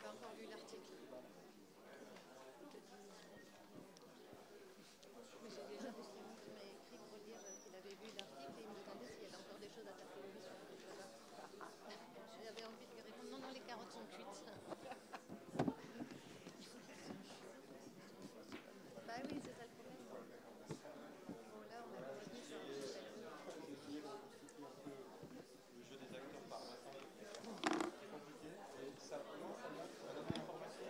pas encore lu l'article. Mais j'ai déjà Bustamante qui m'a écrit pour dire qu'il avait vu l'article et il me demandait s'il y avait encore des choses à taper lui sur le jeu. J'avais envie de lui répondre non, non, les carottes sont cuites. Bah oui, c'est ça le problème. Bon, là, on avait retenu sur Archipel 2. Le jeu des acteurs par Vincent c'est compliqué. Et ça commence à donner l'information.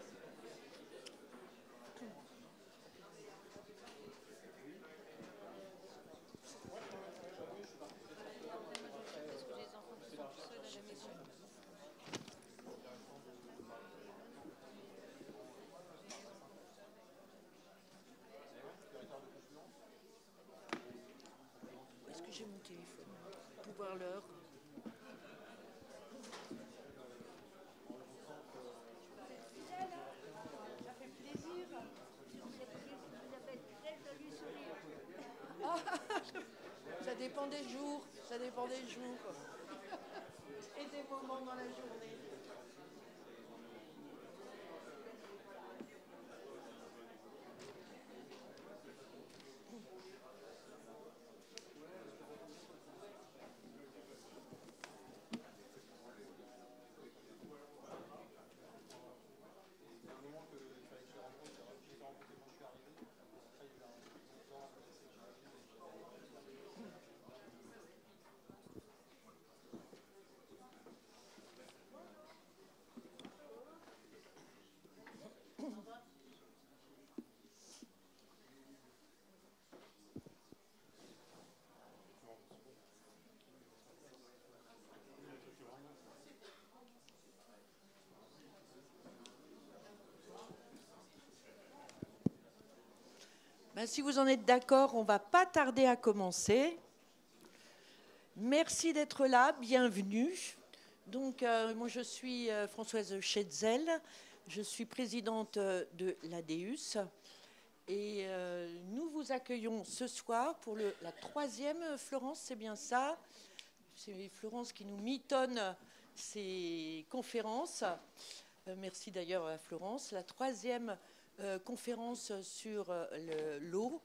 Parce que les enfants qui sont tout seuls à la maison. Où est-ce que j'ai mon téléphone pour voir l'heure? Ça fait plaisir. Je vous appelle très joli sourire. Ça dépend des jours, ça dépend des jours. Et des moments dans la journée. Ben, si vous en êtes d'accord, on ne va pas tarder à commencer. Merci d'être là, bienvenue. Donc, moi, je suis Françoise Schetzel, je suis présidente de l'ADEUS et nous vous accueillons ce soir pour la troisième, Florence, c'est bien ça? C'est Florence qui nous mitonne ces conférences. Merci d'ailleurs à Florence. La troisième conférence sur l'eau.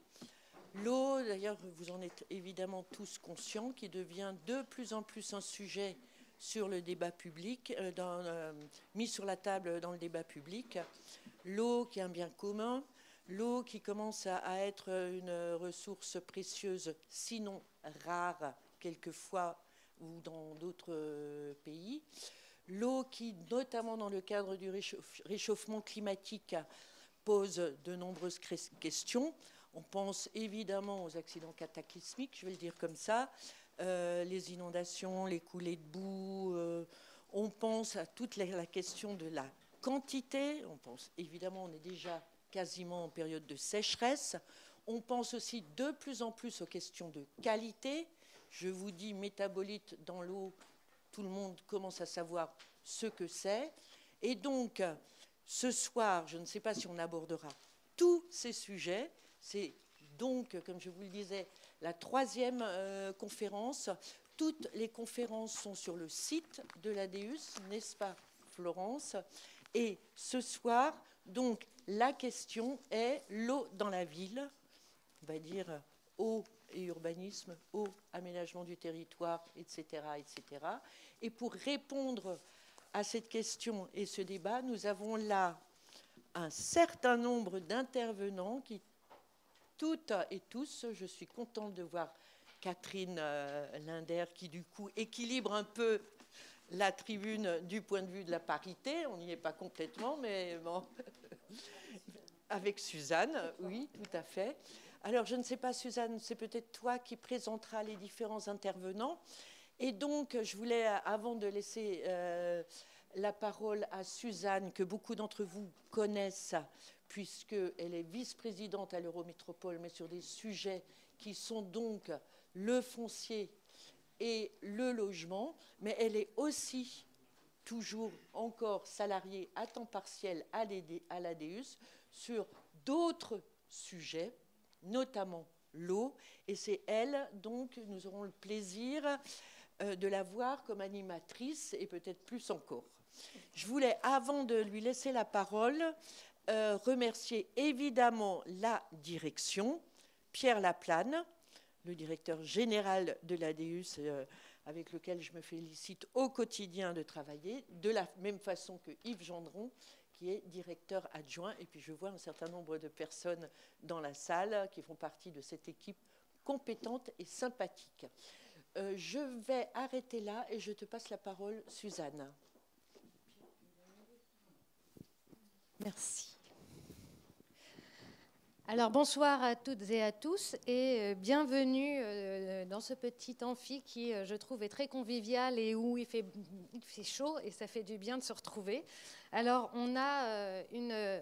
L'eau, d'ailleurs, vous en êtes évidemment tous conscients, qui devient de plus en plus un sujet sur le débat public, mis sur la table dans le débat public. L'eau qui est un bien commun, l'eau qui commence à être une ressource précieuse, sinon rare, quelquefois, ou dans d'autres pays. L'eau qui, notamment dans le cadre du réchauffement climatique, pose de nombreuses questions. On pense évidemment aux accidents cataclysmiques, je vais le dire comme ça, les inondations, les coulées de boue. On pense à toute la question de la quantité. On pense évidemment, on est déjà quasiment en période de sécheresse. On pense aussi de plus en plus aux questions de qualité. Je vous dis métabolites dans l'eau, tout le monde commence à savoir ce que c'est. Et donc, ce soir, je ne sais pas si on abordera tous ces sujets. C'est donc, comme je vous le disais, la troisième conférence. Toutes les conférences sont sur le site de l'ADEUS, n'est-ce pas, Florence? Et ce soir, donc, la question est l'eau dans la ville, on va dire eau et urbanisme, eau, aménagement du territoire, etc., etc. Et pour répondre à cette question et ce débat, nous avons là un certain nombre d'intervenants qui, toutes et tous, je suis contente de voir Catherine Linder qui, du coup, équilibre un peu la tribune du point de vue de la parité. On n'y est pas complètement, mais bon. Avec Suzanne, oui, tout à fait. Alors, je ne sais pas, Suzanne, c'est peut-être toi qui présenteras les différents intervenants. Et donc, je voulais, avant de laisser la parole à Suzanne, que beaucoup d'entre vous connaissent, puisqu'elle est vice-présidente à l'Eurométropole, mais sur des sujets qui sont donc le foncier et le logement, mais elle est aussi toujours encore salariée à temps partiel à l'ADEUS sur d'autres sujets, notamment l'eau. Et c'est elle, donc, nous aurons le plaisir de la voir comme animatrice et peut-être plus encore. Je voulais, avant de lui laisser la parole, remercier évidemment la direction, Pierre Laplane, le directeur général de l'ADEUS, avec lequel je me félicite au quotidien de travailler, de la même façon que Yves Gendron, qui est directeur adjoint. Et puis je vois un certain nombre de personnes dans la salle qui font partie de cette équipe compétente et sympathique. Je vais arrêter là et je te passe la parole, Suzanne. Merci. Alors bonsoir à toutes et à tous et bienvenue dans ce petit amphi qui, je trouve, est très convivial et où il fait chaud et ça fait du bien de se retrouver. Alors on a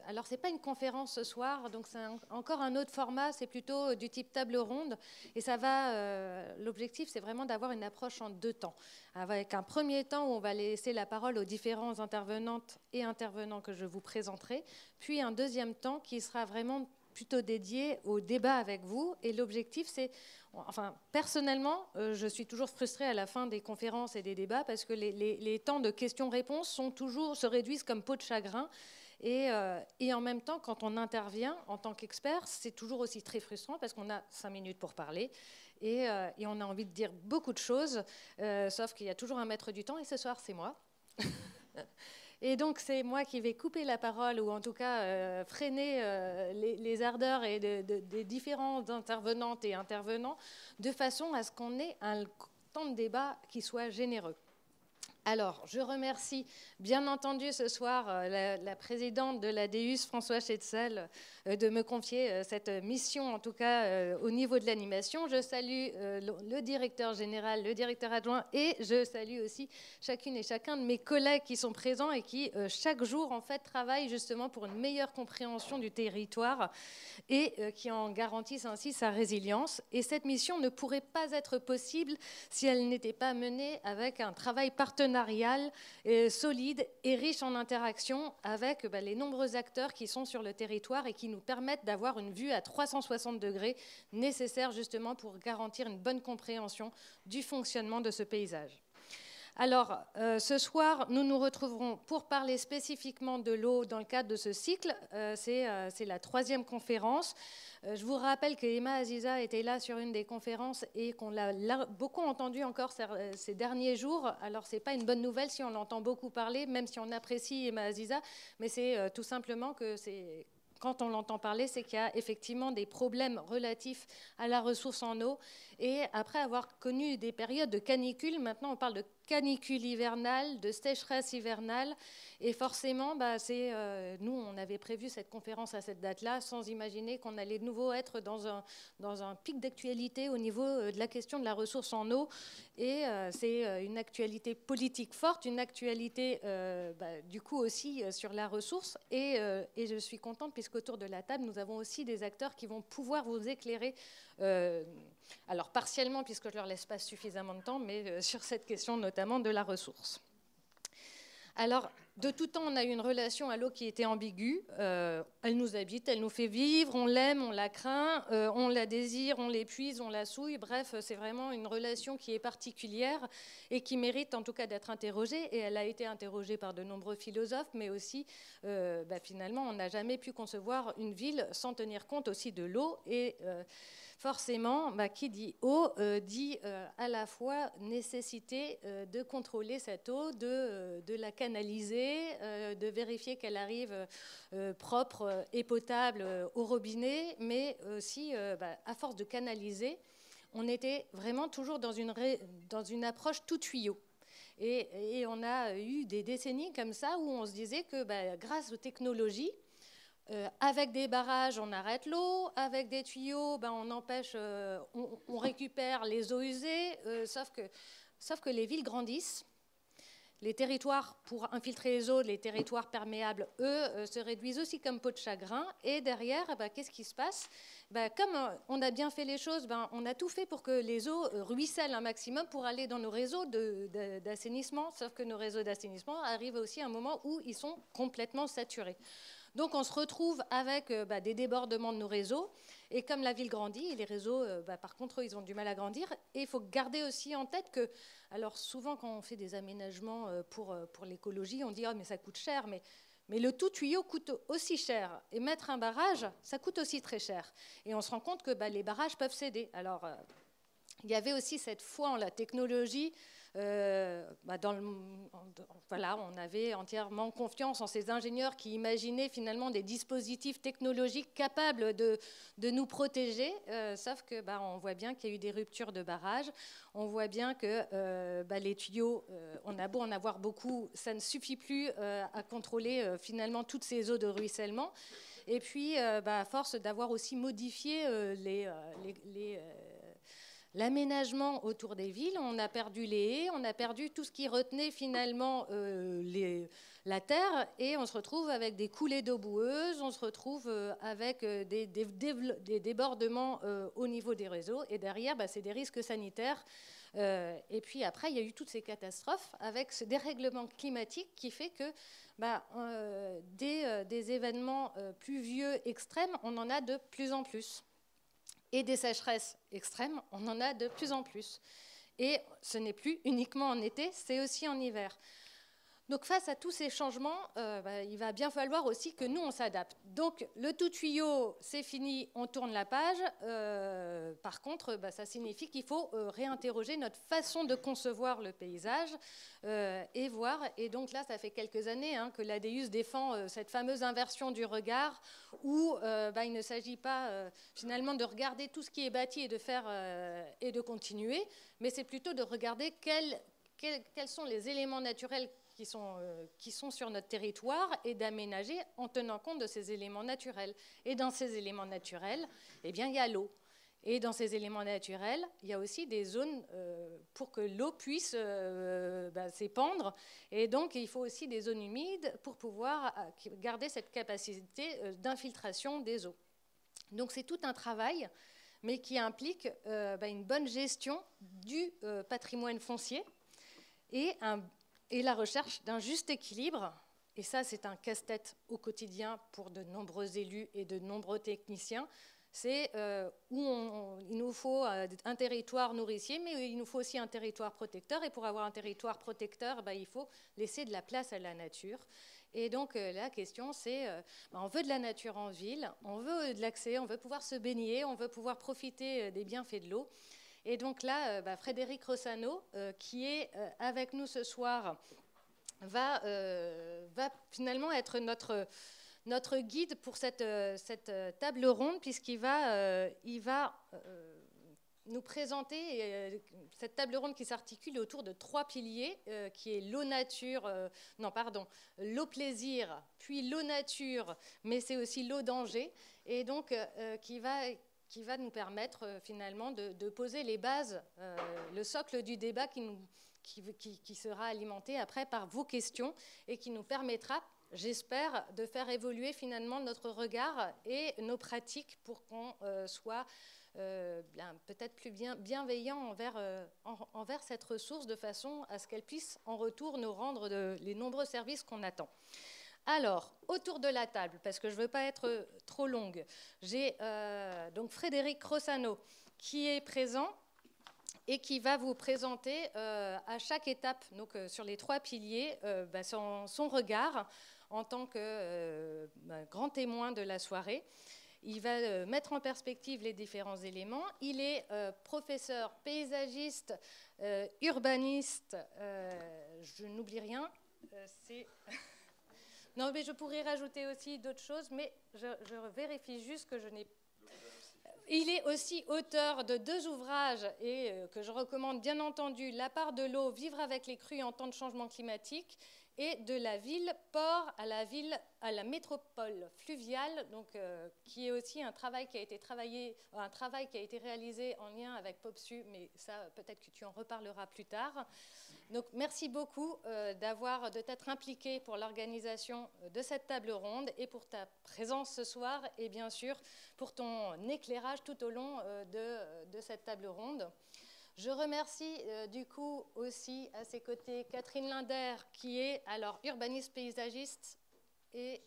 alors c'est pas une conférence ce soir, donc c'est encore un autre format, c'est plutôt du type table ronde et ça va. L'objectif c'est vraiment d'avoir une approche en 2 temps, avec un premier temps où on va laisser la parole aux différents intervenantes et intervenants que je vous présenterai, puis un deuxième temps qui sera vraiment plutôt dédié au débat avec vous. Et l'objectif, c'est... Enfin, personnellement, je suis toujours frustrée à la fin des conférences et des débats parce que les temps de questions-réponses se réduisent comme peau de chagrin. Et en même temps, quand on intervient en tant qu'expert, c'est toujours aussi très frustrant parce qu'on a 5 minutes pour parler et on a envie de dire beaucoup de choses, sauf qu'il y a toujours un maître du temps et ce soir, c'est moi. Et donc, c'est moi qui vais couper la parole ou en tout cas freiner les ardeurs et des différentes intervenantes et intervenants de façon à ce qu'on ait un temps de débat qui soit généreux. Alors, je remercie bien entendu ce soir la présidente de l'ADEUS, Françoise Schetzel, de me confier cette mission, en tout cas au niveau de l'animation. Je salue le directeur général, le directeur adjoint et je salue aussi chacune et chacun de mes collègues qui sont présents et qui, chaque jour, en fait, travaillent justement pour une meilleure compréhension du territoire et qui en garantissent ainsi sa résilience. Et cette mission ne pourrait pas être possible si elle n'était pas menée avec un travail partenarial solide et riche en interactions avec les nombreux acteurs qui sont sur le territoire et qui nous permettent d'avoir une vue à 360 degrés nécessaire justement pour garantir une bonne compréhension du fonctionnement de ce paysage. Alors, ce soir, nous nous retrouverons pour parler spécifiquement de l'eau dans le cadre de ce cycle. C'est la 3e conférence. Je vous rappelle que Emma Aziza était là sur une des conférences et qu'on l'a beaucoup entendu encore ces derniers jours. Alors, ce n'est pas une bonne nouvelle si on l'entend beaucoup parler, même si on apprécie Emma Aziza, mais c'est tout simplement que c'est... Quand on l'entend parler, c'est qu'il y a effectivement des problèmes relatifs à la ressource en eau. Et après avoir connu des périodes de canicule, maintenant on parle de canicule hivernale, de sécheresse hivernale. Et forcément, nous, on avait prévu cette conférence à cette date-là sans imaginer qu'on allait de nouveau être dans un pic d'actualité au niveau de la question de la ressource en eau. Et c'est une actualité politique forte, une actualité du coup aussi sur la ressource. Et je suis contente puisqu'autour de la table, nous avons aussi des acteurs qui vont pouvoir vous éclairer, alors partiellement puisque je ne leur laisse pas suffisamment de temps, mais sur cette question notamment de la ressource. Alors, de tout temps, on a eu une relation à l'eau qui était ambiguë. Elle nous habite, elle nous fait vivre, on l'aime, on la craint, on la désire, on l'épuise, on la souille. Bref, c'est vraiment une relation qui est particulière et qui mérite en tout cas d'être interrogée. Et elle a été interrogée par de nombreux philosophes, mais aussi, finalement, on n'a jamais pu concevoir une ville sans tenir compte aussi de l'eau. Et forcément, qui dit eau dit à la fois nécessité de contrôler cette eau, de la canaliser, de vérifier qu'elle arrive propre et potable au robinet, mais aussi, à force de canaliser, on était vraiment toujours dans une approche tout tuyau. Et on a eu des décennies comme ça où on se disait que grâce aux technologies, avec des barrages, on arrête l'eau. Avec des tuyaux, on empêche, on récupère les eaux usées. Sauf que les villes grandissent. Les territoires, pour infiltrer les eaux, les territoires perméables, eux, se réduisent aussi comme peau de chagrin. Et derrière, qu'est-ce qui se passe ? Comme on a bien fait les choses, on a tout fait pour que les eaux ruissellent un maximum pour aller dans nos réseaux d'assainissement. Sauf que nos réseaux d'assainissement arrivent aussi à un moment où ils sont complètement saturés. Donc on se retrouve avec des débordements de nos réseaux Et comme la ville grandit, les réseaux, par contre, eux, ils ont du mal à grandir. Et il faut garder aussi en tête que, alors souvent quand on fait des aménagements pour l'écologie, on dit « Ah, mais ça coûte cher », mais le tout tuyau coûte aussi cher. Et mettre un barrage, ça coûte aussi très cher. Et on se rend compte que les barrages peuvent céder. Alors, il y avait aussi cette foi en la technologie. Voilà, on avait entièrement confiance en ces ingénieurs qui imaginaient finalement des dispositifs technologiques capables de nous protéger, sauf que on voit bien qu'il y a eu des ruptures de barrages, on voit bien que les tuyaux, on a beau en avoir beaucoup, ça ne suffit plus à contrôler finalement toutes ces eaux de ruissellement. Et puis, à force d'avoir aussi modifié l'aménagement autour des villes, on a perdu les haies, on a perdu tout ce qui retenait finalement la terre, et on se retrouve avec des coulées d'eau boueuses, on se retrouve avec des débordements au niveau des réseaux, et derrière, c'est des risques sanitaires. Et puis après, il y a eu toutes ces catastrophes avec ce dérèglement climatique qui fait que des événements pluvieux extrêmes, on en a de plus en plus. Et des sécheresses extrêmes, on en a de plus en plus. Et ce n'est plus uniquement en été, c'est aussi en hiver. Donc face à tous ces changements, il va bien falloir aussi que nous, on s'adapte. Donc le tout tuyau, c'est fini, on tourne la page. Par contre, ça signifie qu'il faut réinterroger notre façon de concevoir le paysage et voir. Et donc là, ça fait quelques années que l'ADEUS défend cette fameuse inversion du regard où il ne s'agit pas finalement de regarder tout ce qui est bâti et de faire et de continuer, mais c'est plutôt de regarder quels sont les éléments naturels qui sont sur notre territoire et d'aménager en tenant compte de ces éléments naturels. Et dans ces éléments naturels, il y a l'eau. Et dans ces éléments naturels, il y a aussi des zones pour que l'eau puisse s'épandre. Et donc, il faut aussi des zones humides pour pouvoir garder cette capacité d'infiltration des eaux. Donc, c'est tout un travail, mais qui implique une bonne gestion du patrimoine foncier et la recherche d'un juste équilibre. Et ça, c'est un casse-tête au quotidien pour de nombreux élus et de nombreux techniciens. C'est il nous faut un territoire nourricier, mais il nous faut aussi un territoire protecteur. Et pour avoir un territoire protecteur, il faut laisser de la place à la nature. Et donc, la question, c'est, on veut de la nature en ville, on veut de l'accès, on veut pouvoir se baigner, on veut pouvoir profiter des bienfaits de l'eau. Et donc là, Frédéric Rossano, qui est avec nous ce soir, va finalement être notre guide pour cette table ronde, puisqu'il va nous présenter cette table ronde qui s'articule autour de 3 piliers, qui est l'eau plaisir, puis l'eau nature, mais c'est aussi l'eau danger, et donc qui va nous permettre finalement de poser les bases, le socle du débat qui sera alimenté après par vos questions et qui nous permettra, j'espère, de faire évoluer finalement notre regard et nos pratiques pour qu'on soit peut-être plus bienveillant envers cette ressource, de façon à ce qu'elle puisse en retour nous rendre les nombreux services qu'on attend. Alors, autour de la table, parce que je ne veux pas être trop longue, j'ai donc Frédéric Rossano qui est présent et qui va vous présenter à chaque étape, donc sur les 3 piliers, son regard en tant que grand témoin de la soirée. Il va mettre en perspective les différents éléments. Il est professeur paysagiste, urbaniste, je n'oublie rien, c'est... Non, mais je pourrais rajouter aussi d'autres choses, mais je vérifie juste que je n'ai... Il est aussi auteur de 2 ouvrages et que je recommande bien entendu, La part de l'eau, vivre avec les crues en temps de changement climatique, et de la ville-port à la métropole fluviale, donc, qui est aussi un travail qui a été réalisé en lien avec POPSU, mais ça, peut-être que tu en reparleras plus tard. Donc, merci beaucoup de t'être impliqué pour l'organisation de cette table ronde et pour ta présence ce soir, et bien sûr pour ton éclairage tout au long de cette table ronde. Je remercie du coup aussi à ses côtés Catherine Linder, qui est alors urbaniste paysagiste et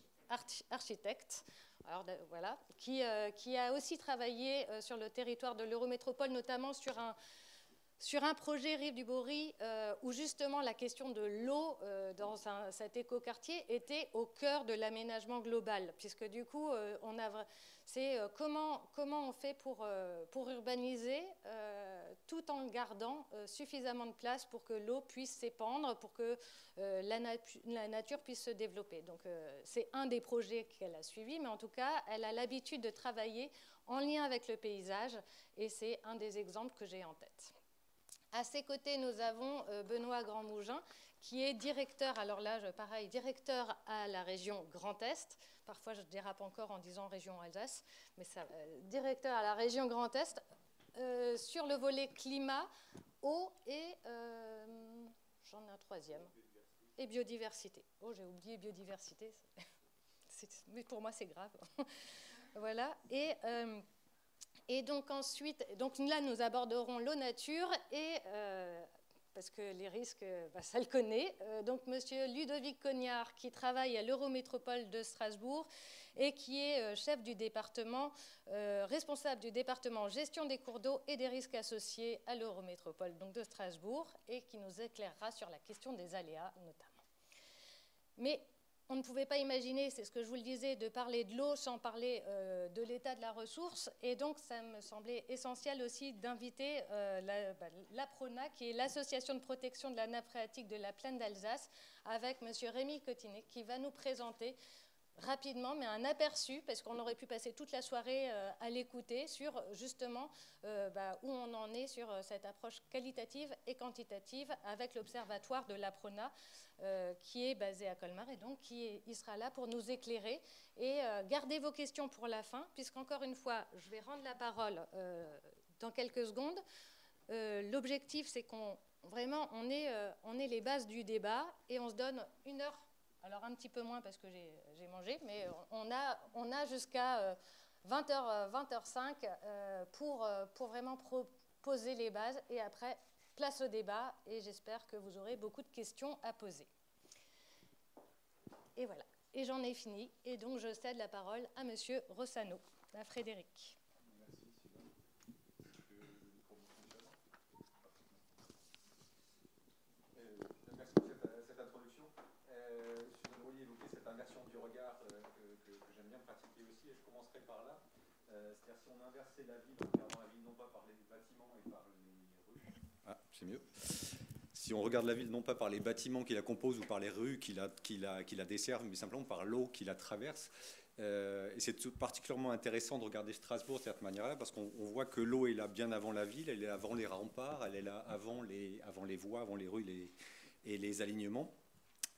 architecte, alors, voilà, qui a aussi travaillé sur le territoire de l'Eurométropole, notamment sur un projet Rive du Bory où justement la question de l'eau dans cet écoquartier était au cœur de l'aménagement global, puisque du coup, c'est comment on fait pour urbaniser tout en gardant suffisamment de place pour que l'eau puisse s'épandre, pour que la nature puisse se développer. Donc c'est un des projets qu'elle a suivis, mais en tout cas, elle a l'habitude de travailler en lien avec le paysage, et c'est un des exemples que j'ai en tête. À ses côtés, nous avons Benoît Grandmougin, qui est directeur, alors là, pareil, directeur à la région Grand Est. Parfois, je dérape encore en disant région Alsace, mais ça, directeur à la région Grand Est, sur le volet climat, eau et, j'en ai un troisième, et biodiversité. Oh, j'ai oublié biodiversité, mais pour moi, c'est grave. Voilà, et donc ensuite, donc là, nous aborderons l'eau nature et parce que les risques, ça le connaît. Donc Monsieur Ludovic Cognard, qui travaille à l'Eurométropole de Strasbourg et qui est chef du département, responsable du département gestion des cours d'eau et des risques associés à l'Eurométropole donc de Strasbourg, et qui nous éclairera sur la question des aléas notamment. Mais on ne pouvait pas imaginer, c'est ce que je vous le disais, de parler de l'eau sans parler de l'état de la ressource. Et donc, ça me semblait essentiel aussi d'inviter l'APRONA, qui est l'Association de protection de la nappe phréatique de la plaine d'Alsace, avec M. Rémi Cotinet, qui va nous présenter rapidement, mais un aperçu, parce qu'on aurait pu passer toute la soirée à l'écouter, sur justement où on en est sur cette approche qualitative et quantitative avec l'observatoire de l'APRONA, qui est basé à Colmar, et donc il sera là pour nous éclairer. Et gardez vos questions pour la fin, puisqu'encore une fois, je vais rendre la parole dans quelques secondes. L'objectif, c'est qu'on ait les bases du débat, et on se donne 1 heure. Alors un petit peu moins parce que j'ai mangé, mais on a jusqu'à 20h05 pour vraiment poser les bases, et après, place au débat, et j'espère que vous aurez beaucoup de questions à poser. Et voilà, et j'en ai fini, et donc je cède la parole à Monsieur Rossano, à Frédéric. Merci Sylvain. Le micro fonctionne. Merci pour cette introduction. Suzanne Rouillet évoquait cette inversion du regard que j'aime bien pratiquer aussi, et je commencerai par là. C'est-à-dire, si on inversait la ville en regardant la ville non pas par les bâtiments et par les rues. Ah, c'est mieux. Si on regarde la ville non pas par les bâtiments qui la composent ou par les rues qui la desservent, mais simplement par l'eau qui la traverse. Et c'est particulièrement intéressant de regarder Strasbourg de cette manière-là, parce qu'on voit que l'eau est là bien avant la ville, elle est là avant les remparts, elle est là avant les voies, avant les rues et les alignements,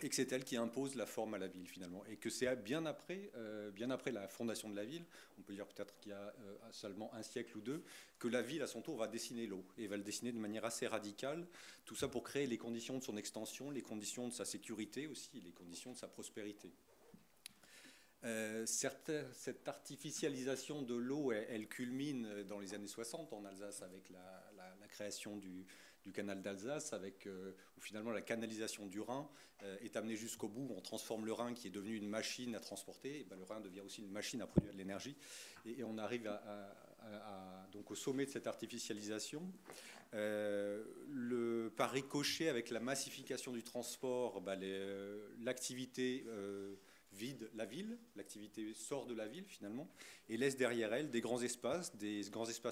et que c'est elle qui impose la forme à la ville finalement, et que c'est bien après la fondation de la ville, on peut dire peut-être qu'il y a seulement 1 siècle ou 2, que la ville à son tour va dessiner l'eau, et va le dessiner de manière assez radicale, tout ça pour créer les conditions de son extension, les conditions de sa sécurité aussi, les conditions de sa prospérité. Cette artificialisation de l'eau, elle culmine dans les années 60 en Alsace avec la création du canal d'Alsace, où finalement la canalisation du Rhin est amenée jusqu'au bout. On transforme le Rhin, qui est devenu une machine à transporter, et le Rhin devient aussi une machine à produire de l'énergie. Et on arrive donc au sommet de cette artificialisation. Par ricochet, avec la massification du transport, l'activité vide la ville, l'activité sort de la ville finalement, et laisse derrière elle des grands espaces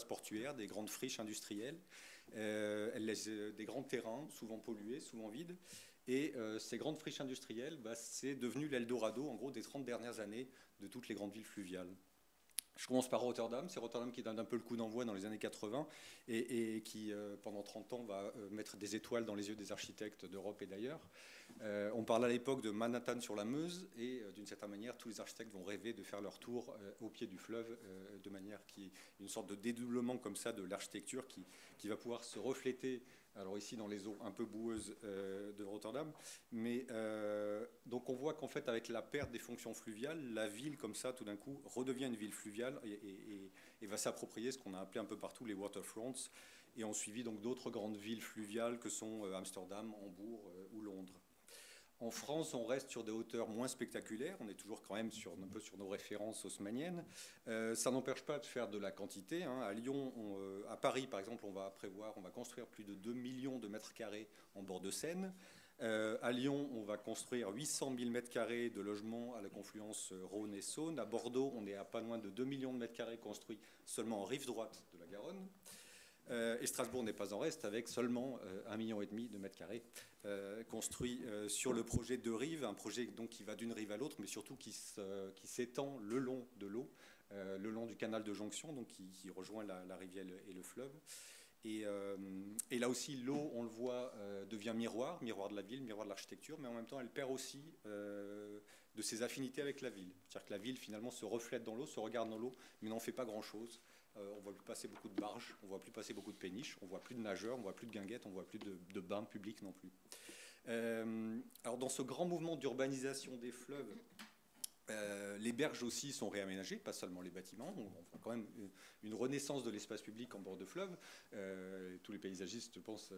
portuaires, des grandes friches industrielles. Elle laisse des grands terrains, souvent pollués, souvent vides. Et ces grandes friches industrielles, c'est devenu l'Eldorado, en gros, des 30 dernières années de toutes les grandes villes fluviales. Je commence par Rotterdam. C'est Rotterdam qui donne un peu le coup d'envoi dans les années 80 et qui, pendant 30 ans, va mettre des étoiles dans les yeux des architectes d'Europe et d'ailleurs. On parle à l'époque de Manhattan sur la Meuse, et d'une certaine manière, tous les architectes vont rêver de faire leur tour au pied du fleuve, de manière qui une sorte de dédoublement comme ça de l'architecture qui va pouvoir se refléter, alors ici dans les eaux un peu boueuses de Rotterdam, mais donc on voit qu'en fait avec la perte des fonctions fluviales, la ville comme ça tout d'un coup redevient une ville fluviale et va s'approprier ce qu'on a appelé un peu partout les waterfronts, et ont suivi donc d'autres grandes villes fluviales que sont Amsterdam, Hambourg ou Londres. En France, on reste sur des hauteurs moins spectaculaires. On est toujours quand même un peu sur nos références haussmanniennes. Ça n'empêche pas de faire de la quantité. Hein. À Lyon, à Paris, par exemple, on va construire plus de 2 millions de mètres carrés en bord de Seine. À Lyon, on va construire 800 000 mètres carrés de logements à la confluence Rhône et Saône. À Bordeaux, on est à pas loin de 2 millions de mètres carrés construits seulement en rive droite de la Garonne. Et Strasbourg n'est pas en reste avec seulement 1,5 million de mètres carrés construits sur le projet de rive, un projet donc qui va d'une rive à l'autre, mais surtout qui s'étend le long de l'eau, le long du canal de jonction, donc qui rejoint la rivière et le fleuve. Et là aussi, l'eau, on le voit, devient miroir de la ville, miroir de l'architecture, mais en même temps, elle perd aussi de ses affinités avec la ville. C'est-à-dire que la ville, finalement, se reflète dans l'eau, se regarde dans l'eau, mais n'en fait pas grand-chose. On ne voit plus passer beaucoup de barges, on ne voit plus passer beaucoup de péniches, on ne voit plus de nageurs, on ne voit plus de guinguettes, on ne voit plus de bains publics non plus. Alors dans ce grand mouvement d'urbanisation des fleuves, les berges aussi sont réaménagées, pas seulement les bâtiments. On voit quand même une renaissance de l'espace public en bord de fleuve. Tous les paysagistes, je pense,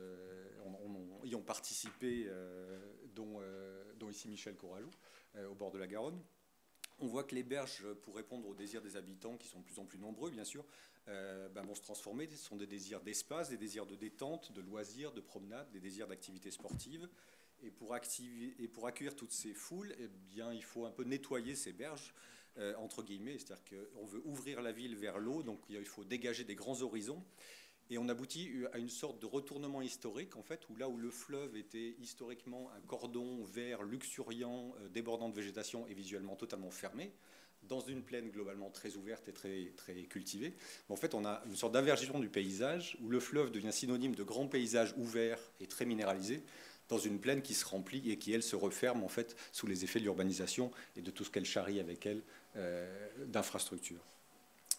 y ont participé, dont ici Michel Courajou, au bord de la Garonne. On voit que les berges, pour répondre aux désirs des habitants, qui sont de plus en plus nombreux, bien sûr, vont se transformer. Ce sont des désirs d'espace, des désirs de détente, de loisirs, de promenade, des désirs d'activités sportives. Et pour accueillir toutes ces foules, eh bien, il faut un peu nettoyer ces berges, entre guillemets. C'est-à-dire qu'on veut ouvrir la ville vers l'eau, donc il faut dégager des grands horizons. Et on aboutit à une sorte de retournement historique, en fait, où là où le fleuve était historiquement un cordon vert luxuriant, débordant de végétation et visuellement totalement fermé, dans une plaine globalement très ouverte et très, très cultivée, en fait, on a une sorte d'inversion du paysage, où le fleuve devient synonyme de grand paysage ouvert et très minéralisé, dans une plaine qui se remplit et qui, elle, se referme, en fait, sous les effets de l'urbanisation et de tout ce qu'elle charrie avec elle d'infrastructures.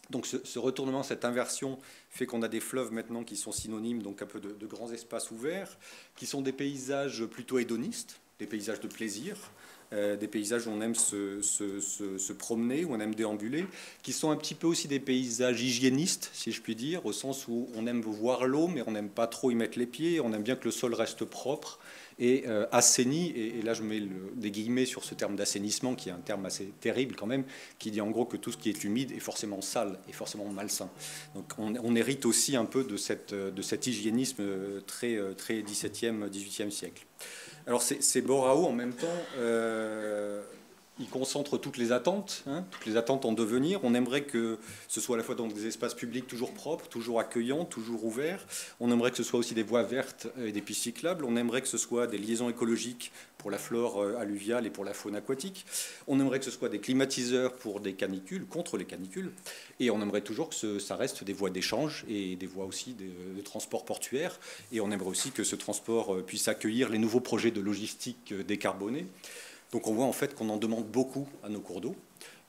Donc ce retournement, cette inversion fait qu'on a des fleuves maintenant qui sont synonymes donc un peu de grands espaces ouverts, qui sont des paysages plutôt hédonistes, des paysages de plaisir, des paysages où on aime se promener, où on aime déambuler, qui sont un petit peu aussi des paysages hygiénistes, si je puis dire, au sens où on aime voir l'eau, mais on n'aime pas trop y mettre les pieds, on aime bien que le sol reste propre et assaini, et là je mets des guillemets sur ce terme d'assainissement, qui est un terme assez terrible quand même, qui dit en gros que tout ce qui est humide est forcément sale, et forcément malsain. Donc on hérite aussi un peu de cet hygiénisme très 17e, 18e siècle. Alors ces bords à eau, en même temps, ils concentrent toutes les attentes en devenir. On aimerait que ce soit à la fois donc des espaces publics toujours propres, toujours accueillants, toujours ouverts. On aimerait que ce soit aussi des voies vertes et des pistes cyclables. On aimerait que ce soit des liaisons écologiques pour la flore alluviale et pour la faune aquatique. On aimerait que ce soit des climatiseurs pour des canicules, contre les canicules. Et on aimerait toujours que ça reste des voies d'échange et des voies aussi de transport portuaire. Et on aimerait aussi que ce transport puisse accueillir les nouveaux projets de logistique décarbonée. Donc on voit en fait qu'on en demande beaucoup à nos cours d'eau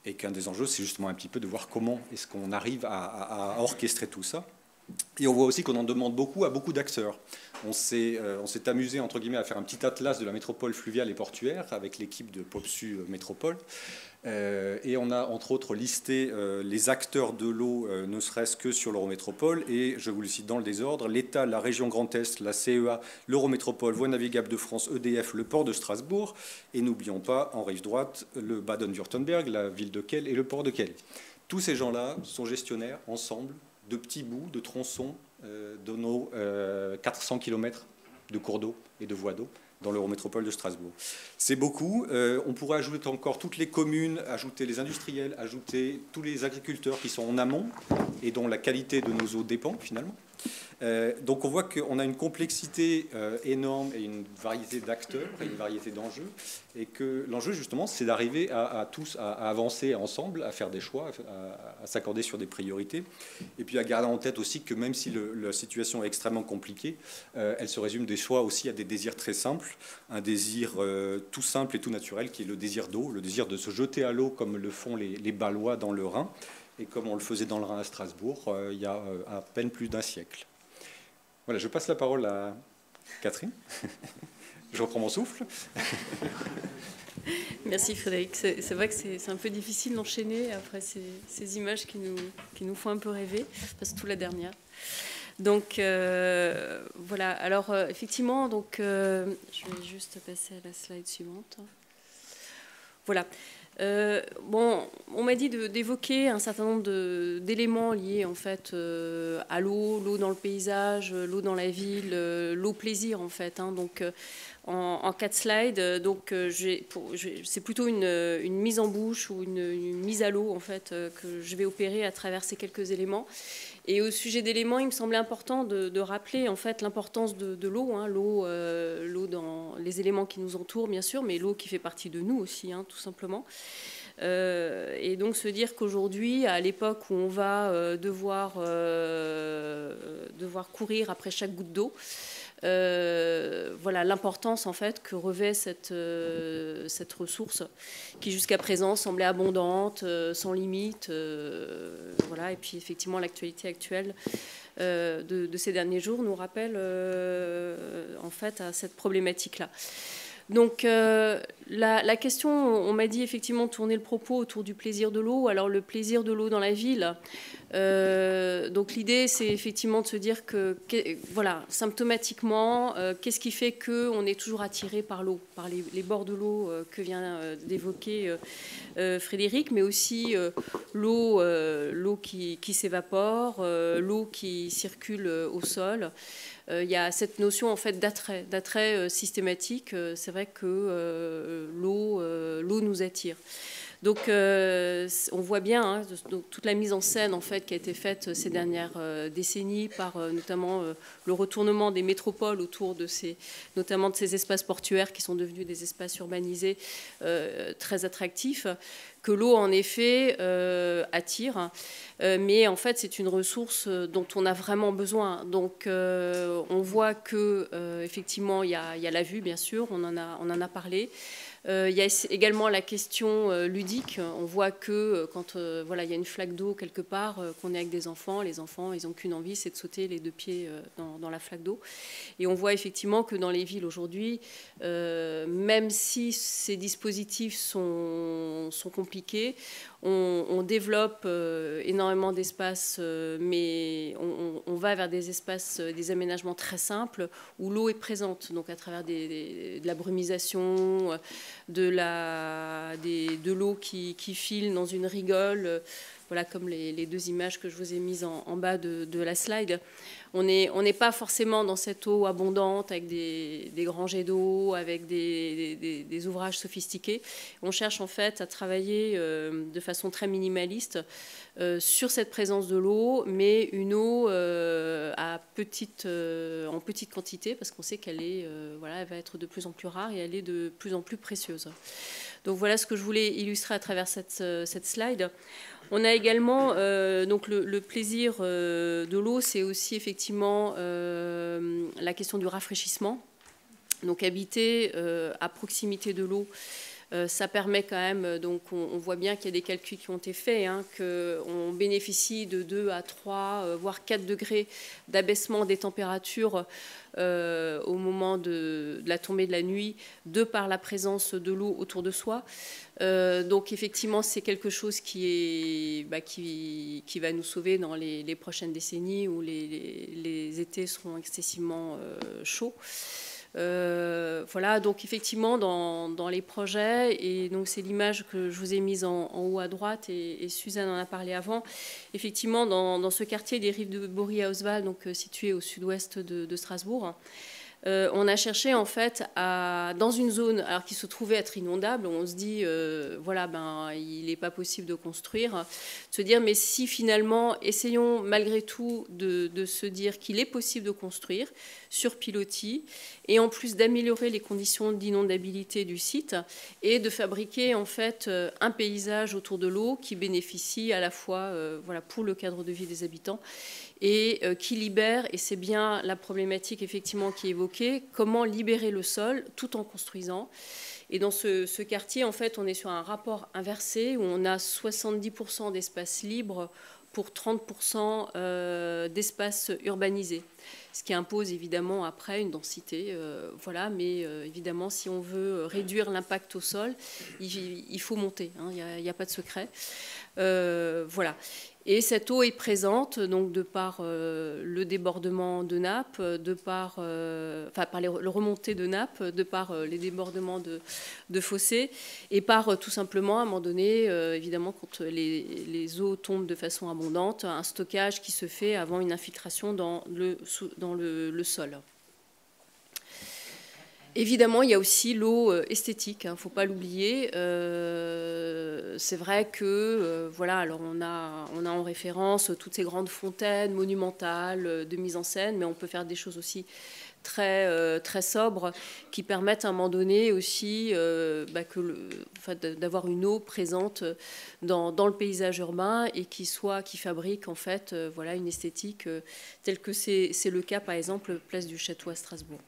et qu'un des enjeux, c'est justement un petit peu de voir comment est-ce qu'on arrive à orchestrer tout ça. Et on voit aussi qu'on en demande beaucoup à beaucoup d'acteurs. On s'est amusé, entre guillemets, à faire un petit atlas de la métropole fluviale et portuaire avec l'équipe de Popsu Métropole. Et on a, entre autres, listé les acteurs de l'eau, ne serait-ce que sur l'Eurométropole. Et je vous le cite dans le désordre, l'État, la région Grand Est, la CEA, l'Eurométropole, Voies navigables de France, EDF, le port de Strasbourg. Et n'oublions pas, en rive droite, le Baden-Württemberg, la ville de Kehl et le port de Kehl. Tous ces gens-là sont gestionnaires, ensemble, de petits bouts, de tronçons de nos 400 km de cours d'eau et de voies d'eau dans l'Eurométropole de Strasbourg. C'est beaucoup. On pourrait ajouter encore toutes les communes, ajouter les industriels, ajouter tous les agriculteurs qui sont en amont et dont la qualité de nos eaux dépend finalement. Donc on voit qu'on a une complexité énorme et une variété d'acteurs et une variété d'enjeux, et que l'enjeu justement c'est d'arriver à tous à avancer ensemble, à faire des choix, à s'accorder sur des priorités, et puis à garder en tête aussi que même si la situation est extrêmement compliquée, elle se résume des fois aussi à des désirs très simples, un désir tout simple et tout naturel qui est le désir d'eau, le désir de se jeter à l'eau comme le font les Balois dans le Rhin, et comme on le faisait dans le Rhin à Strasbourg il y a à peine plus d'un siècle. Voilà, je passe la parole à Catherine. Je reprends mon souffle. Merci Frédéric. C'est vrai que c'est un peu difficile d'enchaîner après ces images qui nous font un peu rêver, parce que tout la dernière. Donc voilà, alors effectivement, donc, je vais juste passer à la slide suivante. Voilà. Bon, on m'a dit d'évoquer un certain nombre d'éléments liés en fait à l'eau dans le paysage, l'eau dans la ville, l'eau plaisir en fait. Hein. Donc en 4 slides, donc c'est plutôt une mise en bouche ou une mise à l'eau en fait que je vais opérer à travers ces quelques éléments. Et au sujet d'éléments, il me semblait important de rappeler en fait l'importance de l'eau, hein, l'eau dans les éléments qui nous entourent bien sûr, mais l'eau qui fait partie de nous aussi, hein, tout simplement. Et donc se dire qu'aujourd'hui, à l'époque où on va devoir courir après chaque goutte d'eau, voilà l'importance en fait que revêt cette ressource qui jusqu'à présent semblait abondante, sans limite, voilà. Et puis effectivement l'actualité actuelle de ces derniers jours nous rappelle en fait à cette problématique-là. Donc la question, on m'a dit effectivement de tourner le propos autour du plaisir de l'eau. Alors le plaisir de l'eau dans la ville, donc l'idée c'est effectivement de se dire que voilà, symptomatiquement, qu'est-ce qui fait qu'on est toujours attiré par l'eau, par les bords de l'eau que vient d'évoquer Frédéric, mais aussi l'eau qui s'évapore, l'eau qui circule au sol. Il y a cette notion en fait d'attrait systématique. C'est vrai que l'eau nous attire. Donc on voit bien hein, toute la mise en scène en fait qui a été faite ces dernières décennies par notamment le retournement des métropoles autour de notamment de ces espaces portuaires qui sont devenus des espaces urbanisés très attractifs, que l'eau en effet attire, mais en fait c'est une ressource dont on a vraiment besoin. Donc on voit que effectivement il y a la vue bien sûr, on en a parlé. Il y a également la question ludique. On voit que quand voilà, il y a une flaque d'eau quelque part, qu'on est avec des enfants, les enfants, ils n'ont qu'une envie, c'est de sauter les 2 pieds dans la flaque d'eau. Et on voit effectivement que dans les villes aujourd'hui, même si ces dispositifs sont compliqués, on développe énormément d'espaces, mais on va vers des espaces, des aménagements très simples où l'eau est présente, donc à travers de la brumisation, de l'eau qui file dans une rigole, voilà, comme les 2 images que je vous ai mises en bas de la slide. On n'est pas forcément dans cette eau abondante avec des grands jets d'eau, avec des ouvrages sophistiqués. On cherche en fait à travailler de façon très minimaliste sur cette présence de l'eau, mais une eau en petite quantité, parce qu'on sait qu'elle voilà, elle va être de plus en plus rare et elle est de plus en plus précieuse. Donc voilà ce que je voulais illustrer à travers cette slide. On a également donc le plaisir de l'eau, c'est aussi effectivement la question du rafraîchissement. Donc habiter à proximité de l'eau, ça permet quand même, donc on voit bien qu'il y a des calculs qui ont été faits, hein, qu'on bénéficie de 2 à 3, voire 4 degrés d'abaissement des températures au moment de la tombée de la nuit, de par la présence de l'eau autour de soi. Donc effectivement, c'est quelque chose qui va nous sauver dans les prochaines décennies où les étés seront excessivement chauds. Voilà, donc effectivement dans les projets, et donc c'est l'image que je vous ai mise en haut à droite, et Suzanne en a parlé avant. Effectivement, dans ce quartier des rives de Bory-Auswald, donc situé au sud-ouest de Strasbourg, on a cherché en fait dans une zone alors qui se trouvait être inondable, on se dit voilà, il n'est pas possible de construire, de se dire mais si finalement essayons malgré tout de se dire qu'il est possible de construire sur pilotis, et en plus d'améliorer les conditions d'inondabilité du site et de fabriquer en fait un paysage autour de l'eau qui bénéficie à la fois voilà, pour le cadre de vie des habitants et qui libère, et c'est bien la problématique effectivement qui est évoquée, comment libérer le sol tout en construisant. Et dans ce quartier, en fait, on est sur un rapport inversé où on a 70% d'espaces libres pour 30% d'espaces urbanisés. Ce qui impose évidemment après une densité, voilà, mais évidemment si on veut réduire l'impact au sol, il faut monter, hein, il n'y a pas de secret. Voilà. Et cette eau est présente donc de par le débordement de nappes, par les remontées de nappes, de par les débordements de fossés, et par tout simplement, à un moment donné, évidemment, quand les eaux tombent de façon abondante, un stockage qui se fait avant une infiltration dans le sol. Évidemment, il y a aussi l'eau esthétique, il ne faut pas l'oublier. C'est vrai que, voilà, alors on a en référence toutes ces grandes fontaines monumentales de mise en scène, mais on peut faire des choses aussi très, très sobres qui permettent à un moment donné aussi d'avoir une eau présente dans le paysage urbain et qui fabrique en fait voilà, une esthétique telle que c'est le cas par exemple place du Château à Strasbourg.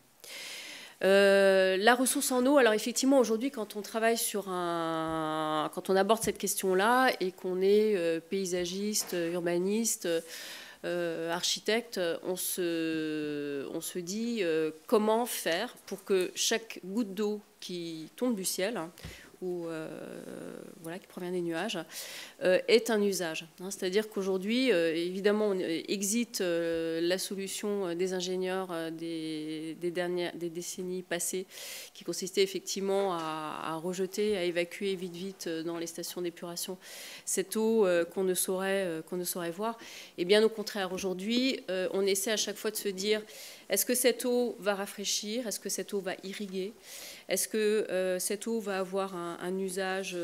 La ressource en eau, alors effectivement aujourd'hui quand on travaille quand on aborde cette question-là et qu'on est paysagiste, urbaniste, architecte, on se dit comment faire pour que chaque goutte d'eau qui tombe du ciel ou voilà, qui provient des nuages, est un usage. C'est-à-dire qu'aujourd'hui, évidemment, on exite la solution des ingénieurs des décennies passées, qui consistait effectivement à rejeter, à évacuer vite dans les stations d'épuration cette eau qu'on ne saurait voir. Et bien au contraire, aujourd'hui, on essaie à chaque fois de se dire, est-ce que cette eau va rafraîchir? Est-ce que cette eau va irriguer? Est-ce que cette eau va avoir un usage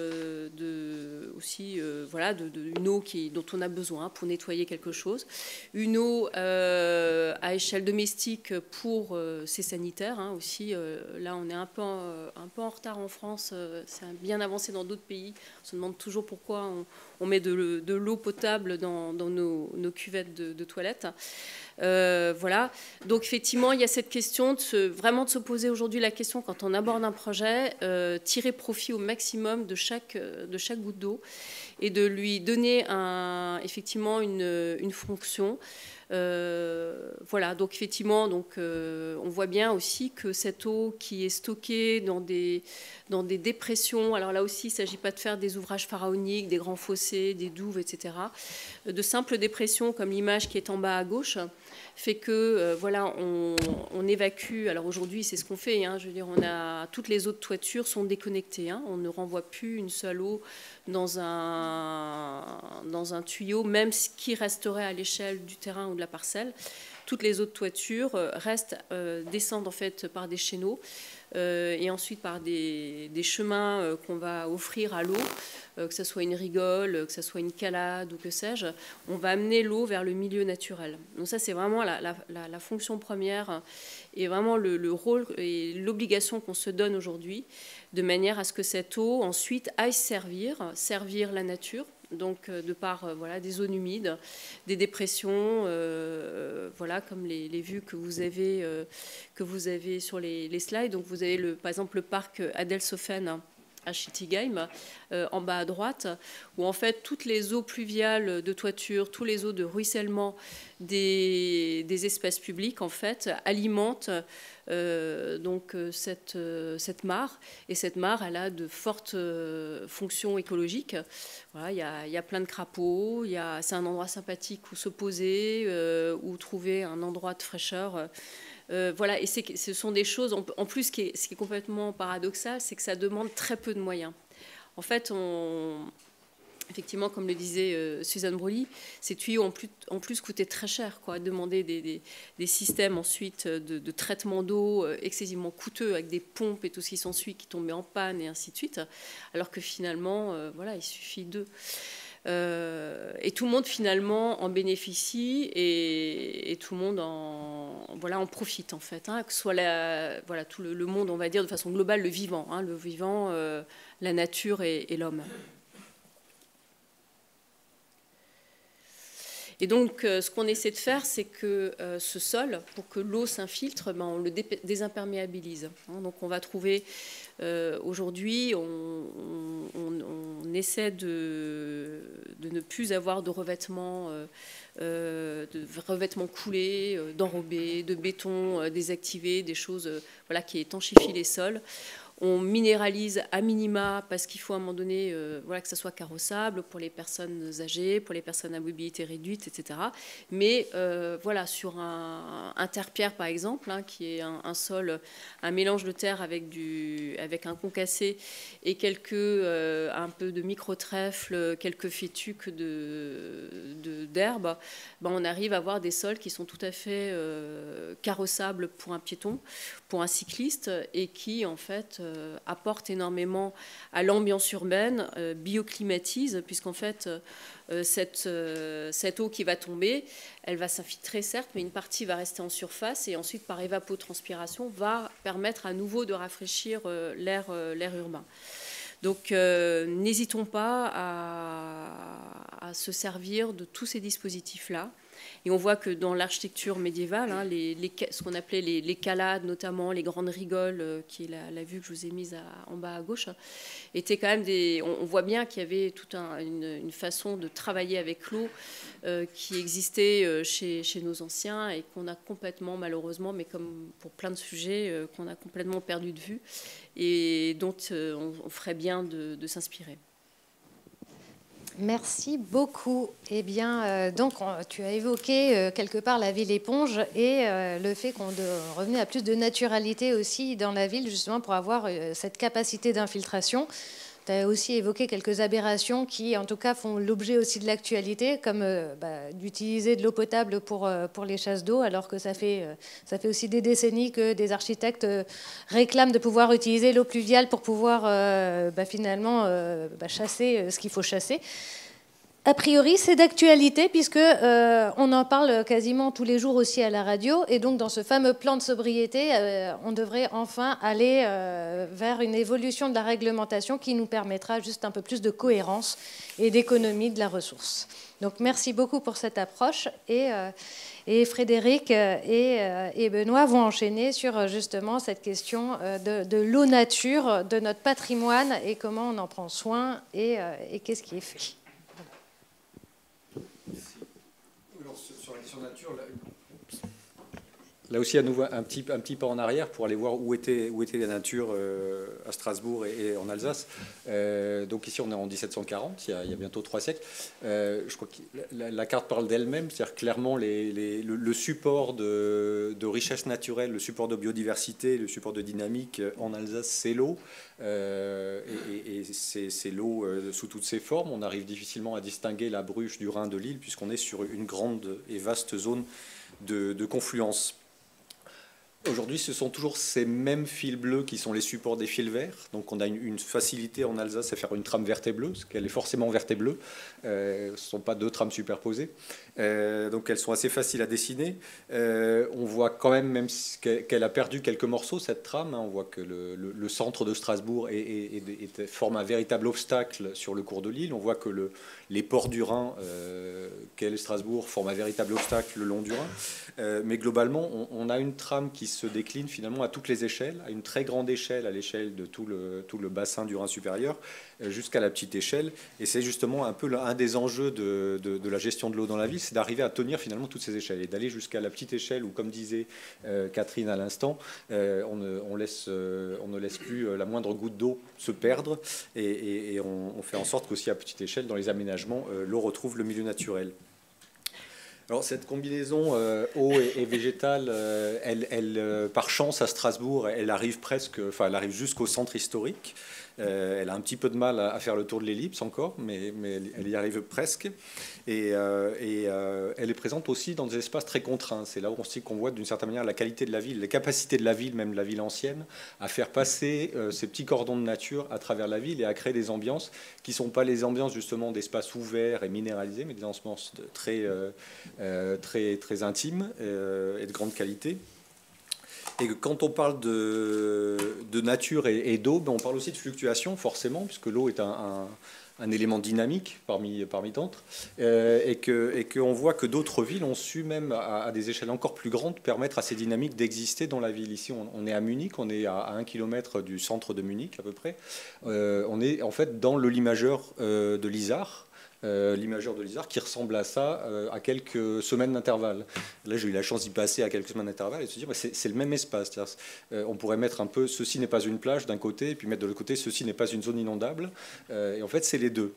voilà, d'une eau dont on a besoin pour nettoyer quelque chose? Une eau à échelle domestique pour ces sanitaires hein, aussi. Là, on est un peu en retard en France. C'est bien avancé dans d'autres pays. On se demande toujours pourquoi on met de l'eau potable dans nos cuvettes de toilettes. Voilà. Donc effectivement, il y a cette question vraiment de se poser aujourd'hui la question quand on aborde un projet, tirer profit au maximum de chaque goutte d'eau et de lui donner effectivement une fonction. Voilà, donc effectivement, on voit bien aussi que cette eau qui est stockée dans des dépressions, alors là aussi, il ne s'agit pas de faire des ouvrages pharaoniques, des grands fossés, des douves, etc. De simples dépressions, comme l'image qui est en bas à gauche, fait que voilà, on évacue. Alors aujourd'hui, c'est ce qu'on fait. Hein, je veux dire, toutes les eaux de toiture sont déconnectées. Hein, on ne renvoie plus une seule eau dans un tuyau, même ce qui resterait à l'échelle du terrain ou de la parcelle. Toutes les eaux de toiture descendent en fait par des chéneaux et ensuite par des chemins qu'on va offrir à l'eau, que ce soit une rigole, que ce soit une calade ou que sais-je. On va amener l'eau vers le milieu naturel. Donc ça, c'est vraiment la fonction première et vraiment le rôle et l'obligation qu'on se donne aujourd'hui, de manière à ce que cette eau ensuite aille servir la nature. Donc de par voilà, des zones humides, des dépressions, voilà, comme les vues que vous avez sur les slides. Donc vous avez par exemple le parc Adelshofen à Schiltigheim, en bas à droite, où en fait toutes les eaux pluviales de toiture, tous les eaux de ruissellement des espaces publics en fait alimentent cette mare. Et cette mare, elle a de fortes fonctions écologiques. Voilà, il y a plein de crapauds, c'est un endroit sympathique où se poser, où trouver un endroit de fraîcheur. Voilà, et ce sont des choses, en plus, ce qui est complètement paradoxal, c'est que ça demande très peu de moyens. En fait, effectivement, comme le disait Suzanne Broly, ces tuyaux en plus coûtaient très cher, quoi. Demander des systèmes ensuite de traitement d'eau excessivement coûteux avec des pompes et tout ce qui s'ensuit qui tombaient en panne et ainsi de suite, alors que finalement, voilà, il suffit d'eux. Et tout le monde finalement en bénéficie et tout le monde en profite en fait, hein, que ce soit voilà, tout le monde, on va dire de façon globale, le vivant, la nature et l'homme. Et donc, ce qu'on essaie de faire, c'est que ce sol, pour que l'eau s'infiltre, on le désimperméabilise. Hein. Donc, on va trouver, aujourd'hui, on essaie de ne plus avoir de revêtement coulé, d'enrobé, de béton désactivé, des choses voilà, qui étanchifient les sols. On minéralise à minima parce qu'il faut à un moment donné voilà, que ça soit carrossable pour les personnes âgées, pour les personnes à mobilité réduite, etc. Mais voilà, sur un terre-pierre par exemple, hein, qui est un sol, un mélange de terre avec un concassé et un peu de micro-trèfle, quelques fétuques d'herbe, ben, on arrive à avoir des sols qui sont tout à fait carrossables pour un piéton, pour un cycliste, et qui en fait apporte énormément à l'ambiance urbaine, bioclimatise, puisqu'en fait cette eau qui va tomber, elle va s'infiltrer certes, mais une partie va rester en surface et ensuite par évapotranspiration va permettre à nouveau de rafraîchir l'air urbain. Donc n'hésitons pas à se servir de tous ces dispositifs-là. Et on voit que dans l'architecture médiévale, hein, ce qu'on appelait les calades, notamment les grandes rigoles, qui est la vue que je vous ai mise en bas à gauche, étaient quand même on voit bien qu'il y avait toute une façon de travailler avec l'eau qui existait chez nos anciens et qu'on a complètement, malheureusement, mais comme pour plein de sujets, qu'on a complètement perdu de vue et dont on ferait bien de s'inspirer. Merci beaucoup. Eh bien, donc, tu as évoqué quelque part la ville éponge et le fait qu'on revenait à plus de naturalité aussi dans la ville, justement pour avoir cette capacité d'infiltration. Tu as aussi évoqué quelques aberrations qui, en tout cas, font l'objet aussi de l'actualité, comme d'utiliser de l'eau potable pour les chasses d'eau, alors que ça fait aussi des décennies que des architectes réclament de pouvoir utiliser l'eau pluviale pour pouvoir finalement chasser ce qu'il faut chasser. A priori, c'est d'actualité puisque on en parle quasiment tous les jours aussi à la radio. Et donc, dans ce fameux plan de sobriété, on devrait enfin aller vers une évolution de la réglementation qui nous permettra juste un peu plus de cohérence et d'économie de la ressource. Donc, merci beaucoup pour cette approche. Et Frédéric et Benoît vont enchaîner sur justement cette question de l'eau nature, de notre patrimoine et comment on en prend soin et qu'est-ce qui est fait. Sur la question nature, là aussi à nouveau un petit pas en arrière pour aller voir où était la nature à Strasbourg et en Alsace. Donc ici on est en 1740, il y a bientôt 3 siècles. Je crois que la carte parle d'elle-même, c'est-à-dire clairement le support de richesse naturelle, le support de biodiversité, le support de dynamique en Alsace, c'est l'eau. Et c'est l'eau sous toutes ses formes. On arrive difficilement à distinguer la Bruche du Rhin de Lille puisqu'on est sur une grande et vaste zone de confluence. Aujourd'hui, ce sont toujours ces mêmes fils bleus qui sont les supports des fils verts. Donc on a une facilité en Alsace à faire une trame verte et bleue, parce qu'elle est forcément verte et bleue. Ce ne sont pas deux trames superposées. Donc elles sont assez faciles à dessiner. On voit quand même qu'elle a perdu quelques morceaux, cette trame. On voit que le centre de Strasbourg forme un véritable obstacle sur le cours de Lille. On voit que les ports du Rhin, qu'est Strasbourg, forment un véritable obstacle le long du Rhin. Mais globalement, on a une trame qui se décline finalement à toutes les échelles, à une très grande échelle, à l'échelle de tout le bassin du Rhin supérieur, jusqu'à la petite échelle. Et c'est justement un peu un des enjeux de la gestion de l'eau dans la ville, c'est d'arriver à tenir finalement toutes ces échelles et d'aller jusqu'à la petite échelle où, comme disait Catherine à l'instant, on ne laisse plus la moindre goutte d'eau se perdre et on fait en sorte qu'aussi à petite échelle, dans les aménagements, l'eau retrouve le milieu naturel. Alors cette combinaison eau et végétale, elle par chance à Strasbourg, elle arrive jusqu'au centre historique. Elle a un petit peu de mal à faire le tour de l'ellipse encore, mais elle y arrive presque. Et elle est présente aussi dans des espaces très contraints. C'est là aussi qu'on voit d'une certaine manière la qualité de la ville, les capacités de la ville, même la ville ancienne, à faire passer ces petits cordons de nature à travers la ville et à créer des ambiances qui ne sont pas les ambiances justement d'espaces ouverts et minéralisés, mais des ambiances très intimes et de grande qualité. Et quand on parle de nature et d'eau, on parle aussi de fluctuation, forcément, puisque l'eau est un élément dynamique parmi d'autres, et qu'on voit que d'autres villes ont su, même à des échelles encore plus grandes, permettre à ces dynamiques d'exister dans la ville. Ici, on est à Munich, on est à 1 km du centre de Munich, à peu près. On est en fait dans le limageur de l'Isar, l'imageur de l'ISAR, qui ressemble à ça à quelques semaines d'intervalle. Là, j'ai eu la chance d'y passer à quelques semaines d'intervalle et de se dire, c'est le même espace. On pourrait mettre un peu, ceci n'est pas une plage d'un côté, et puis mettre de l'autre côté, ceci n'est pas une zone inondable. Et en fait, c'est les deux.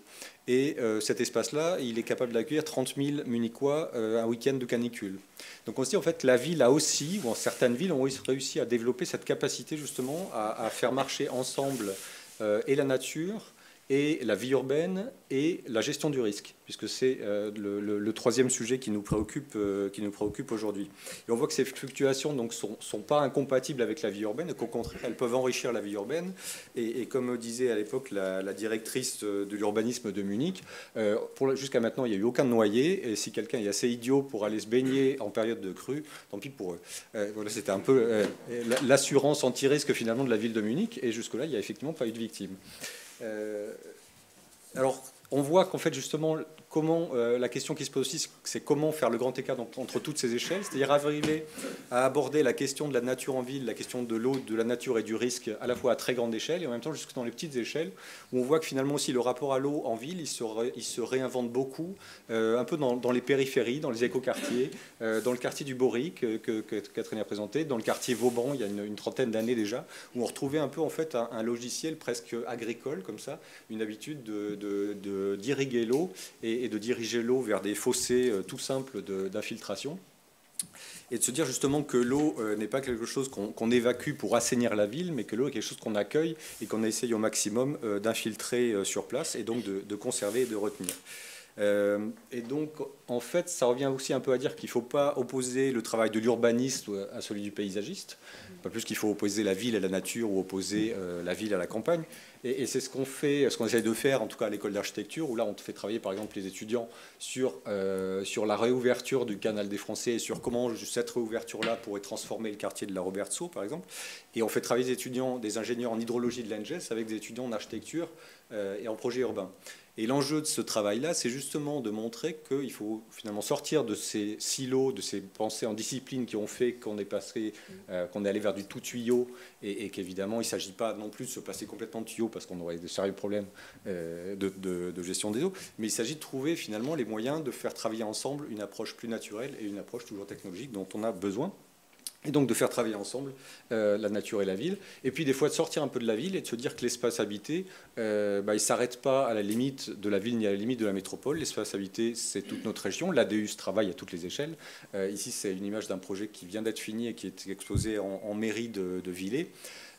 Et cet espace-là, il est capable d'accueillir 30 000 Munichois un week-end de canicule. Donc on se dit en fait que la ville a aussi, ou certaines villes ont réussi à développer cette capacité justement à faire marcher ensemble et la nature, et la vie urbaine et la gestion du risque, puisque c'est le troisième sujet qui nous préoccupe aujourd'hui. Et on voit que ces fluctuations donc, sont pas incompatibles avec la vie urbaine, et qu'au contraire, elles peuvent enrichir la vie urbaine. Et comme disait à l'époque la directrice de l'urbanisme de Munich, jusqu'à maintenant, il n'y a eu aucun noyé, et si quelqu'un est assez idiot pour aller se baigner en période de crue, tant pis pour eux. Voilà, c'était un peu l'assurance anti-risque finalement de la ville de Munich, et jusque-là, il n'y a effectivement pas eu de victimes. Alors, on voit qu'en fait, justement, comment la question qui se pose aussi, c'est comment faire le grand écart entre toutes ces échelles, c'est-à-dire arriver à aborder la question de la nature en ville, la question de l'eau, de la nature et du risque, à la fois à très grande échelle et en même temps jusque dans les petites échelles, où on voit que finalement aussi le rapport à l'eau en ville, il se réinvente beaucoup, un peu dans les périphéries, dans les écoquartiers, dans le quartier du Bory que Catherine a présenté, dans le quartier Vauban, il y a une trentaine d'années déjà, où on retrouvait un peu en fait un logiciel presque agricole comme ça, une habitude d'irriguer l'eau et de diriger l'eau vers des fossés tout simples d'infiltration. Et de se dire justement que l'eau n'est pas quelque chose qu'on évacue pour assainir la ville, mais que l'eau est quelque chose qu'on accueille et qu'on essaye au maximum d'infiltrer sur place et donc de conserver et de retenir. Et donc, en fait, ça revient aussi un peu à dire qu'il ne faut pas opposer le travail de l'urbaniste à celui du paysagiste, pas plus qu'il faut opposer la ville à la nature ou opposer la ville à la campagne. Et c'est ce qu'on fait, ce qu'on essaye de faire, en tout cas à l'école d'architecture, où là on fait travailler par exemple les étudiants sur la réouverture du canal des Français et sur comment cette réouverture-là pourrait transformer le quartier de la Robertsau, par exemple. Et on fait travailler des étudiants, des ingénieurs en hydrologie de l'ENGES avec des étudiants en architecture et en projet urbain. Et l'enjeu de ce travail-là, c'est justement de montrer qu'il faut finalement sortir de ces silos, de ces pensées en discipline qui ont fait qu'on est passé, qu'on est allé vers du tout tuyau, et qu'évidemment, il ne s'agit pas non plus de se passer complètement de tuyau parce qu'on aurait de sérieux problèmes de gestion des eaux, mais il s'agit de trouver finalement les moyens de faire travailler ensemble une approche plus naturelle et une approche toujours technologique dont on a besoin. Et donc de faire travailler ensemble la nature et la ville. Et puis des fois de sortir un peu de la ville et de se dire que l'espace habité, il ne s'arrête pas à la limite de la ville ni à la limite de la métropole. L'espace habité, c'est toute notre région. L'ADEUS travaille à toutes les échelles. Ici, c'est une image d'un projet qui vient d'être fini et qui est exposé en mairie de Villers.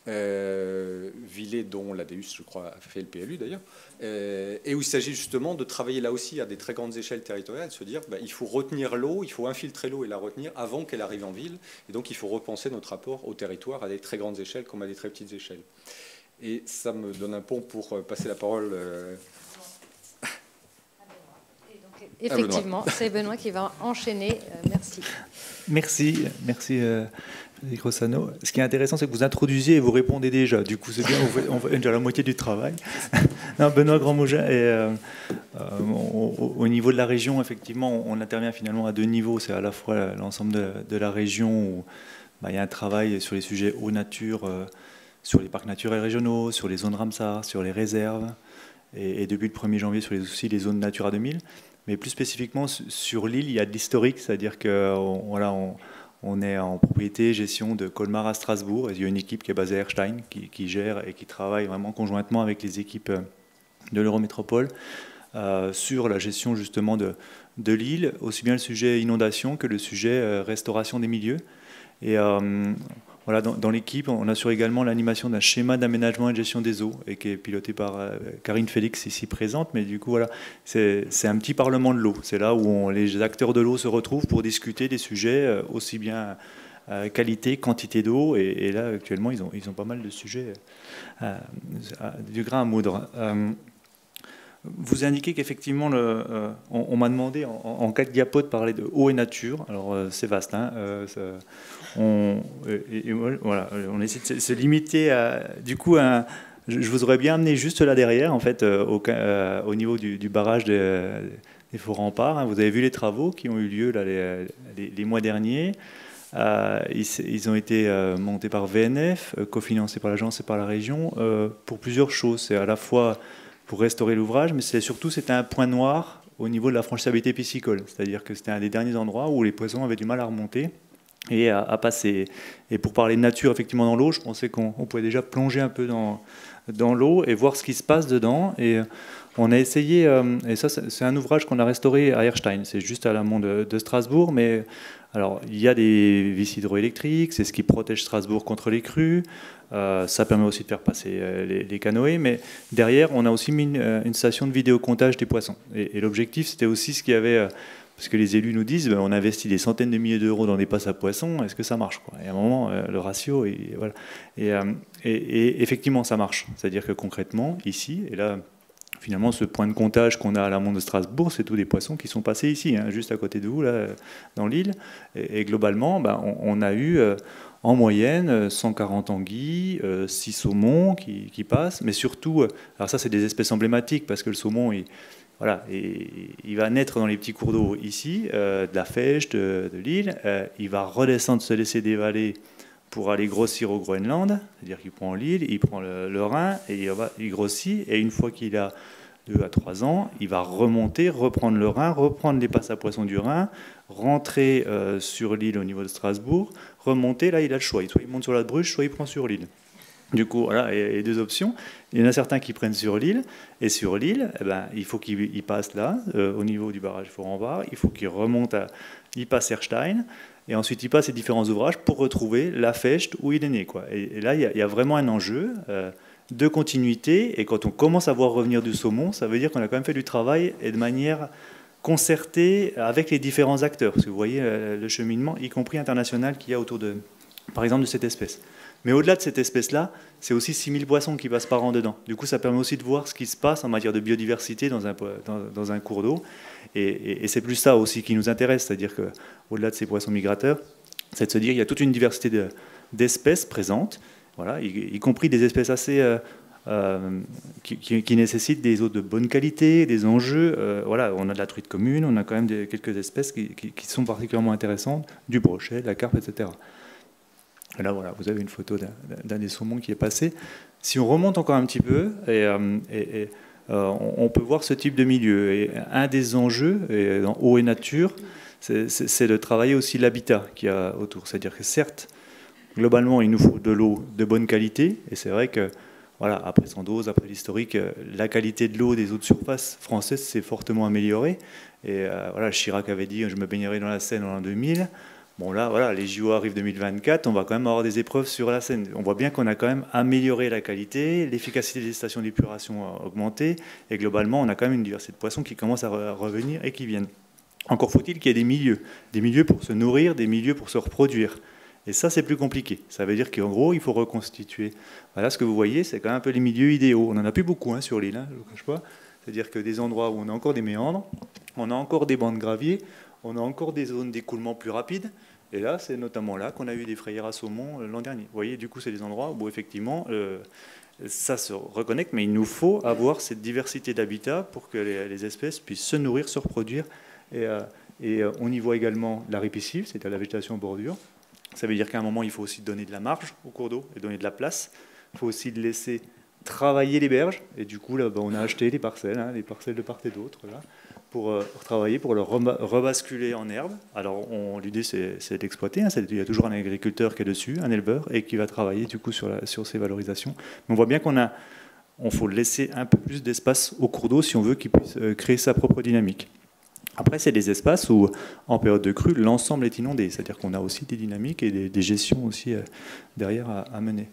Villers dont l'ADEUS, je crois, a fait le PLU d'ailleurs, et où il s'agit justement de travailler là aussi à des très grandes échelles territoriales, de se dire il faut retenir l'eau, il faut infiltrer l'eau et la retenir avant qu'elle arrive en ville, et donc il faut repenser notre rapport au territoire à des très grandes échelles comme à des très petites échelles. Et ça me donne un pont pour passer la parole effectivement, c'est Benoît qui va enchaîner. Merci. Merci. Rossano. Ce qui est intéressant, c'est que vous introduisiez et vous répondez déjà. Du coup, c'est bien, on fait déjà la moitié du travail. Non, Benoît Grandmougin, au niveau de la région, effectivement, on intervient finalement à deux niveaux. C'est à la fois l'ensemble de la région où il y a un travail sur les sujets eau nature, sur les parcs naturels régionaux, sur les zones Ramsar, sur les réserves, et depuis le 1er janvier sur aussi les zones Natura 2000. Mais plus spécifiquement, sur l'île, il y a de l'historique, c'est-à-dire que on est en propriété, gestion de Colmar à Strasbourg. Il y a une équipe qui est basée à Erstein, qui gère et qui travaille vraiment conjointement avec les équipes de l'Eurométropole sur la gestion justement de l'île, aussi bien le sujet inondation que le sujet restauration des milieux. Et voilà, dans l'équipe, on assure également l'animation d'un schéma d'aménagement et de gestion des eaux, et qui est piloté par Karine Félix, ici présente. Mais du coup, voilà, c'est un petit parlement de l'eau. C'est là où les acteurs de l'eau se retrouvent pour discuter des sujets aussi bien qualité, quantité d'eau. Et là, actuellement, ils ont pas mal de sujets du grain à moudre. Vous indiquez qu'effectivement, on m'a demandé en 4 diapos de parler de eau et nature. Alors, c'est vaste, hein, voilà, on essaie de se limiter à... Du coup, je vous aurais bien amené juste là derrière, en fait, au niveau du barrage des Faux-Remparts. Hein. Vous avez vu les travaux qui ont eu lieu là, les mois derniers. Ils ont été montés par VNF, cofinancés par l'agence et par la région, pour plusieurs choses. C'est à la fois pour restaurer l'ouvrage, mais surtout c'était un point noir au niveau de la franchissabilité piscicole. C'est-à-dire que c'était un des derniers endroits où les poissons avaient du mal à remonter et à passer. Et pour parler de nature, effectivement, dans l'eau, je pensais qu'on pouvait déjà plonger un peu dans l'eau et voir ce qui se passe dedans. Et on a essayé, et ça c'est un ouvrage qu'on a restauré à Erstein, c'est juste à l'amont de Strasbourg, mais alors il y a des vis hydroélectriques, c'est ce qui protège Strasbourg contre les crues, ça permet aussi de faire passer les canoës, mais derrière on a aussi mis une station de vidéocomptage des poissons. Et l'objectif c'était aussi ce qu'il y avait... Parce que les élus nous disent, on investit des centaines de milliers d'euros dans des passes à poissons, est-ce que ça marche, quoi? Et à un moment, le ratio, voilà. Et effectivement, ça marche. C'est-à-dire que concrètement, ici, et là, finalement, ce point de comptage qu'on a à l'amont de Strasbourg, c'est tous des poissons qui sont passés ici, hein, juste à côté de vous, là, dans l'île. Et globalement, on a eu en moyenne 140 anguilles, 6 saumons qui passent, mais surtout, alors ça, c'est des espèces emblématiques, parce que le saumon, voilà, et il va naître dans les petits cours d'eau ici, de la Fèche, de l'île. Il va redescendre, se laisser dévaler pour aller grossir au Groenland. C'est-à-dire qu'il prend l'île, il prend le Rhin, et il grossit. Et une fois qu'il a 2 à 3 ans, il va remonter, reprendre le Rhin, reprendre les passes à poissons du Rhin, rentrer sur l'île au niveau de Strasbourg, remonter. Là, il a le choix. Soit il monte sur la Bruche, soit il prend sur l'île. Du coup, voilà, il y a 2 options. Il y en a certains qui prennent sur l'île. Et sur l'île, il faut qu'il passe là, au niveau du barrage Forenbach. Il faut qu'il remonte il passe Erstein. Et ensuite, il passe ces différents ouvrages pour retrouver la Fecht où il est né, quoi. Et là, il y a vraiment un enjeu de continuité. Et quand on commence à voir revenir du saumon, ça veut dire qu'on a quand même fait du travail et de manière concertée avec les différents acteurs. Parce que vous voyez le cheminement, y compris international, qu'il y a autour par exemple, de cette espèce. Mais au-delà de cette espèce-là, c'est aussi 6000 poissons qui passent par an dedans. Du coup, ça permet aussi de voir ce qui se passe en matière de biodiversité dans un cours d'eau. Et c'est plus ça aussi qui nous intéresse, c'est-à-dire qu'au-delà de ces poissons migrateurs, c'est de se dire qu'il y a toute une diversité d'espèces présentes, voilà, y compris des espèces assez... qui nécessitent des eaux de bonne qualité, des enjeux. Voilà, on a de la truite commune, on a quand même quelques espèces qui sont particulièrement intéressantes, du brochet, de la carpe, etc. Et là, voilà, vous avez une photo d'un des saumons qui est passé. Si on remonte encore un petit peu, on peut voir ce type de milieu. Et un des enjeux, dans eau et nature, c'est de travailler aussi l'habitat qu'il y a autour. C'est-à-dire que certes, globalement, il nous faut de l'eau de bonne qualité. Et c'est vrai que, voilà, après Sandoz, après l'historique, la qualité de l'eau des eaux de surface françaises s'est fortement améliorée. Et voilà, Chirac avait dit « je me baignerai dans la Seine en l'an 2000 ». Bon là, voilà, les JO arrivent 2024, on va quand même avoir des épreuves sur la Seine. On voit bien qu'on a quand même amélioré la qualité, l'efficacité des stations d'épuration a augmenté, et globalement, on a quand même une diversité de poissons qui commencent à revenir et qui viennent. Encore faut-il qu'il y ait des milieux pour se nourrir, des milieux pour se reproduire. Et ça, c'est plus compliqué. Ça veut dire qu'en gros, il faut reconstituer. Voilà, ce que vous voyez, c'est quand même un peu les milieux idéaux. On n'en a plus beaucoup sur l'île, je ne vous cache pas. C'est-à-dire que des endroits où on a encore des méandres, on a encore des bancs de gravier, on a encore des zones d'écoulement plus rapides. Et là, c'est notamment là qu'on a eu des frayères à saumon l'an dernier. Vous voyez, du coup, c'est des endroits où effectivement, ça se reconnecte, mais il nous faut avoir cette diversité d'habitat pour que les espèces puissent se nourrir, se reproduire. Et on y voit également la ripiscive, c'est-à-dire la végétation en bordure. Ça veut dire qu'à un moment, il faut aussi donner de la marge au cours d'eau et donner de la place. Il faut aussi laisser travailler les berges. Et du coup, là, on a acheté les parcelles de part et d'autre, là, pour travailler, pour le rebasculer en herbe. Alors, l'idée, c'est d'exploiter. Il y a toujours un agriculteur qui est dessus, un éleveur, et qui va travailler du coup sur ces valorisations. Mais on voit bien on faut laisser un peu plus d'espace au cours d'eau si on veut qu'il puisse créer sa propre dynamique. Après, c'est des espaces où, en période de crue, l'ensemble est inondé. C'est-à-dire qu'on a aussi des dynamiques et des gestions aussi derrière à mener.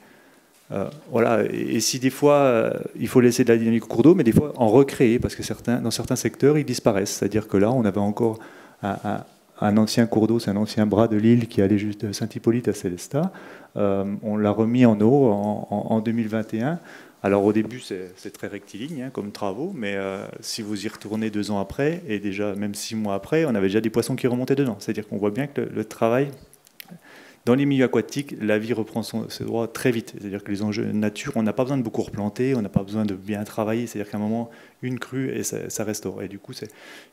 Voilà. Et si des fois, il faut laisser de la dynamique au cours d'eau, mais des fois en recréer, parce que dans certains secteurs, ils disparaissent. C'est-à-dire que là, on avait encore un ancien cours d'eau, c'est un ancien bras de l'île qui allait juste de Saint-Hippolyte à Célestat. On l'a remis en eau en 2021. Alors au début, c'est très rectiligne comme travaux, mais si vous y retournez 2 ans après, et déjà même 6 mois après, on avait déjà des poissons qui remontaient dedans. C'est-à-dire qu'on voit bien que le travail, dans les milieux aquatiques, la vie reprend ses droits très vite. C'est-à-dire que les enjeux de nature, on n'a pas besoin de beaucoup replanter, on n'a pas besoin de bien travailler. C'est-à-dire qu'à un moment, une crue, et ça restaure. Et du coup, je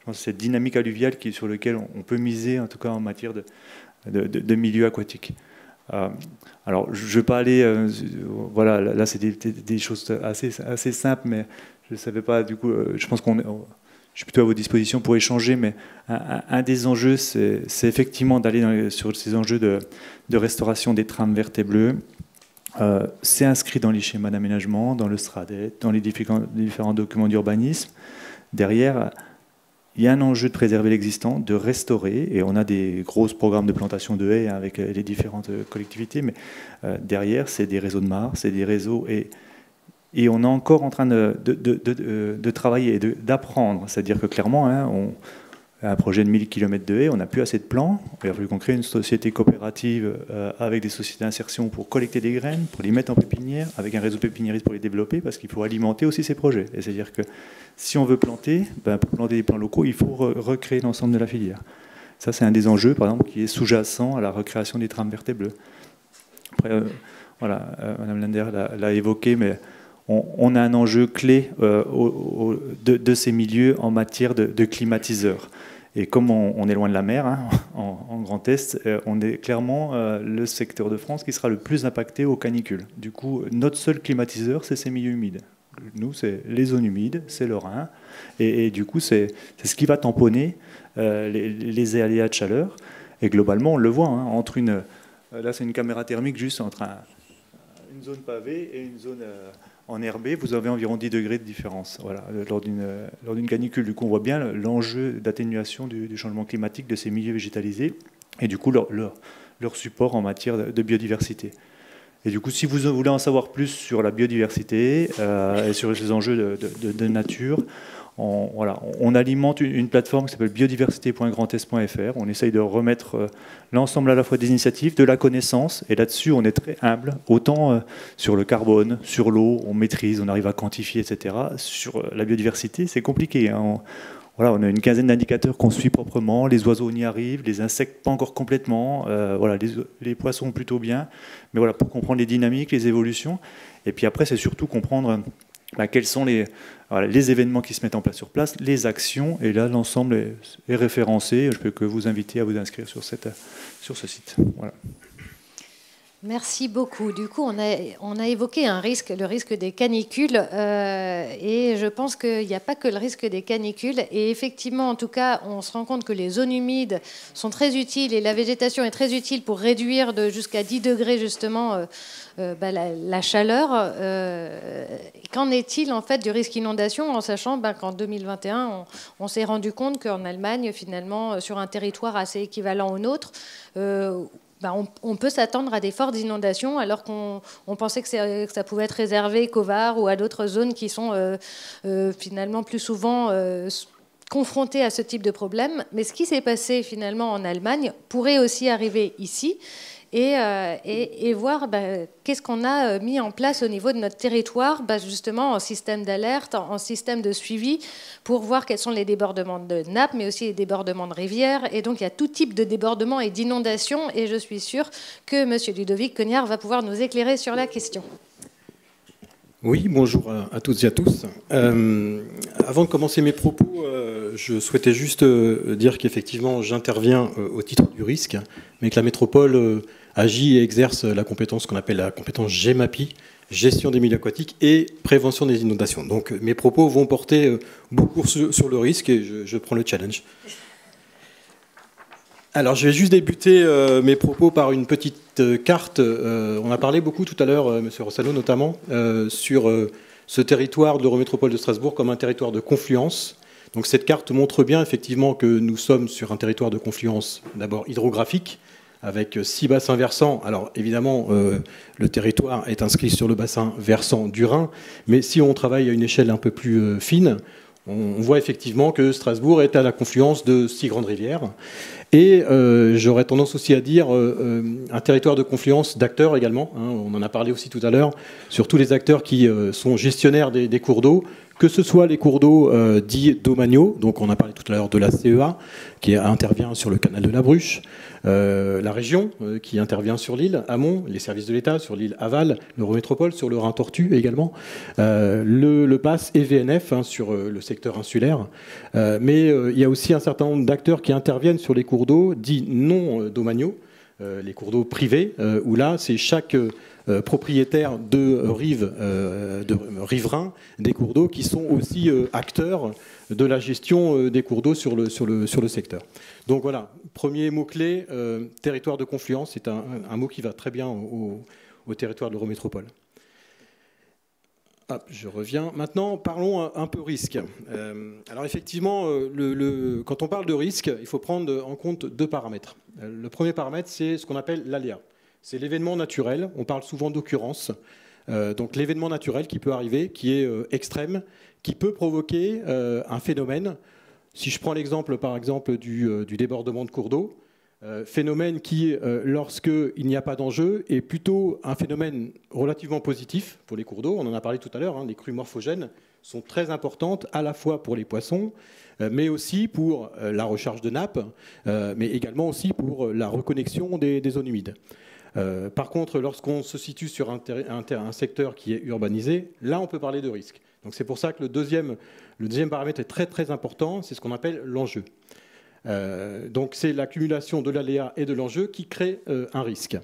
pense que cette dynamique alluviale sur laquelle on peut miser, en tout cas en matière de milieu aquatique. Alors, je ne vais pas aller... voilà, là, c'est des choses assez simples, mais je ne savais pas, du coup, je pense je suis plutôt à vos dispositions pour échanger, mais un des enjeux, c'est effectivement d'aller sur ces enjeux de restauration des trames vertes et bleues. C'est inscrit dans les schémas d'aménagement, dans le SRADET, dans les différents documents d'urbanisme. Derrière, il y a un enjeu de préserver l'existant, de restaurer, et on a des gros programmes de plantation de haies avec les différentes collectivités, mais derrière, c'est des réseaux de mares, c'est des réseaux, et on est encore en train de travailler et d'apprendre. C'est-à-dire que clairement, hein, un projet de 1000 km de haies, on n'a plus assez de plans, il a fallu qu'on crée une société coopérative avec des sociétés d'insertion pour collecter des graines, pour les mettre en pépinière, avec un réseau pépiniériste pour les développer, parce qu'il faut alimenter aussi ces projets. Et c'est-à-dire que si on veut planter, pour planter des plants locaux, il faut recréer l'ensemble de la filière. Ça, c'est un des enjeux, par exemple, qui est sous-jacent à la recréation des trames vertes et bleues. Après, voilà, Madame Lender l'a évoqué, mais on a un enjeu clé de ces milieux en matière de climatiseurs. Et comme on est loin de la mer, hein, en Grand Est, on est clairement le secteur de France qui sera le plus impacté aux canicules. Du coup, notre seul climatiseur, c'est ces milieux humides. Nous, c'est les zones humides, c'est le Rhin. Et du coup, c'est ce qui va tamponner les aléas de chaleur. Et globalement, on le voit, hein, entre là, c'est une caméra thermique juste entre une zone pavée et une zone enherbée. Vous avez environ 10 degrés de différence, voilà, lors d'une canicule. Du coup, on voit bien l'enjeu d'atténuation du changement climatique de ces milieux végétalisés et du coup, leur support en matière de biodiversité. Et du coup, si vous voulez en savoir plus sur la biodiversité et sur les enjeux de nature, on alimente une plateforme qui s'appelle biodiversité.grandest.fr. On essaye de remettre l'ensemble à la fois des initiatives, de la connaissance, et là-dessus, on est très humble. Autant sur le carbone, sur l'eau, on maîtrise, on arrive à quantifier, etc. Sur la biodiversité, c'est compliqué, hein. On a une quinzaine d'indicateurs qu'on suit proprement. Les oiseaux, on y arrive. Les insectes, pas encore complètement. Les poissons, plutôt bien. Mais voilà, pour comprendre les dynamiques, les évolutions. Et puis après, c'est surtout comprendre quels sont les événements qui se mettent en place sur place, les actions. Et là, l'ensemble est référencé. Je peux que vous inviter à vous inscrire sur ce site. Voilà. Merci beaucoup. Du coup, on a évoqué le risque des canicules, et je pense qu'il n'y a pas que le risque des canicules. Et effectivement, en tout cas, on se rend compte que les zones humides sont très utiles et la végétation est très utile pour réduire jusqu'à 10 degrés justement la chaleur. Qu'en est-il en fait du risque inondation, en sachant qu'en 2021, on s'est rendu compte qu'en Allemagne, finalement, sur un territoire assez équivalent au nôtre, on peut s'attendre à des fortes inondations, alors qu'on pensait que ça pouvait être réservé qu'au Var ou à d'autres zones qui sont finalement plus souvent confrontées à ce type de problème. Mais ce qui s'est passé finalement en Allemagne pourrait aussi arriver ici. Et voir qu'est-ce qu'on a mis en place au niveau de notre territoire, justement en système d'alerte, en système de suivi, pour voir quels sont les débordements de nappes, mais aussi les débordements de rivières. Et donc il y a tout type de débordements et d'inondations, et je suis sûre que M. Ludovic Cognard va pouvoir nous éclairer sur la question. Oui, bonjour à toutes et à tous. Avant de commencer mes propos, je souhaitais juste dire qu'effectivement j'interviens au titre du risque, mais que la métropole agit et exerce la compétence qu'on appelle la compétence GEMAPI, gestion des milieux aquatiques et prévention des inondations. Donc mes propos vont porter beaucoup sur le risque et je prends le challenge. Alors je vais juste débuter mes propos par une petite carte. On a parlé beaucoup tout à l'heure, M. Rossano notamment, sur ce territoire de l'Eurométropole de Strasbourg comme un territoire de confluence. Donc cette carte montre bien effectivement que nous sommes sur un territoire de confluence d'abord hydrographique, avec 6 bassins versants. Alors évidemment, le territoire est inscrit sur le bassin versant du Rhin, mais si on travaille à une échelle un peu plus fine, on voit effectivement que Strasbourg est à la confluence de 6 grandes rivières. Et j'aurais tendance aussi à dire un territoire de confluence d'acteurs également. Hein, on en a parlé aussi tout à l'heure, sur tous les acteurs qui sont gestionnaires des cours d'eau, que ce soit les cours d'eau dits domaniaux, donc on a parlé tout à l'heure de la CEA, qui intervient sur le canal de la Bruche, la région qui intervient sur l'île Amont, les services de l'État sur l'île Aval, l'Eurométropole sur le Rhin-Tortue également, le PAS et VNF sur le secteur insulaire. Mais il y a aussi un certain nombre d'acteurs qui interviennent sur les cours d'eau dits non domaniaux, les cours d'eau privés, où là, c'est chaque propriétaire de riverains des cours d'eau qui sont aussi acteurs de la gestion des cours d'eau sur le secteur. Donc voilà, premier mot-clé, territoire de confluence, c'est un mot qui va très bien au territoire de l'Eurométropole. Ah, je reviens. Maintenant, parlons un peu risque. Alors effectivement, quand on parle de risque, il faut prendre en compte deux paramètres. Le premier paramètre, c'est ce qu'on appelle l'aléa. C'est l'événement naturel. On parle souvent d'occurrence. Donc l'événement naturel qui peut arriver, qui est extrême, qui peut provoquer un phénomène. Si je prends l'exemple, par exemple, du débordement de cours d'eau, phénomène qui, lorsqu'il n'y a pas d'enjeu, est plutôt un phénomène relativement positif pour les cours d'eau. On en a parlé tout à l'heure, les crues morphogènes sont très importantes à la fois pour les poissons, mais aussi pour la recharge de nappes, mais également aussi pour la reconnexion des zones humides. Par contre, lorsqu'on se situe sur un secteur qui est urbanisé, là on peut parler de risque. Donc c'est pour ça que le deuxième paramètre est très très important, c'est ce qu'on appelle l'enjeu. Donc c'est l'accumulation de l'aléa et de l'enjeu qui crée un risque.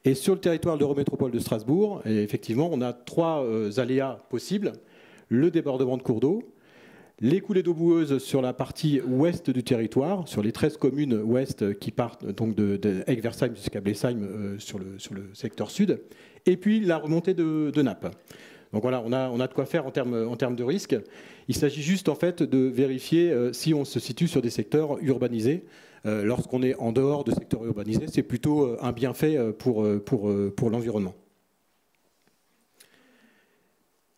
Et sur le territoire de l'Eurométropole de Strasbourg, effectivement, on a trois aléas possibles. Le débordement de cours d'eau, les coulées d'eau boueuse sur la partie ouest du territoire, sur les 13 communes ouest qui partent donc de Egversheim jusqu'à Blesheim sur le secteur sud, et puis la remontée de nappes. Donc voilà, on a de quoi faire en termes de risque. Il s'agit juste en fait de vérifier si on se situe sur des secteurs urbanisés. Lorsqu'on est en dehors de secteurs urbanisés, c'est plutôt un bienfait pour l'environnement.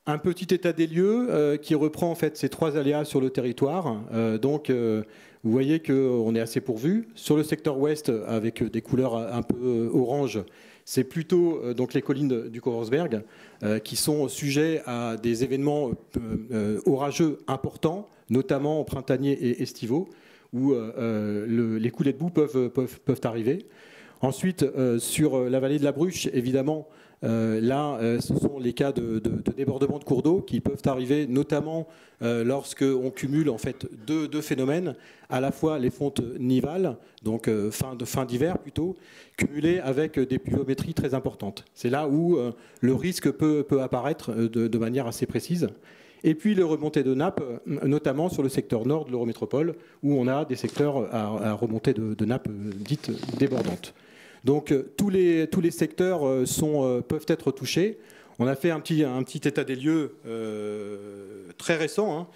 Un petit état des lieux qui reprend en fait ces trois aléas sur le territoire. Donc vous voyez qu'on est assez pourvu. Sur le secteur ouest, avec des couleurs un peu orange, c'est plutôt donc les collines du Korsberg qui sont sujets à des événements orageux importants, notamment printaniers et estivaux, où les coulées de boue peuvent arriver. Ensuite, sur la vallée de la Bruche, évidemment, là, ce sont les cas de débordement de cours d'eau qui peuvent arriver, notamment lorsqu'on cumule en fait deux phénomènes, à la fois les fontes nivales, donc fin d'hiver plutôt, cumulées avec des pluviométries très importantes. C'est là où le risque peut apparaître de manière assez précise. Et puis les remontées de nappes, notamment sur le secteur nord de l'Eurométropole, où on a des secteurs à remontée de nappes dites débordantes. Donc tous les secteurs peuvent être touchés. On a fait un petit état des lieux très récent,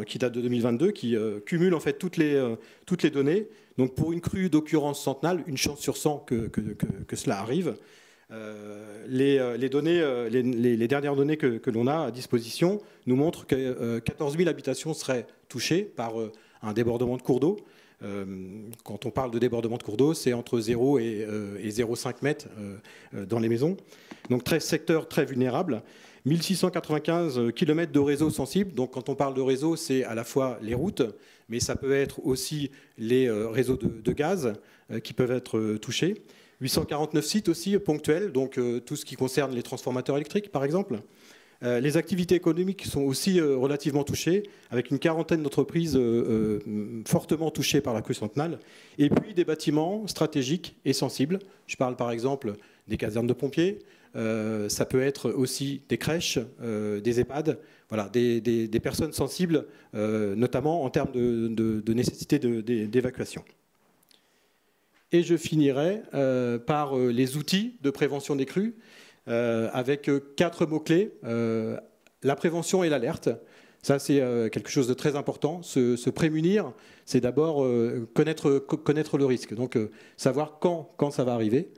qui date de 2022, qui cumule en fait toutes les données. Donc pour une crue d'occurrence centenale, une chance sur 100 que cela arrive. Les dernières données que l'on a à disposition nous montrent que 14 000 habitations seraient touchées par un débordement de cours d'eau. Quand on parle de débordement de cours d'eau, c'est entre 0 et 0,5 mètres dans les maisons. Donc secteur très vulnérable. 1695 km de réseau sensible. Donc quand on parle de réseau, c'est à la fois les routes, mais ça peut être aussi les réseaux de gaz qui peuvent être touchés. 849 sites aussi ponctuels, donc tout ce qui concerne les transformateurs électriques par exemple. Les activités économiques sont aussi relativement touchées, avec une quarantaine d'entreprises fortement touchées par la crue centenale. Et puis des bâtiments stratégiques et sensibles. Je parle par exemple des casernes de pompiers, ça peut être aussi des crèches, des EHPAD, voilà, des personnes sensibles, notamment en termes de nécessité d'évacuation. Et je finirai par les outils de prévention des crues, avec 4 mots-clés. La prévention et l'alerte. Ça, c'est quelque chose de très important. Se prémunir, c'est d'abord connaître le risque. Donc, savoir quand ça va arriver.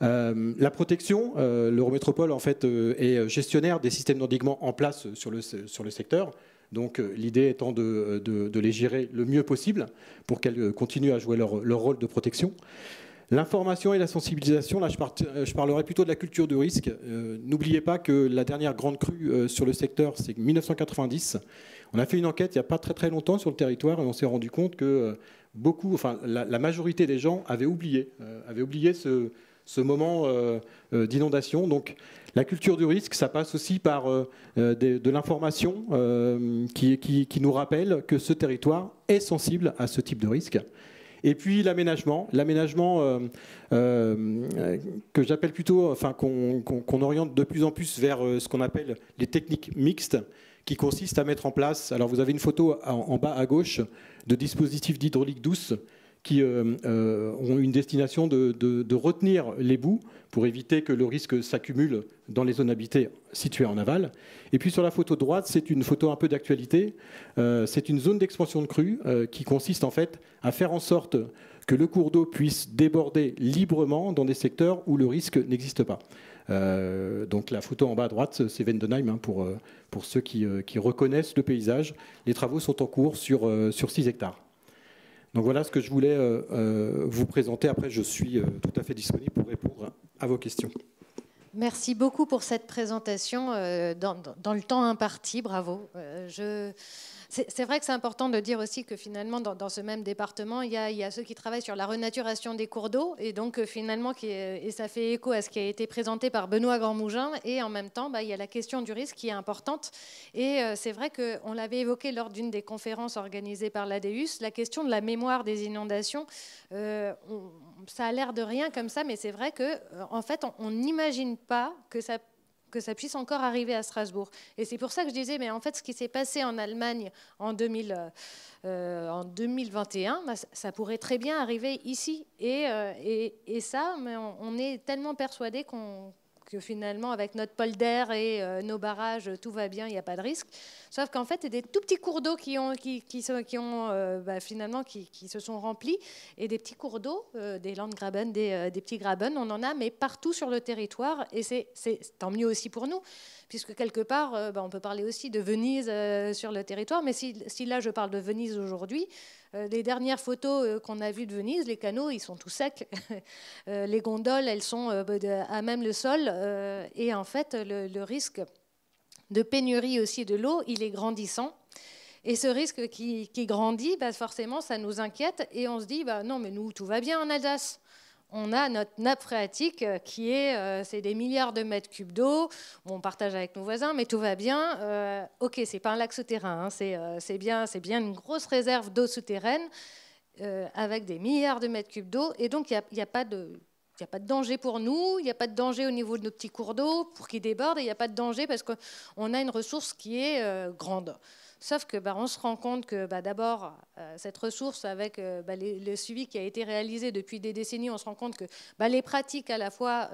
La protection, l'Eurométropole, en fait, est gestionnaire des systèmes d'endiguement en place sur le secteur. Donc, l'idée étant de les gérer le mieux possible pour qu'elles continuent à jouer leur rôle de protection. L'information et la sensibilisation, là je parlerai plutôt de la culture du risque. N'oubliez pas que la dernière grande crue sur le secteur, c'est 1990. On a fait une enquête il n'y a pas très longtemps sur le territoire et on s'est rendu compte que la majorité des gens avaient oublié ce moment d'inondation. Donc la culture du risque, ça passe aussi par de l'information qui nous rappelle que ce territoire est sensible à ce type de risque. Et puis l'aménagement que j'appelle plutôt, enfin qu'on oriente de plus en plus vers ce qu'on appelle les techniques mixtes, qui consistent à mettre en place, alors vous avez une photo en bas à gauche de dispositifs d'hydraulique douce qui ont une destination de retenir les boues pour éviter que le risque s'accumule dans les zones habitées situées en aval. Et puis sur la photo droite, c'est une photo un peu d'actualité. C'est une zone d'expansion de crue qui consiste en fait à faire en sorte que le cours d'eau puisse déborder librement dans des secteurs où le risque n'existe pas. Donc la photo en bas à droite, c'est Vendenheim, hein, pour ceux qui reconnaissent le paysage. Les travaux sont en cours sur 6 hectares. Donc voilà ce que je voulais vous présenter. Après, je suis tout à fait disponible pour répondre à vos questions. Merci beaucoup pour cette présentation dans le temps imparti. Bravo. C'est vrai que c'est important de dire aussi que finalement, dans ce même département, il y a ceux qui travaillent sur la renaturation des cours d'eau, et donc finalement, et ça fait écho à ce qui a été présenté par Benoît Grandmougin, et en même temps, il y a la question du risque qui est importante. Et c'est vrai qu'on l'avait évoqué lors d'une des conférences organisées par l'ADEUS, la question de la mémoire des inondations. Ça a l'air de rien comme ça, mais c'est vrai qu'en fait, on n'imagine pas que ça puisse encore arriver à Strasbourg. Et c'est pour ça que je disais, mais en fait, ce qui s'est passé en Allemagne en 2021, ça pourrait très bien arriver ici. Et ça, mais on est tellement persuadés que finalement, avec notre polder et nos barrages, tout va bien, il n'y a pas de risque. Sauf qu'en fait, il y a des tout petits cours d'eau qui se sont remplis, et des petits cours d'eau, des Landgraben, des petits graben, on en a, mais partout sur le territoire, et c'est tant mieux aussi pour nous, puisque quelque part, on peut parler aussi de Venise sur le territoire, mais si là, je parle de Venise aujourd'hui, les dernières photos qu'on a vues de Venise, les canaux, ils sont tout secs. Les gondoles, elles sont à même le sol. Et en fait, le risque de pénurie aussi de l'eau, il est grandissant. Et ce risque qui grandit, forcément, ça nous inquiète. Et on se dit, non, mais nous, tout va bien en Alsace. On a notre nappe phréatique qui c'est des milliards de mètres cubes d'eau. On partage avec nos voisins, mais tout va bien. Ok, c'est pas un lac souterrain, hein, c'est bien une grosse réserve d'eau souterraine avec des milliards de mètres cubes d'eau. Et donc, il n'y a pas de danger pour nous, il n'y a pas de danger au niveau de nos petits cours d'eau pour qu'ils débordent, et il n'y a pas de danger parce qu'on a une ressource qui est grande. Sauf que on se rend compte que d'abord, cette ressource, avec le suivi qui a été réalisé depuis des décennies, on se rend compte que les pratiques à la fois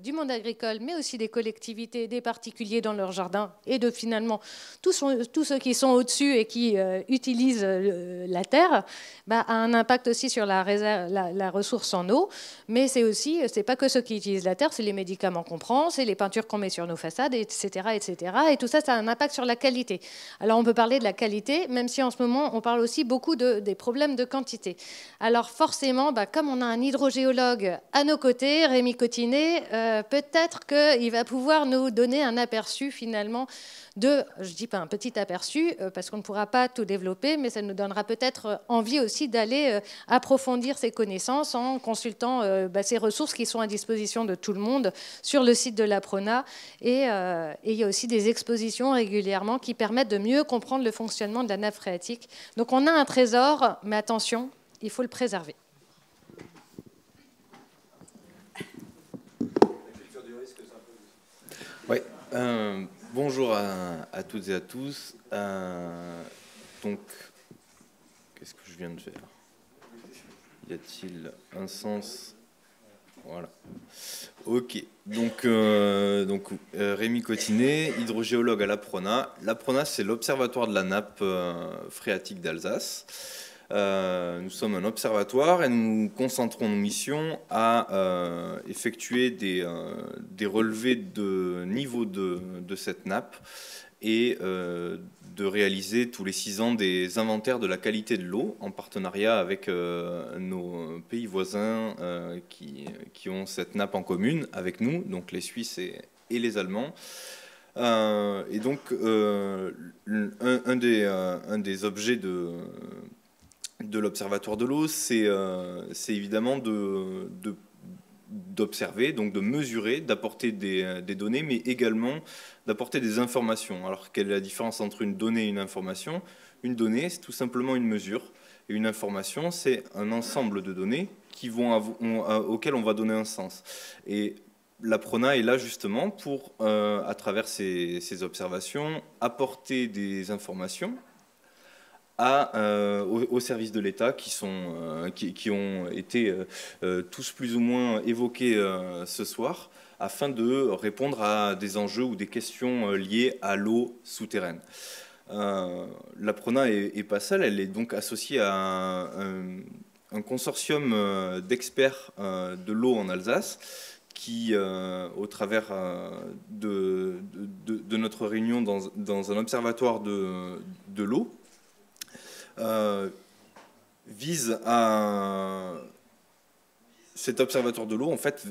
du monde agricole, mais aussi des collectivités, des particuliers dans leur jardin, et de finalement tous ceux qui sont au-dessus et qui utilisent la terre, a un impact aussi sur la ressource en eau. Mais c'est pas que ceux qui utilisent la terre, c'est les médicaments qu'on prend, c'est les peintures qu'on met sur nos façades, etc., etc. Et tout ça, ça a un impact sur la qualité. Alors on peut parler de la qualité, même si en ce moment, on parle aussi beaucoup des problèmes de quantité. Alors forcément, comme on a un hydrogéologue à nos côtés, Rémi Cotinet, peut-être qu'il va pouvoir nous donner un aperçu finalement je ne dis pas un petit aperçu, parce qu'on ne pourra pas tout développer, mais ça nous donnera peut-être envie aussi d'aller approfondir ces connaissances en consultant ces ressources qui sont à disposition de tout le monde sur le site de l'APRONA. Et il y a aussi des expositions régulièrement qui permettent de mieux comprendre le fonctionnement de la nappe phréatique. Donc on a un trésor, mais attention, il faut le préserver. Oui. Bonjour à toutes et à tous. Donc, qu'est-ce que je viens de faire? Y a-t-il un sens? Voilà. Ok. Donc Rémi Cotinet, hydrogéologue à l'APRONA. L'APRONA, c'est l'Observatoire de la nappe phréatique d'Alsace. Nous sommes un observatoire et nous concentrons nos missions à effectuer des relevés de niveau de cette nappe et de réaliser tous les 6 ans des inventaires de la qualité de l'eau en partenariat avec nos pays voisins qui ont cette nappe en commune avec nous, donc les Suisses et les Allemands. Et donc un des objets de l'Observatoire de l'eau, c'est évidemment d'observer, donc de mesurer, d'apporter des données, mais également d'apporter des informations. Alors, quelle est la différence entre une donnée et une information? Une donnée, c'est tout simplement une mesure. Et une information, c'est un ensemble de données auxquelles on va donner un sens. Et la Prona est là justement pour, à travers ces observations, apporter des informations aux services de l'État qui ont été tous plus ou moins évoqués ce soir, afin de répondre à des enjeux ou des questions liées à l'eau souterraine. La Prona n'est pas seule, elle est donc associée à un consortium d'experts de l'eau en Alsace qui, au travers de notre réunion dans un observatoire de l'eau, cet observatoire de l'eau, en fait,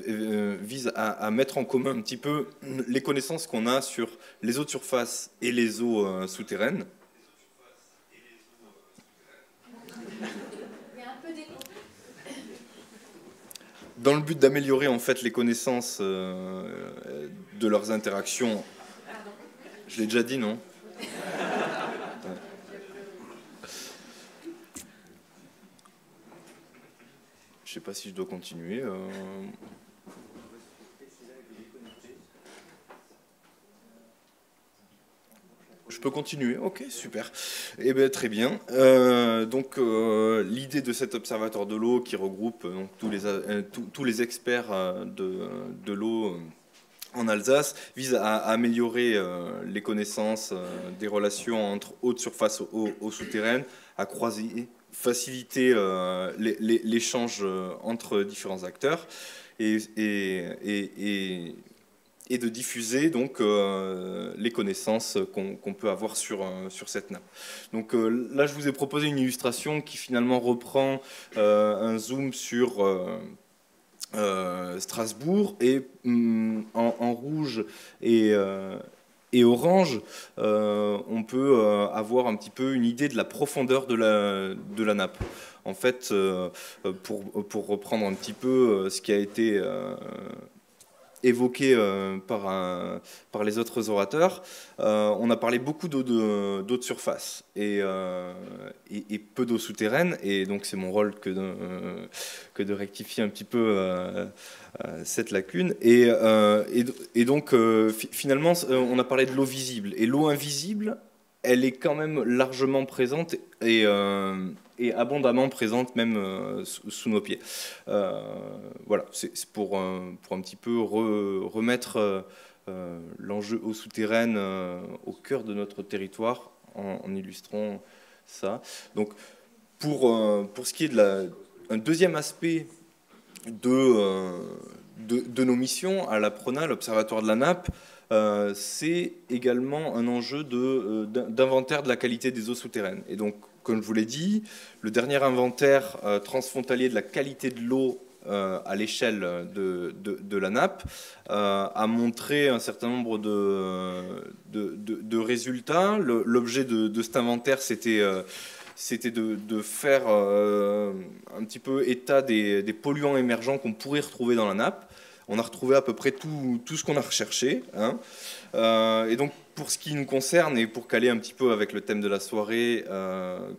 vise à mettre en commun un petit peu les connaissances qu'on a sur les eaux de surface et les eaux souterraines. Dans le but d'améliorer en fait les connaissances de leurs interactions. Je l'ai déjà dit, non ? Je ne sais pas si je dois continuer. Je peux continuer. Ok, super. Eh bien, très bien. Donc, l'idée de cet observatoire de l'eau qui regroupe donc, tous les experts de l'eau en Alsace vise à améliorer les connaissances des relations entre eau de surface et eau souterraine, à faciliter l'échange entre différents acteurs et de diffuser donc les connaissances qu'on peut avoir sur cette nappe. Donc là, je vous ai proposé une illustration qui finalement reprend un zoom sur Strasbourg et en rouge et orange, on peut avoir un petit peu une idée de la profondeur de la nappe. En fait, pour reprendre un petit peu ce qui a été évoqué par les autres orateurs, on a parlé beaucoup d'eau de surface et peu d'eau souterraine, et donc c'est mon rôle que de rectifier un petit peu cette lacune. Et donc finalement, on a parlé de l'eau visible, et l'eau invisible, elle est quand même largement présente et abondamment présente même sous nos pieds. Voilà, c'est pour un petit peu remettre l'enjeu eau souterraine au cœur de notre territoire en illustrant ça. Donc pour ce qui est un deuxième aspect de nos missions à la Prona, l'Observatoire de la nappe, c'est également un enjeu d'inventaire de la qualité des eaux souterraines. Et donc, comme je vous l'ai dit, le dernier inventaire transfrontalier de la qualité de l'eau à l'échelle de la nappe a montré un certain nombre de résultats. L'objet de cet inventaire, c'était de faire un petit peu état des polluants émergents qu'on pourrait retrouver dans la nappe. On a retrouvé à peu près tout ce qu'on a recherché, hein. Et donc, pour ce qui nous concerne, et pour caler un petit peu avec le thème de la soirée,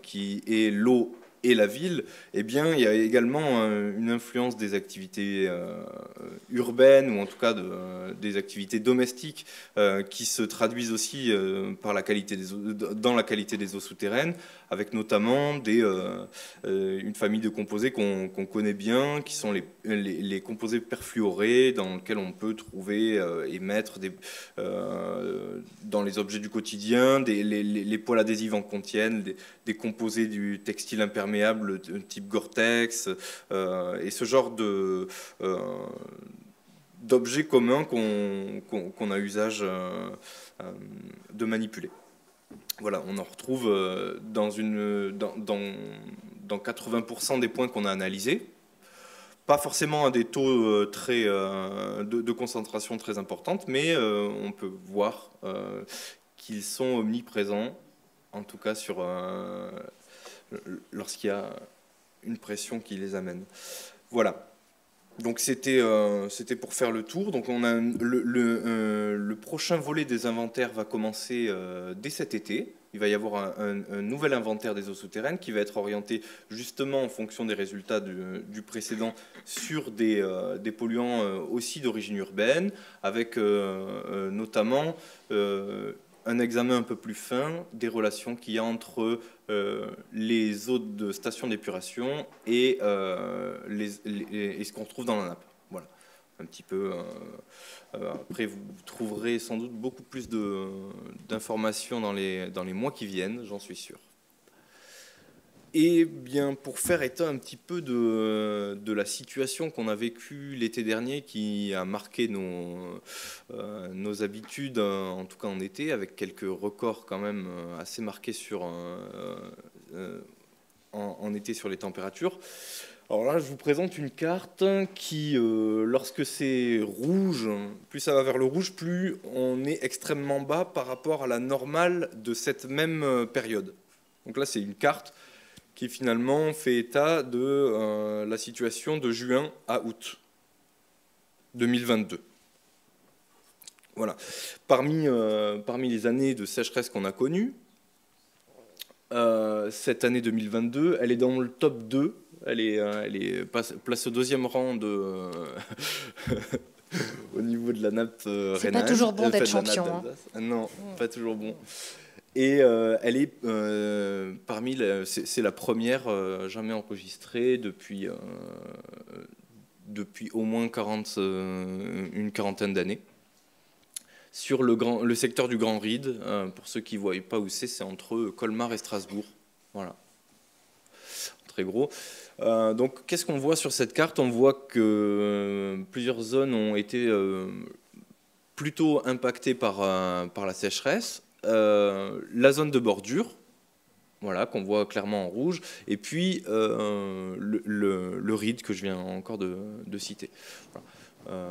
qui est l'eau et la ville, eh bien, il y a également une influence des activités urbaines, ou en tout cas des activités domestiques, qui se traduisent aussi par dans la qualité des eaux souterraines, avec notamment une famille de composés qu'on connaît bien, qui sont les composés perfluorés, dans lesquels on peut trouver et mettre dans les objets du quotidien, les poils adhésifs en contiennent, des composés du textile imperméable type Gore-Tex, et ce genre d'objets communs qu'on a usage de manipuler. Voilà, on en retrouve dans 80% des points qu'on a analysés. Pas forcément à des taux de concentration très importantes, mais on peut voir qu'ils sont omniprésents, en tout cas lorsqu'il y a une pression qui les amène. Voilà. Donc c'était pour faire le tour. Donc on a le prochain volet des inventaires va commencer dès cet été. Il va y avoir un nouvel inventaire des eaux souterraines qui va être orienté justement en fonction des résultats du précédent sur des polluants aussi d'origine urbaine, avec notamment un examen un peu plus fin des relations qu'il y a entre les eaux de station d'épuration et ce qu'on retrouve dans la nappe. Voilà, un petit peu. Après, vous trouverez sans doute beaucoup plus d'informations dans les mois qui viennent, j'en suis sûr. Et bien, pour faire état un petit peu de la situation qu'on a vécue l'été dernier, qui a marqué nos habitudes, en tout cas en été, avec quelques records quand même assez marqués en été sur les températures. Alors là, je vous présente une carte qui, lorsque c'est rouge, plus ça va vers le rouge, plus on est extrêmement bas par rapport à la normale de cette même période. Donc là, c'est une carte qui finalement fait état de la situation de juin à août 2022. Voilà. Parmi les années de sécheresse qu'on a connues, cette année 2022, elle est dans le top 2. Elle est place au 2e rang au niveau de la nappe rhénane. C'est pas toujours bon d'être champion. Hein. Non, pas toujours bon. Et elle est c'est la première jamais enregistrée depuis au moins une quarantaine d'années. Sur le secteur du Grand Ride, pour ceux qui ne voient pas où c'est entre Colmar et Strasbourg. Voilà. Très gros. Donc, qu'est-ce qu'on voit sur cette carte? On voit que plusieurs zones ont été plutôt impactées par la sécheresse. La zone de bordure, voilà, qu'on voit clairement en rouge, et puis le ride que je viens encore de citer. Voilà.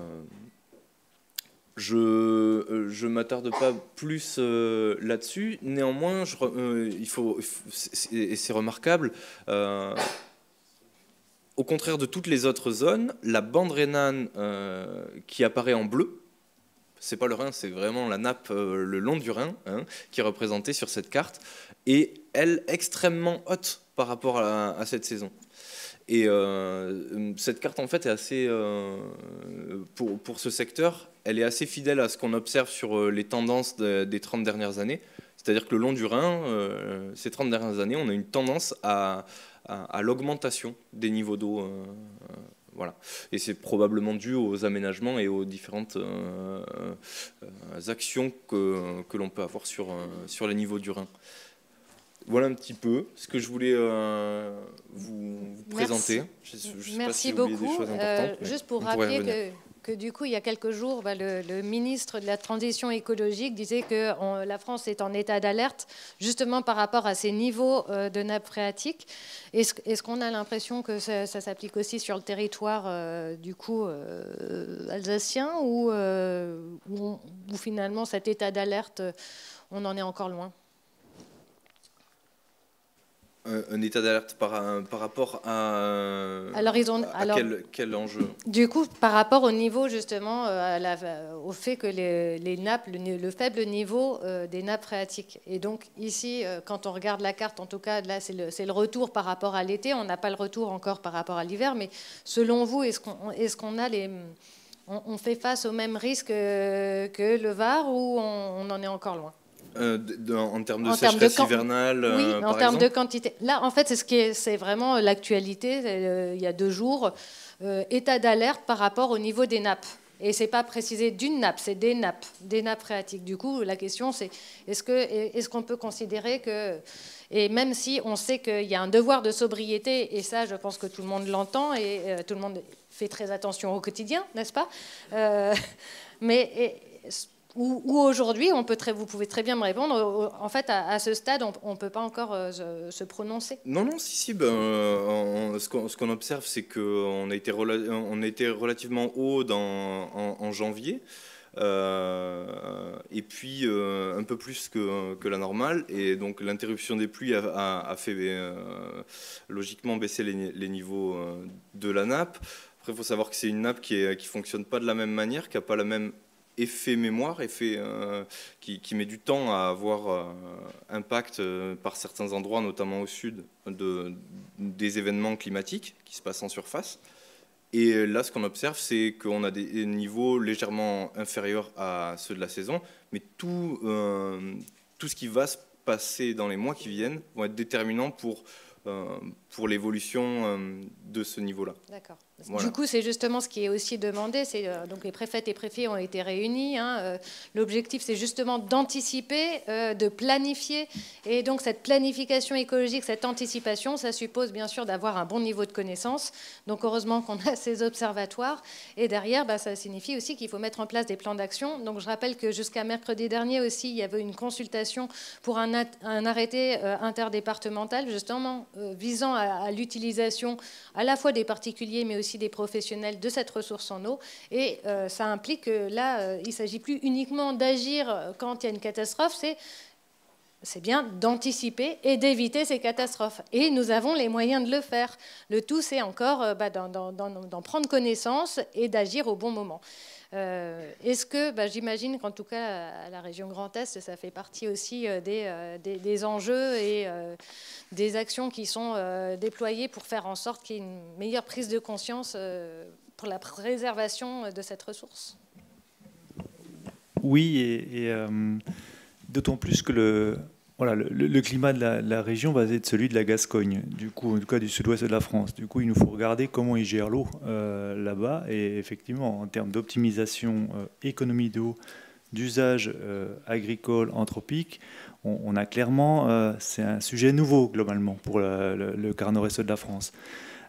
Je ne m'attarde pas plus là-dessus. Néanmoins, et c'est remarquable, au contraire de toutes les autres zones, la bande rhénane qui apparaît en bleu, c'est pas le Rhin, c'est vraiment la nappe le long du Rhin, hein, qui est représentée sur cette carte, et elle extrêmement haute par rapport à cette saison. Et cette carte, en fait, est assez, pour ce secteur, elle est assez fidèle à ce qu'on observe sur les tendances des 30 dernières années. C'est-à-dire que le long du Rhin, ces 30 dernières années, on a une tendance à l'augmentation des niveaux d'eau. Voilà. Et c'est probablement dû aux aménagements et aux différentes actions que l'on peut avoir sur les niveaux du Rhin. Voilà un petit peu ce que je voulais vous présenter. Merci beaucoup. Juste pour rappeler que du coup, il y a quelques jours, le ministre de la Transition écologique disait que la France est en état d'alerte, justement par rapport à ces niveaux de nappe phréatique. Est-ce qu'on a l'impression que ça s'applique aussi sur le territoire du coup alsacien ou finalement cet état d'alerte, on en est encore loin? Un état d'alerte par rapport à quel enjeu? Du coup, par rapport au niveau justement, au fait que les nappes, le faible niveau des nappes phréatiques. Et donc ici, quand on regarde la carte, en tout cas là, c'est le retour par rapport à l'été. On n'a pas le retour encore par rapport à l'hiver, mais selon vous, est-ce qu'on a on fait face au même risque que le Var ou on en est encore loin? En termes de sécheresse hivernale, oui, en termes exemple. de quantité. Là, en fait, c'est vraiment l'actualité. Il y a 2 jours, état d'alerte par rapport au niveau des nappes. Et c'est pas précisé d'une nappe, c'est des nappes phréatiques. Du coup, la question, c'est est-ce qu'on peut considérer que, et même si on sait qu'il y a un devoir de sobriété, et ça, je pense que tout le monde l'entend et tout le monde fait très attention au quotidien, n'est-ce pas? Ou aujourd'hui, vous pouvez très bien me répondre, en fait, à ce stade, on ne peut pas encore se prononcer. Non, si. Ce qu'on observe, c'est qu'on a été relativement haut en janvier, et puis un peu plus que la normale. Et donc l'interruption des pluies a fait logiquement baisser les niveaux de la nappe. Après, il faut savoir que c'est une nappe qui fonctionne pas de la même manière, qui n'a pas le même effet mémoire, qui met du temps à avoir impact par certains endroits, notamment au sud, des événements climatiques qui se passent en surface. Et là, ce qu'on observe, c'est qu'on a des niveaux légèrement inférieurs à ceux de la saison, mais tout ce qui va se passer dans les mois qui viennent vont être déterminants pour l'évolution de ce niveau-là. D'accord. Voilà. Du coup, c'est justement ce qui est aussi demandé. Donc les préfètes et préfets ont été réunis. L'objectif, c'est justement d'anticiper, de planifier. Et donc cette planification écologique, cette anticipation, ça suppose bien sûr d'avoir un bon niveau de connaissance. Donc heureusement qu'on a ces observatoires. Et derrière, ça signifie aussi qu'il faut mettre en place des plans d'action. Donc je rappelle que jusqu'à mercredi dernier aussi, il y avait une consultation pour un arrêté interdépartemental, justement visant à l'utilisation à la fois des particuliers, mais aussi des professionnels de cette ressource en eau. Et ça implique que là, il ne s'agit plus uniquement d'agir quand il y a une catastrophe, c'est bien d'anticiper et d'éviter ces catastrophes. Et nous avons les moyens de le faire. Le tout, c'est encore d'en prendre connaissance et d'agir au bon moment. Est-ce que, j'imagine qu'en tout cas, à la région Grand Est, ça fait partie aussi des enjeux et des actions qui sont déployées pour faire en sorte qu'il y ait une meilleure prise de conscience pour la préservation de cette ressource? Oui, et d'autant plus que le climat de la région va être celui de la Gascogne, du coup, en tout cas du sud-ouest de la France. Du coup, il nous faut regarder comment ils gèrent l'eau là-bas. Et effectivement, en termes d'optimisation, économie d'eau, d'usage agricole, anthropique, on a clairement, c'est un sujet nouveau globalement pour le quart nord-est de la France.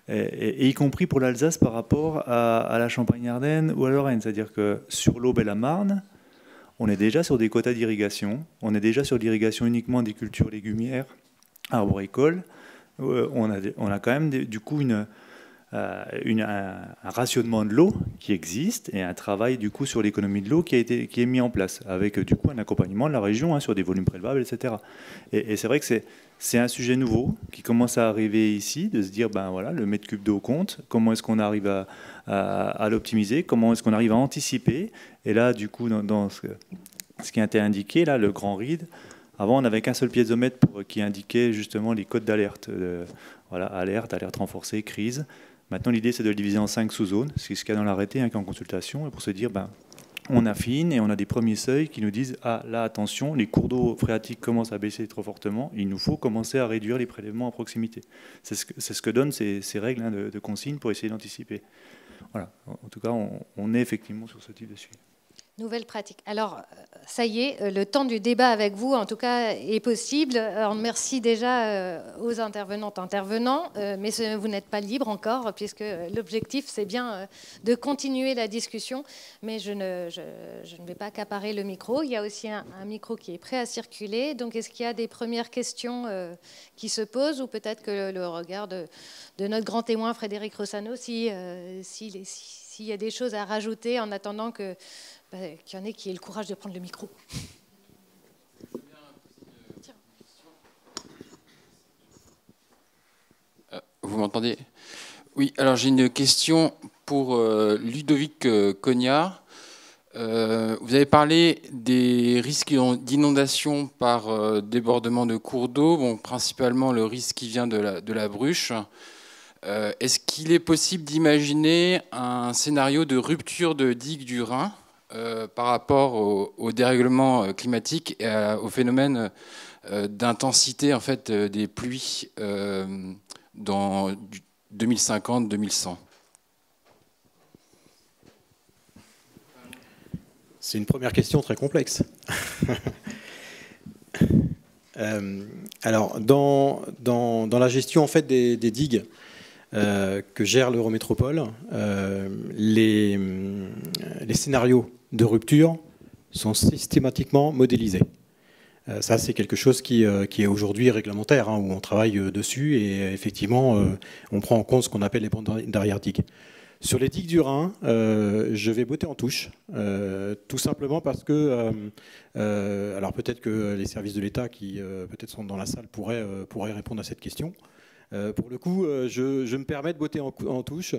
Et y compris pour l'Alsace par rapport à la Champagne-Ardenne ou à Lorraine. C'est-à-dire que sur l'Aube et la Marne, on est déjà sur des quotas d'irrigation, on est déjà sur l'irrigation uniquement des cultures légumières, arboricoles. On a quand même du coup un rationnement de l'eau qui existe et un travail du coup sur l'économie de l'eau qui est mis en place avec du coup un accompagnement de la région sur des volumes prélevables, etc. Et c'est vrai que c'est un sujet nouveau qui commence à arriver ici, de se dire voilà, le mètre cube d'eau compte, comment est-ce qu'on arrive à l'optimiser, comment est-ce qu'on arrive à anticiper. Et là, du coup, dans ce qui a été indiqué, là, le grand RID, avant, on n'avait qu'un seul piézomètre qui indiquait justement les codes d'alerte. Voilà, alerte renforcée, crise. Maintenant, l'idée, c'est de le diviser en 5 sous-zones, c'est ce qu'il y a dans l'arrêté, qui est en consultation, et pour se dire, on affine et on a des premiers seuils qui nous disent, là, attention, les cours d'eau phréatiques commencent à baisser trop fortement, il nous faut commencer à réduire les prélèvements à proximité. C'est ce que donnent ces règles de consigne pour essayer d'anticiper. Voilà. En tout cas, on est effectivement sur ce type de suivi. Nouvelle pratique. Alors, ça y est, le temps du débat avec vous, en tout cas, est possible. Alors, merci déjà aux intervenants, mais vous n'êtes pas libre encore, puisque l'objectif, c'est bien de continuer la discussion, mais je ne vais pas accaparer le micro. Il y a aussi un micro qui est prêt à circuler. Donc, est-ce qu'il y a des premières questions qui se posent, ou peut-être que le regard de notre grand témoin, Frédéric Rossano, s'il y a des choses à rajouter en attendant qu'il y en ait qui aient le courage de prendre le micro. Vous m'entendez? Oui, alors j'ai une question pour Ludovic Cognard. Vous avez parlé des risques d'inondation par débordement de cours d'eau, principalement le risque qui vient de la Bruche. Est-ce qu'il est possible d'imaginer un scénario de rupture de digue du Rhin par rapport au dérèglement climatique et au phénomène d'intensité en fait, des pluies dans 2050-2100? C'est une première question très complexe. Alors, dans la gestion en fait, des digues que gère l'Eurométropole, les scénarios de rupture sont systématiquement modélisés. Ça, c'est quelque chose qui est aujourd'hui réglementaire, où on travaille dessus et effectivement, on prend en compte ce qu'on appelle les bandes d'arrière-digues. Sur les digues du Rhin, je vais botter en touche, tout simplement parce que, alors peut-être que les services de l'État qui peut-être sont dans la salle pourraient répondre à cette question. Pour le coup, je me permets de botter en touche.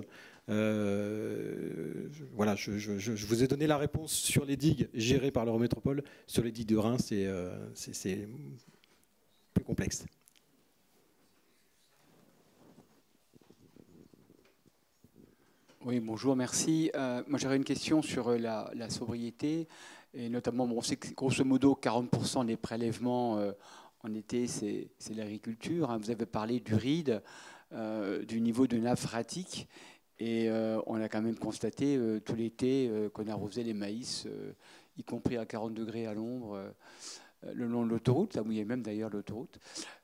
Voilà, je vous ai donné la réponse sur les digues gérées par l'Eurométropole. Sur les digues de Reims, c'est plus complexe. Oui, bonjour, merci. Moi, j'aurais une question sur la sobriété, et notamment, bon, on sait que grosso modo, 40% des prélèvements en été, c'est l'agriculture. Hein. Vous avez parlé du ride, du niveau de nappe phréatique, et on a quand même constaté tout l'été qu'on arrosait les maïs, y compris à 40 degrés à l'ombre, le long de l'autoroute, là où il y a même d'ailleurs l'autoroute.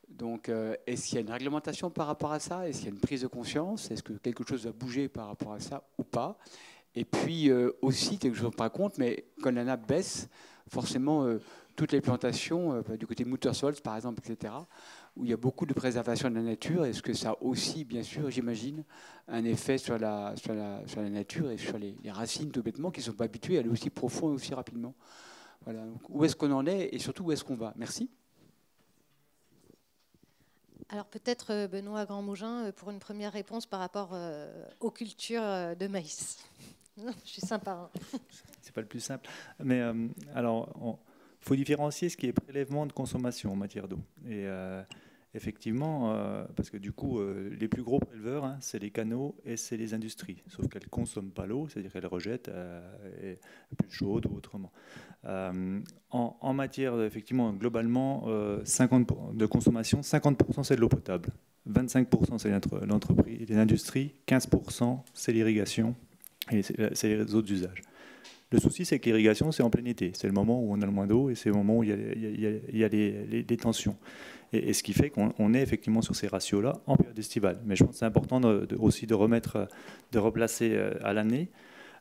Donc, est-ce qu'il y a une réglementation par rapport à ça? Est-ce qu'il y a une prise de conscience? Est-ce que quelque chose va bouger par rapport à ça ou pas? Et puis aussi, quelque chose pas compte, mais quand la nappe baisse, forcément, toutes les plantations, du côté Muttersholz par exemple, etc., où il y a beaucoup de préservation de la nature, est-ce que ça a aussi, bien sûr, j'imagine, un effet sur la nature et sur les racines, tout bêtement, qui ne sont pas habituées à aller aussi profond et aussi rapidement? Voilà. Donc, où est-ce qu'on en est et surtout où est-ce qu'on va? Merci. Alors peut-être Benoît Grandmougin pour une première réponse par rapport aux cultures de maïs. Je suis sympa. Hein. C'est pas le plus simple. Mais alors, faut différencier ce qui est prélèvement de consommation en matière d'eau. Et effectivement, parce que du coup, les plus gros préleveurs, hein, c'est les canaux et c'est les industries. Sauf qu'elles ne consomment pas l'eau, c'est-à-dire qu'elles rejettent plus chaude ou autrement. En matière, effectivement, globalement, 50% de consommation, 50% c'est de l'eau potable, 25% c'est l'entreprise, les industries, 15% c'est l'irrigation et c'est les autres usages. Le souci, c'est que l'irrigation, c'est en plein été. C'est le moment où on a le moins d'eau et c'est le moment où il y a les tensions. Et ce qui fait qu'on est effectivement sur ces ratios-là en période estivale. Mais je pense que c'est important aussi de replacer à l'année.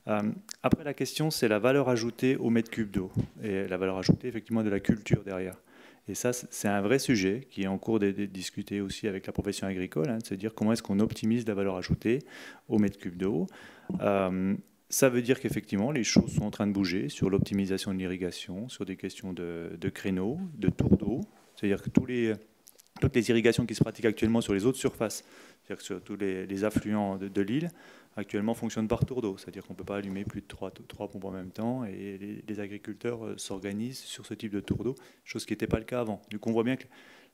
Après, la question, c'est la valeur ajoutée au mètre cube d'eau et la valeur ajoutée effectivement de la culture derrière. Et ça, c'est un vrai sujet qui est en cours d'être discuté aussi avec la profession agricole, hein, de se dire comment est-ce qu'on optimise la valeur ajoutée au mètre cube d'eau. Ça veut dire qu'effectivement, les choses sont en train de bouger sur l'optimisation de l'irrigation, sur des questions de créneaux, de tours d'eau. C'est-à-dire que toutes les irrigations qui se pratiquent actuellement sur les autres surfaces, c'est-à-dire que sur tous les affluents de l'île, actuellement fonctionnent par tour d'eau. C'est-à-dire qu'on ne peut pas allumer plus de trois pompes en même temps et les agriculteurs s'organisent sur ce type de tour d'eau, chose qui n'était pas le cas avant. Du coup, on voit bien que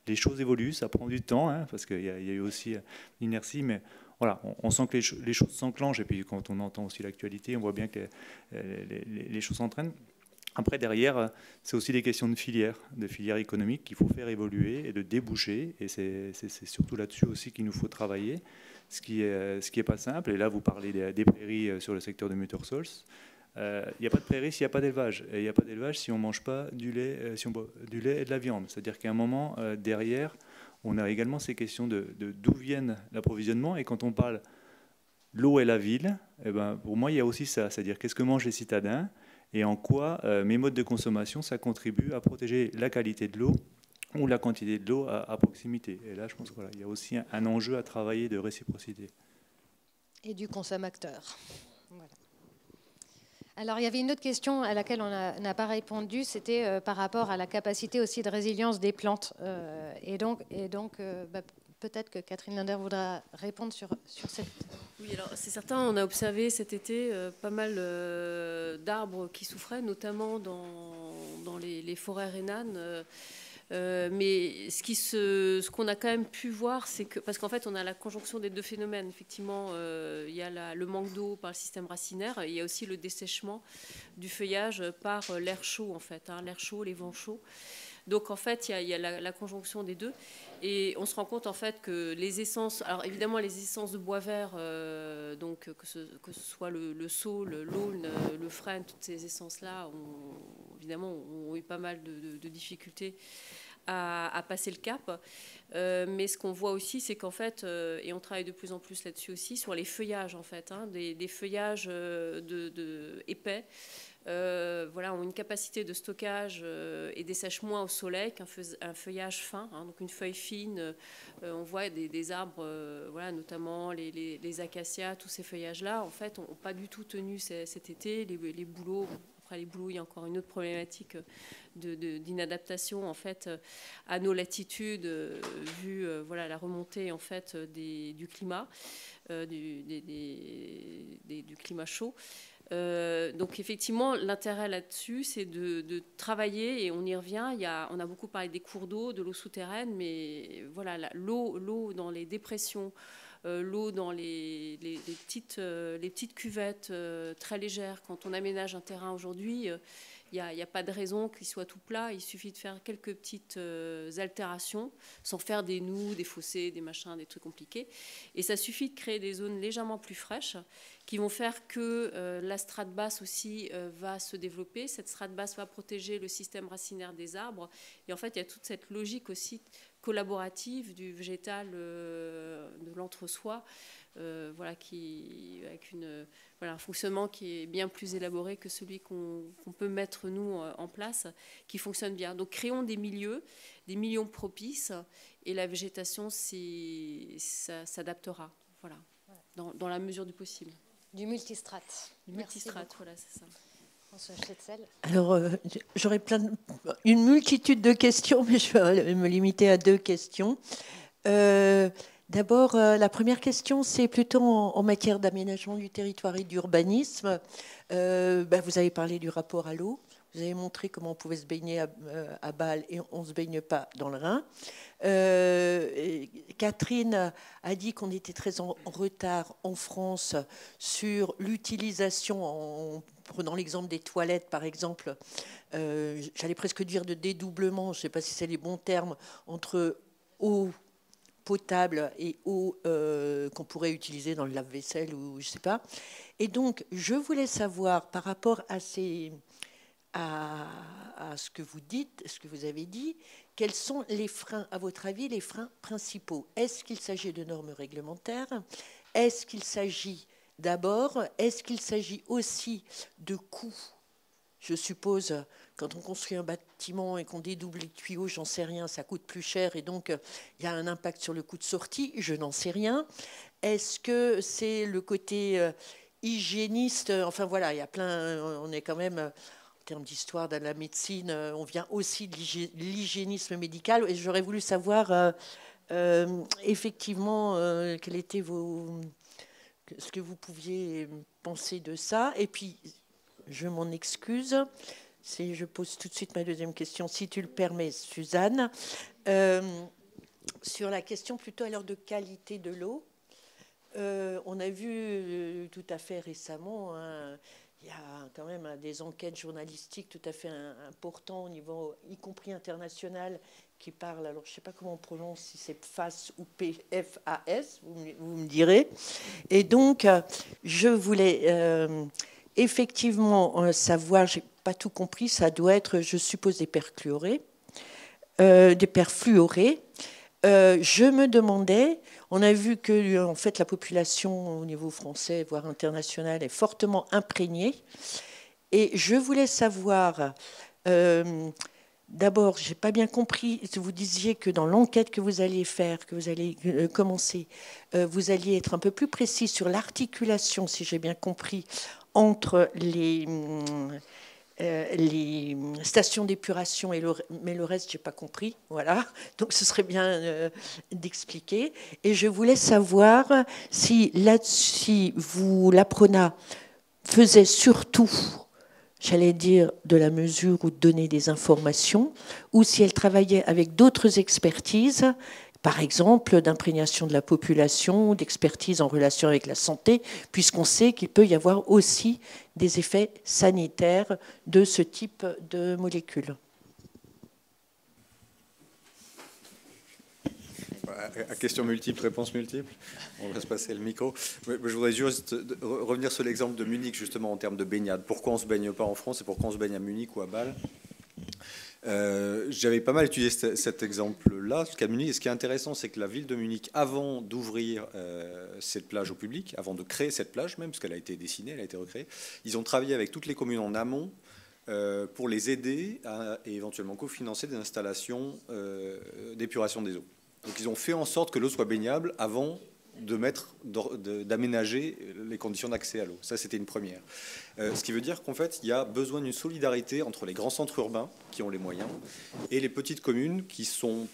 les choses évoluent, ça prend du temps, hein, parce qu'il y a eu aussi l'inertie, mais voilà, on sent que les choses s'enclenchent, et puis quand on entend aussi l'actualité, on voit bien que les choses s'entraînent. Après, derrière, c'est aussi des questions de filières économiques qu'il faut faire évoluer et de déboucher, et c'est surtout là-dessus aussi qu'il nous faut travailler, ce qui est pas simple. Et là, vous parlez des prairies sur le secteur de Muttersholz. Il n'y a pas de prairie s'il n'y a pas d'élevage. Et il n'y a pas d'élevage si on ne mange pas du lait, si on boit du lait et de la viande. C'est-à-dire qu'à un moment, derrière, on a également ces questions d'où viennent l'approvisionnement. Et quand on parle l'eau et la ville, eh ben, pour moi, il y a aussi ça. C'est-à-dire qu'est-ce que mangent les citadins et en quoi mes modes de consommation, ça contribue à protéger la qualité de l'eau ou la quantité de l'eau à proximité. Et là, je pense qu'il y a aussi un enjeu à travailler de réciprocité. Et du consommateur. Voilà. Alors, il y avait une autre question à laquelle on n'a pas répondu, c'était par rapport à la capacité aussi de résilience des plantes. Et donc peut-être que Catherine Linder voudra répondre sur cette... Oui, alors c'est certain, on a observé cet été pas mal d'arbres qui souffraient, notamment dans les forêts rhénanes. Mais ce qu'on a quand même pu voir, c'est que, parce qu'en fait, on a la conjonction des deux phénomènes. Effectivement, il y a le manque d'eau par le système racinaire, et il y a aussi le dessèchement du feuillage par l'air chaud, en fait, hein, l'air chaud, les vents chauds. Donc, en fait, il y a la conjonction des deux. Et on se rend compte, en fait, que les essences... Alors, évidemment, les essences de bois vert, donc, que ce soit le saule, l'aulne, le frêne, toutes ces essences-là, évidemment, ont eu pas mal de difficultés à passer le cap. Mais ce qu'on voit aussi, c'est qu'en fait, et on travaille de plus en plus là-dessus aussi, sur les feuillages, en fait, hein, des feuillages épais, voilà, ont une capacité de stockage et dessèchent moins au soleil qu'un feuillage fin, hein, donc une feuille fine. On voit des arbres, voilà, notamment les acacias, tous ces feuillages-là, en fait, n'ont pas du tout tenu cet été. Les bouleaux, entre Alibou, il y a encore une autre problématique d'inadaptation en fait à nos latitudes, vu voilà, la remontée en fait du climat, du climat chaud. Donc effectivement, l'intérêt là-dessus, c'est de travailler, et on y revient. On a beaucoup parlé des cours d'eau, de l'eau souterraine, mais voilà, l'eau dans les dépressions, l'eau dans les petites cuvettes très légères. Quand on aménage un terrain aujourd'hui, il n'y a pas de raison qu'il soit tout plat. Il suffit de faire quelques petites altérations, sans faire des nœuds, des fossés, des machins, des trucs compliqués. Et ça suffit de créer des zones légèrement plus fraîches qui vont faire que la strate basse aussi va se développer. Cette strate basse va protéger le système racinaire des arbres. Et en fait, il y a toute cette logique aussi collaborative du végétal, de l'entre-soi, voilà, avec un fonctionnement qui est bien plus élaboré que celui qu'on peut mettre nous en place, qui fonctionne bien. Donc créons des milieux propices, et la végétation ça s'adaptera, voilà, dans la mesure du possible. Du multistrate. Multistrate, voilà, c'est ça. François Schetzel. Alors, j'aurais une multitude de questions, mais je vais me limiter à 2 questions. D'abord, la première question, c'est plutôt en matière d'aménagement du territoire et d'urbanisme. Vous avez parlé du rapport à l'eau. Vous avez montré comment on pouvait se baigner à Bâle et on ne se baigne pas dans le Rhin. Catherine a dit qu'on était très en retard en France sur l'utilisation, en prenant l'exemple des toilettes par exemple, j'allais presque dire de dédoublement, je ne sais pas si c'est les bons termes, entre eau potable et eau qu'on pourrait utiliser dans le lave-vaisselle ou je ne sais pas. Et donc, je voulais savoir par rapport à ce que vous dites, ce que vous avez dit, quels sont les freins, à votre avis, les freins principaux? Est-ce qu'il s'agit de normes réglementaires? Est-ce qu'il s'agit aussi de coûts? Je suppose, quand on construit un bâtiment et qu'on dédouble les tuyaux, j'en sais rien, ça coûte plus cher et donc il y a un impact sur le coût de sortie, je n'en sais rien. Est-ce que c'est le côté hygiéniste? Enfin voilà, il y a plein, on est quand même... En termes d'histoire de la médecine, on vient aussi de l'hygiénisme médical. Et j'aurais voulu savoir effectivement quel était ce que vous pouviez penser de ça. Et puis, je m'en excuse, je pose tout de suite ma deuxième question, si tu le permets, Suzanne, sur la question plutôt alors de qualité de l'eau. On a vu tout à fait récemment... il y a quand même des enquêtes journalistiques tout à fait importantes au niveau, y compris international, qui parlent, alors je ne sais pas comment on prononce, si c'est PFAS ou PFAS, vous me direz. Et donc, je voulais effectivement savoir, je n'ai pas tout compris, ça doit être, je suppose, des perfluorés. Je me demandais, on a vu que en fait, la population au niveau français, voire international, est fortement imprégnée. Et je voulais savoir, d'abord, je n'ai pas bien compris, vous disiez que dans l'enquête que vous allez faire, que vous allez commencer, vous alliez être un peu plus précis sur l'articulation, si j'ai bien compris, entre les stations d'épuration, mais le reste, je n'ai pas compris. Voilà. Donc, ce serait bien d'expliquer. Et je voulais savoir si l'APRONA faisait surtout, j'allais dire, de la mesure ou de donner des informations, ou si elle travaillait avec d'autres expertises, par exemple d'imprégnation de la population, d'expertise en relation avec la santé, puisqu'on sait qu'il peut y avoir aussi des effets sanitaires de ce type de molécules. À questions multiples, réponses multiples. On va se passer le micro. Je voudrais juste revenir sur l'exemple de Munich, justement, en termes de baignade. Pourquoi on ne se baigne pas en France et pourquoi on se baigne à Munich ou à Bâle? J'avais pas mal étudié cet exemple-là, ce cas de Munich. Et ce qui est intéressant, c'est que la ville de Munich, avant d'ouvrir cette plage au public, avant de créer cette plage même, parce qu'elle a été dessinée, elle a été recréée, ils ont travaillé avec toutes les communes en amont pour les aider à et éventuellement cofinancer des installations d'épuration des eaux. Donc ils ont fait en sorte que l'eau soit baignable avant d'aménager les conditions d'accès à l'eau. Ça, c'était une première. Ce qui veut dire qu'en fait, il y a besoin d'une solidarité entre les grands centres urbains qui ont les moyens et les petites communes qui sont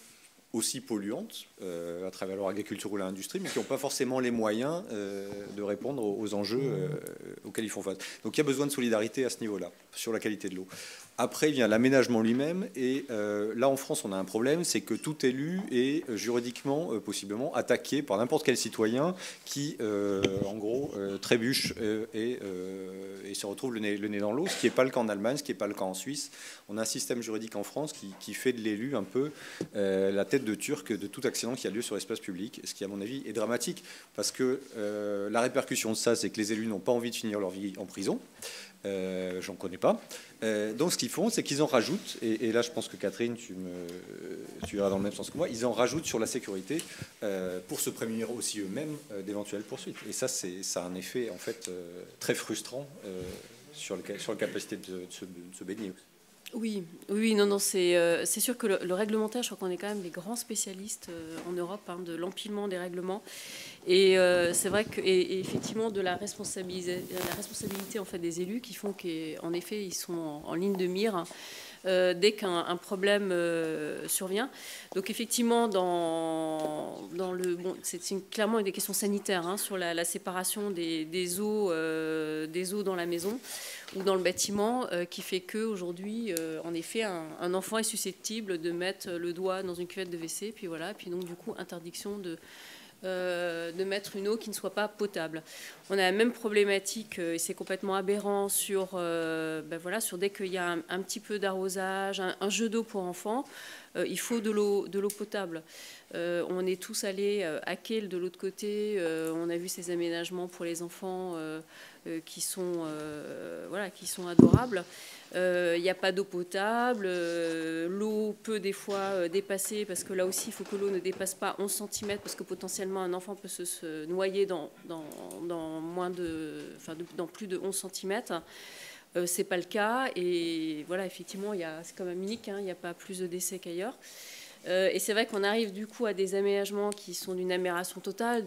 aussi polluantes à travers leur agriculture ou l'industrie, mais qui n'ont pas forcément les moyens de répondre aux enjeux auxquels ils font face. Donc il y a besoin de solidarité à ce niveau-là, sur la qualité de l'eau. Après, il vient l'aménagement lui-même, et là en France, on a un problème, c'est que tout élu est juridiquement, possiblement, attaqué par n'importe quel citoyen qui, en gros, trébuche et se retrouve le nez dans l'eau, ce qui n'est pas le cas en Allemagne, ce qui n'est pas le cas en Suisse. On a un système juridique en France qui fait de l'élu un peu la tête de turc de tout accident qui a lieu sur l'espace public, ce qui, à mon avis, est dramatique, parce que la répercussion de ça, c'est que les élus n'ont pas envie de finir leur vie en prison. J'en connais pas. Donc ce qu'ils font, c'est qu'ils en rajoutent, et là je pense que Catherine, tu iras dans le même sens que moi, ils en rajoutent sur la sécurité pour se prémunir aussi eux-mêmes d'éventuelles poursuites. Et ça a un effet en fait très frustrant sur la capacité de se baigner. Oui, non, c'est sûr que le réglementaire, je crois qu'on est quand même des grands spécialistes en Europe de l'empilement des règlements. Et c'est vrai que, et effectivement, de la responsabilité en fait des élus qui font qu'en effet, ils sont en ligne de mire dès qu'un problème survient. Donc effectivement, c'est clairement des questions sanitaires sur la séparation des eaux dans la maison ou dans le bâtiment, qui fait qu'aujourd'hui, en effet, un enfant est susceptible de mettre le doigt dans une cuvette de WC, puis voilà, puis donc du coup, interdiction de mettre une eau qui ne soit pas potable. On a la même problématique, et c'est complètement aberrant, sur dès qu'il y a un petit peu d'arrosage, un jeu d'eau pour enfants, il faut de l'eau potable. On est tous allés à Kehl de l'autre côté, on a vu ces aménagements pour les enfants qui sont adorables. Il n'y a pas d'eau potable, l'eau peut des fois dépasser, parce que là aussi il faut que l'eau ne dépasse pas 11 cm, parce que potentiellement un enfant peut se noyer dans plus de 11 cm. C'est pas le cas, et voilà, effectivement, c'est comme à Munich, il n'y a pas plus de décès qu'ailleurs. Et c'est vrai qu'on arrive du coup à des aménagements qui sont d'une aberration totale.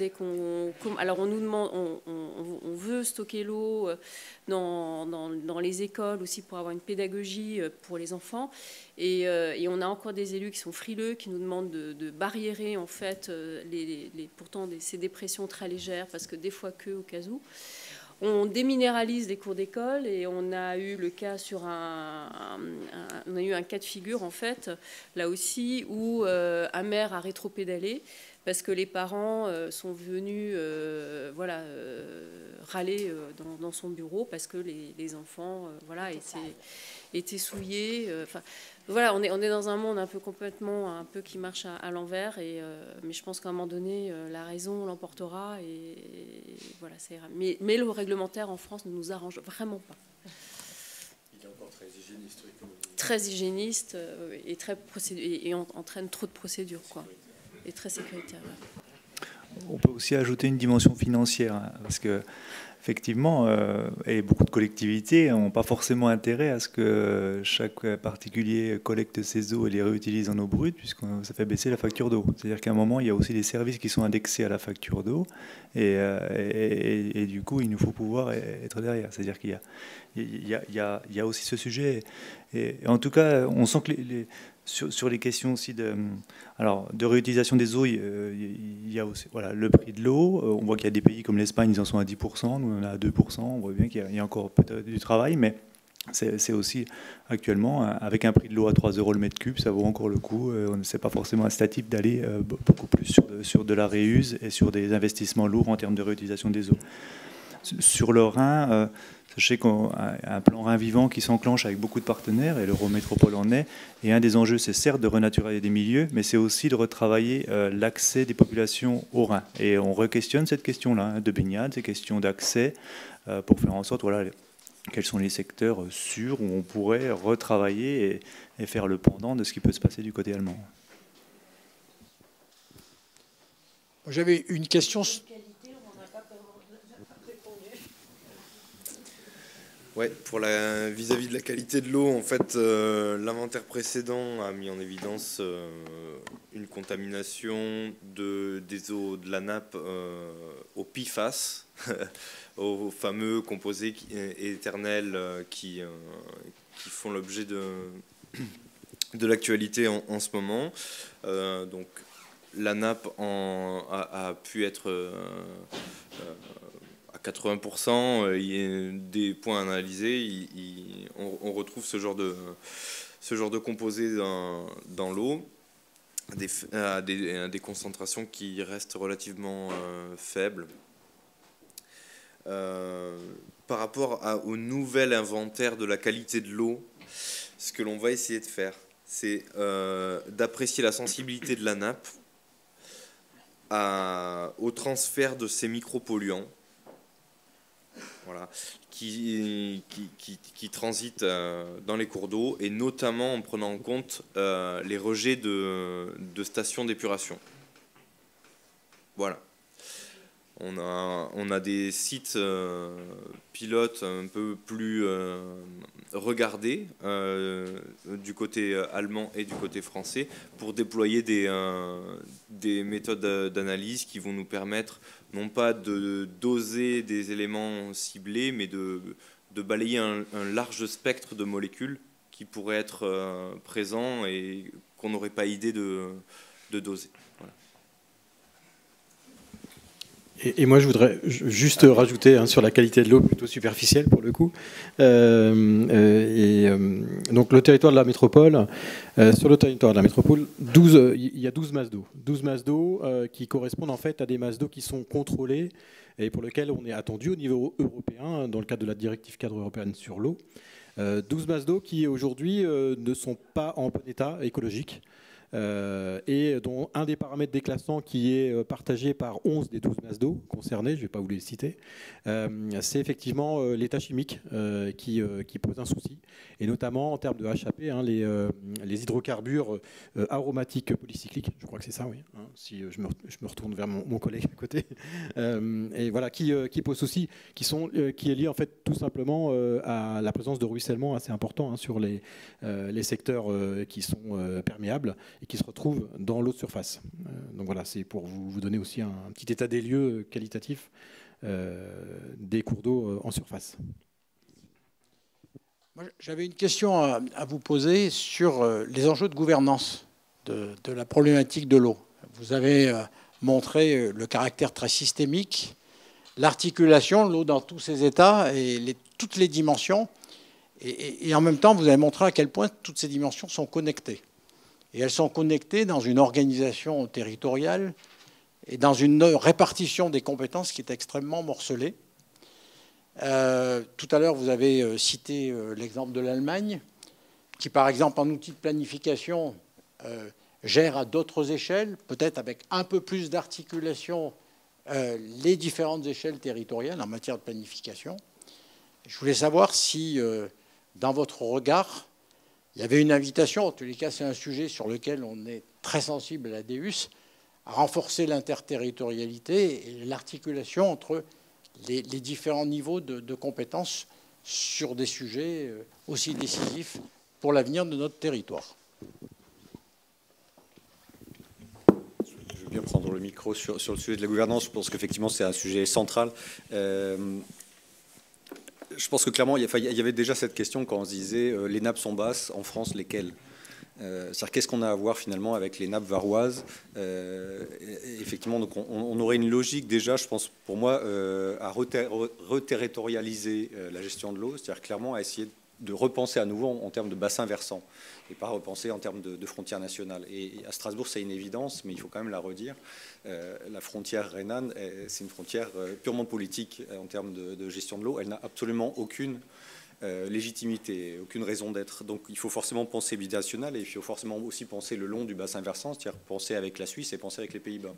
Alors on nous demande, on veut stocker l'eau dans les écoles aussi pour avoir une pédagogie pour les enfants. Et on a encore des élus qui sont frileux, qui nous demandent de barriérer en fait pourtant ces dépressions très légères, parce que des fois au cas où. On déminéralise les cours d'école, et on a eu le cas on a eu un cas de figure en fait, là aussi, où un maire a rétropédalé parce que les parents sont venus râler dans son bureau parce que les enfants étaient souillés. Voilà, on est dans un monde un peu qui marche à l'envers, mais je pense qu'à un moment donné, la raison l'emportera, et voilà, ça ira. Mais le réglementaire en France ne nous arrange vraiment pas. Il est encore très hygiéniste. Oui, très hygiéniste et entraîne trop de procédures, quoi, et très sécuritaire. Ouais. On peut aussi ajouter une dimension financière, parce que effectivement, et beaucoup de collectivités n'ont pas forcément intérêt à ce que chaque particulier collecte ses eaux et les réutilise en eau brute, puisque ça fait baisser la facture d'eau. C'est-à-dire qu'à un moment, il y a aussi des services qui sont indexés à la facture d'eau, et du coup, il nous faut pouvoir être derrière. C'est-à-dire qu'il y a aussi ce sujet. Et en tout cas, on sent que sur les questions aussi de réutilisation des eaux, il y a aussi le prix de l'eau. On voit qu'il y a des pays comme l'Espagne, ils en sont à 10%, nous on est à 2%. On voit bien qu'il y a encore peut-être du travail, mais c'est aussi actuellement, avec un prix de l'eau à 3 € le mètre cube, ça vaut encore le coup. Ce n'est pas forcément incitatif d'aller beaucoup plus sur de la réuse et sur des investissements lourds en termes de réutilisation des eaux. Sur le Rhin, sachez qu'on a un plan Rhin vivant qui s'enclenche avec beaucoup de partenaires, et l'Eurométropole en est. Et un des enjeux, c'est certes de renaturaliser des milieux, mais c'est aussi de retravailler l'accès des populations au Rhin. Et on re-questionne cette question-là, de baignade, ces questions d'accès, pour faire en sorte, quels sont les secteurs sûrs où on pourrait retravailler et faire le pendant de ce qui peut se passer du côté allemand. J'avais une question. Ouais, vis-à-vis de la qualité de l'eau, en fait, l'inventaire précédent a mis en évidence une contamination des eaux de la nappe au PFAS, aux fameux composés éternels qui font l'objet de l'actualité en ce moment. Donc, la nappe a pu être à 80%, il y a des points à analyser. On retrouve ce genre de composés dans l'eau à des concentrations qui restent relativement faibles. Par rapport au nouvel inventaire de la qualité de l'eau, ce que l'on va essayer de faire, c'est d'apprécier la sensibilité de la nappe au transfert de ces micropolluants, voilà, qui transitent dans les cours d'eau, et notamment en prenant en compte les rejets de stations d'épuration. Voilà. On a des sites pilotes un peu plus regardés du côté allemand et du côté français pour déployer des méthodes d'analyse qui vont nous permettre non pas de doser des éléments ciblés, mais de balayer un large spectre de molécules qui pourraient être présents et qu'on n'aurait pas idée de doser. Voilà. Et moi, je voudrais juste rajouter sur la qualité de l'eau, plutôt superficielle pour le coup. Donc, le territoire de la métropole, sur le territoire de la métropole, il y a 12 masses d'eau. 12 masses d'eau qui correspondent en fait à des masses d'eau qui sont contrôlées et pour lesquelles on est attendu au niveau européen, dans le cadre de la directive cadre européenne sur l'eau. 12 masses d'eau qui aujourd'hui ne sont pas en bon état écologique. Et dont un des paramètres déclassants qui est partagé par 11 des 12 masses d'eau concernées, je ne vais pas vous les citer, c'est effectivement l'état chimique qui pose un souci, et notamment en termes de HAP, les hydrocarbures aromatiques polycycliques, je crois que c'est ça, oui, si je me retourne vers mon collègue à côté, et voilà, qui pose souci, qui est lié en fait tout simplement à la présence de ruissellement assez important sur les secteurs qui sont perméables et qui se retrouvent dans l'eau de surface. Donc voilà, c'est pour vous donner aussi un petit état des lieux qualitatif des cours d'eau en surface. J'avais une question à vous poser sur les enjeux de gouvernance de la problématique de l'eau. Vous avez montré le caractère très systémique, l'articulation, l'eau dans tous ses états et toutes les dimensions. Et en même temps, vous avez montré à quel point toutes ces dimensions sont connectées. Et elles sont connectées dans une organisation territoriale et dans une répartition des compétences qui est extrêmement morcelée. Tout à l'heure, vous avez cité l'exemple de l'Allemagne, qui, par exemple, en outil de planification, gère à d'autres échelles, peut-être avec un peu plus d'articulation, les différentes échelles territoriales en matière de planification. Je voulais savoir si, dans votre regard, il y avait une invitation, en tous les cas c'est un sujet sur lequel on est très sensible à la DEUS, à renforcer l'interterritorialité et l'articulation entre les différents niveaux de compétences sur des sujets aussi décisifs pour l'avenir de notre territoire. Je veux bien prendre le micro sur le sujet de la gouvernance. Je pense qu'effectivement c'est un sujet central. Je pense que clairement, il y avait déjà cette question quand on se disait les nappes sont basses, en France, lesquelles ? C'est-à-dire qu'est-ce qu'on a à voir finalement avec les nappes varoises ? Effectivement, donc on aurait une logique déjà, je pense, pour moi, à reterritorialiser la gestion de l'eau, c'est-à-dire clairement à essayer de repenser à nouveau en termes de bassin versant et pas repenser en termes de frontières nationales. Et à Strasbourg, c'est une évidence, mais il faut quand même la redire. La frontière rhénane, c'est une frontière purement politique en termes de gestion de l'eau. Elle n'a absolument aucune légitimité, aucune raison d'être. Donc il faut forcément penser binational et il faut forcément aussi penser le long du bassin versant, c'est-à-dire penser avec la Suisse et penser avec les Pays-Bas.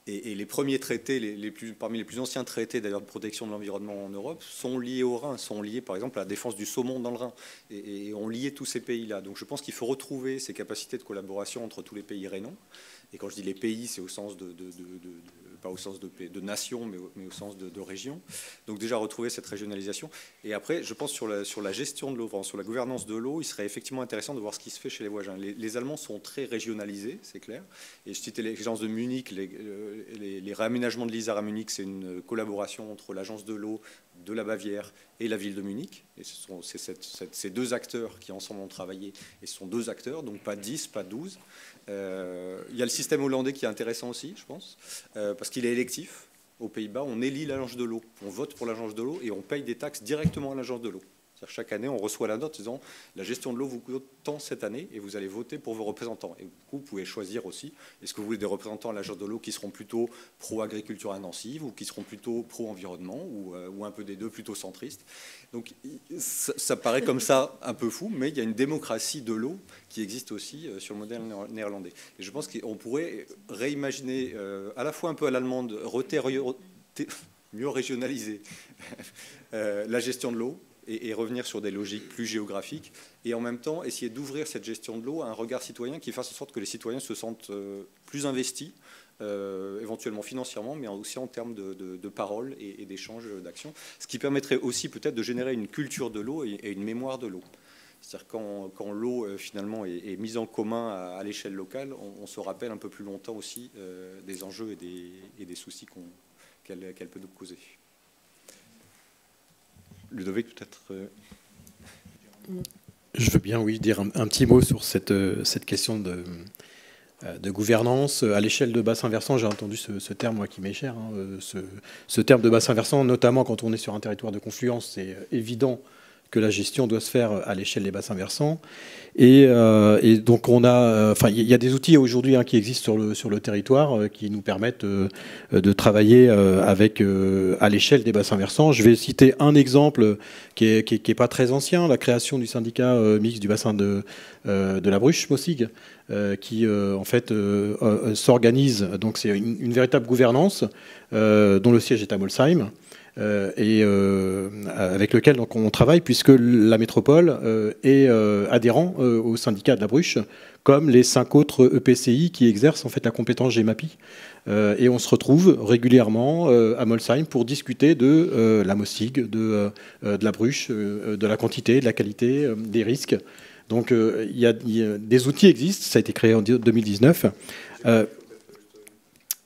Et les premiers traités, parmi les plus anciens traités d'ailleurs de protection de l'environnement en Europe, sont liés au Rhin, sont liés par exemple à la défense du saumon dans le Rhin, et ont lié tous ces pays-là. Donc je pense qu'il faut retrouver ces capacités de collaboration entre tous les pays rhénans. Et quand je dis les pays, c'est au sens pas au sens de nation, mais au sens de région. Donc déjà retrouver cette régionalisation. Et après, je pense sur la gestion de l'eau, sur la gouvernance de l'eau, il serait effectivement intéressant de voir ce qui se fait chez les voisins. Les Allemands sont très régionalisés, c'est clair. Et je citais l'expérience de Munich, les réaménagements de l'Isère à Munich, c'est une collaboration entre l'agence de l'eau de la Bavière et la ville de Munich. Et c'est ces deux acteurs qui ensemble ont travaillé. Et ce sont deux acteurs, donc pas 10, pas 12. Il y a le système hollandais qui est intéressant aussi, je pense, parce qu'il est électif. Aux Pays-Bas, on élit l'agence de l'eau. On vote pour l'agence de l'eau et on paye des taxes directement à l'agence de l'eau. Chaque année, on reçoit la note disant la gestion de l'eau vous coûte tant cette année et vous allez voter pour vos représentants. Et du coup, vous pouvez choisir aussi, est-ce que vous voulez des représentants à l'agence de l'eau qui seront plutôt pro-agriculture intensive ou qui seront plutôt pro-environnement ou un peu des deux, plutôt centristes. Donc ça paraît comme ça un peu fou, mais il y a une démocratie de l'eau qui existe aussi sur le modèle néerlandais. Et je pense qu'on pourrait réimaginer à la fois un peu à l'allemande, mieux régionaliser la gestion de l'eau, et revenir sur des logiques plus géographiques, et en même temps essayer d'ouvrir cette gestion de l'eau à un regard citoyen qui fasse en sorte que les citoyens se sentent plus investis, éventuellement financièrement, mais aussi en termes de parole et d'échange d'action, ce qui permettrait aussi peut-être de générer une culture de l'eau et une mémoire de l'eau. C'est-à-dire quand l'eau finalement est mise en commun à l'échelle locale, on se rappelle un peu plus longtemps aussi des enjeux et des soucis qu'elle peut nous causer. Ludovic, peut-être. Je veux bien, oui, dire un petit mot sur cette question de gouvernance. À l'échelle de bassin versant, j'ai entendu ce terme moi, qui m'est cher. Ce terme de bassin versant, notamment quand on est sur un territoire de confluence, c'est évident que la gestion doit se faire à l'échelle des bassins versants. Et donc on a, il y a des outils aujourd'hui qui existent sur le territoire qui nous permettent de travailler à l'échelle des bassins versants. Je vais citer un exemple qui est pas très ancien, la création du syndicat mixte du bassin de la Bruche, Mossig, qui en fait s'organise. Donc c'est une véritable gouvernance dont le siège est à Molsheim. Et avec lequel donc, on travaille, puisque la métropole est adhérent au syndicat de la Bruche, comme les 5 autres EPCI qui exercent en fait la compétence GEMAPI. Et on se retrouve régulièrement à Molsheim pour discuter de la Mossig, de la Bruche, de la quantité, de la qualité, des risques. Donc des outils existent, ça a été créé en 2019.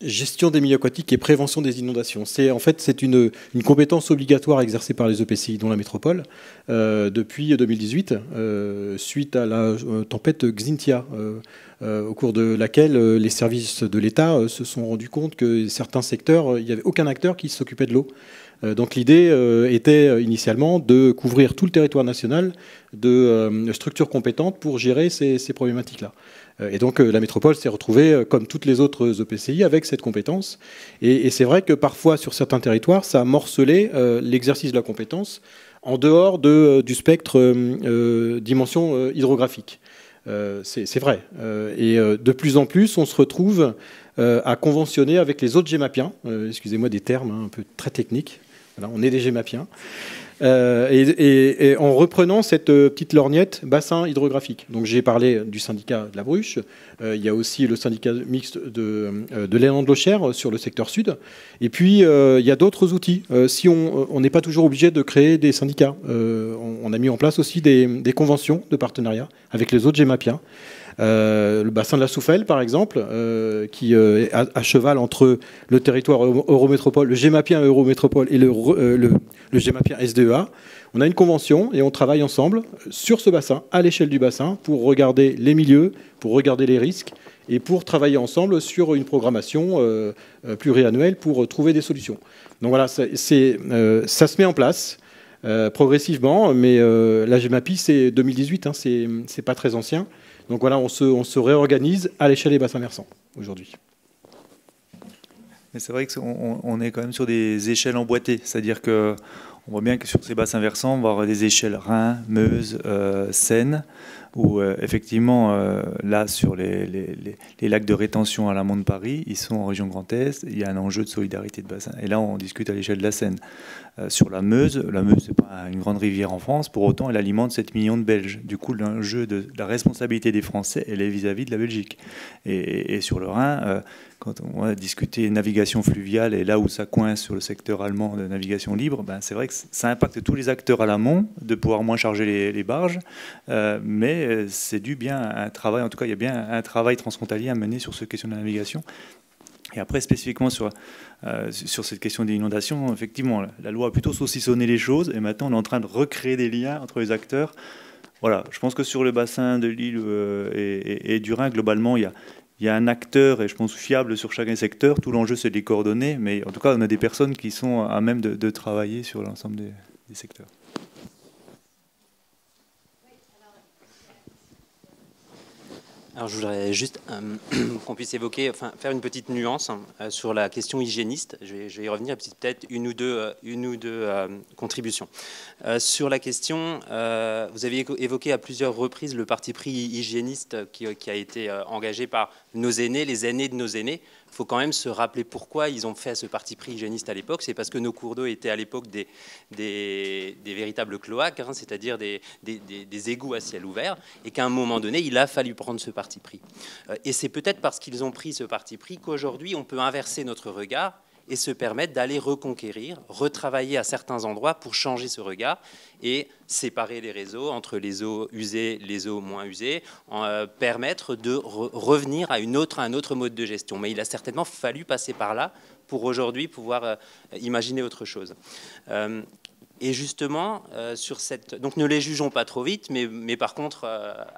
Gestion des milieux aquatiques et prévention des inondations. C'est une compétence obligatoire exercée par les EPCI, dont la métropole, depuis 2018, suite à la tempête Xynthia, au cours de laquelle les services de l'État se sont rendus compte que certains secteurs, il n'y avait aucun acteur qui s'occupait de l'eau. Donc l'idée était initialement de couvrir tout le territoire national de structures compétentes pour gérer ces problématiques-là. Et donc la métropole s'est retrouvée, comme toutes les autres EPCI, avec cette compétence. Et c'est vrai que parfois, sur certains territoires, ça a morcelé l'exercice de la compétence en dehors du spectre dimension hydrographique. C'est vrai. Et de plus en plus, on se retrouve à conventionner avec les autres GEMAPiens. Excusez-moi des termes un peu très techniques. Voilà, on est des GEMAPiens. Et en reprenant cette petite lorgnette bassin hydrographique. Donc j'ai parlé du syndicat de la Bruche, il y a aussi le syndicat mixte de l'élan de l'Auxerre sur le secteur sud, et puis il y a d'autres outils. Si on n'est pas toujours obligé de créer des syndicats, on a mis en place aussi des conventions de partenariat avec les autres GEMAPiens. Le bassin de la Souffelle, par exemple, qui est à cheval entre le territoire Eurométropole, le GEMAPien Eurométropole et le GEMAPien SDEA. On a une convention et on travaille ensemble sur ce bassin, à l'échelle du bassin, pour regarder les milieux, pour regarder les risques et pour travailler ensemble sur une programmation pluriannuelle pour trouver des solutions. Donc voilà, ça se met en place progressivement, mais la GEMAPI, c'est 2018, c'est pas très ancien. Donc voilà, on se réorganise à l'échelle des bassins versants aujourd'hui. Mais c'est vrai qu'on est quand même sur des échelles emboîtées. C'est-à-dire qu'on voit bien que sur ces bassins versants, on va avoir des échelles Rhin, Meuse, Seine, où effectivement, là, sur les lacs de rétention à l'amont de Paris, ils sont en région Grand Est, il y a un enjeu de solidarité de bassin. Et là, on discute à l'échelle de la Seine. Sur la Meuse, c'est pas une grande rivière en France, pour autant, elle alimente 7 millions de Belges. Du coup, l'enjeu de la responsabilité des Français, elle est vis-à-vis de la Belgique. Et sur le Rhin, quand on a discuté navigation fluviale et là où ça coince sur le secteur allemand de navigation libre, ben c'est vrai que ça impacte tous les acteurs à l'amont de pouvoir moins charger les barges, mais c'est dû bien à un travail, en tout cas il y a bien un travail transfrontalier à mener sur cette question de la navigation. Et après, spécifiquement sur cette question des inondations, effectivement, la loi a plutôt saucissonné les choses et maintenant on est en train de recréer des liens entre les acteurs. Voilà, je pense que sur le bassin de l'Isle et du Rhin, globalement, il y a un acteur, et je pense fiable sur chacun secteur. Tout l'enjeu, c'est de les coordonner, mais en tout cas, on a des personnes qui sont à même de travailler sur l'ensemble des secteurs. Alors, je voudrais juste qu'on puisse évoquer, enfin, faire une petite nuance sur la question hygiéniste. Je vais y revenir, peut-être une ou deux contributions. Sur la question, vous avez évoqué à plusieurs reprises le parti pris hygiéniste qui a été engagé par nos aînés, les aînés de nos aînés. Il faut quand même se rappeler pourquoi ils ont fait ce parti pris hygiéniste à l'époque. C'est parce que nos cours d'eau étaient à l'époque des véritables cloaques, hein, c'est-à-dire des égouts à ciel ouvert, et qu'à un moment donné, il a fallu prendre ce parti pris. Et c'est peut-être parce qu'ils ont pris ce parti pris qu'aujourd'hui, on peut inverser notre regard et se permettre d'aller reconquérir, retravailler à certains endroits pour changer ce regard et séparer les réseaux entre les eaux usées, les eaux moins usées, permettre de revenir à un autre mode de gestion. Mais il a certainement fallu passer par là pour aujourd'hui pouvoir imaginer autre chose. Et justement, sur cette... Donc ne les jugeons pas trop vite, mais par contre,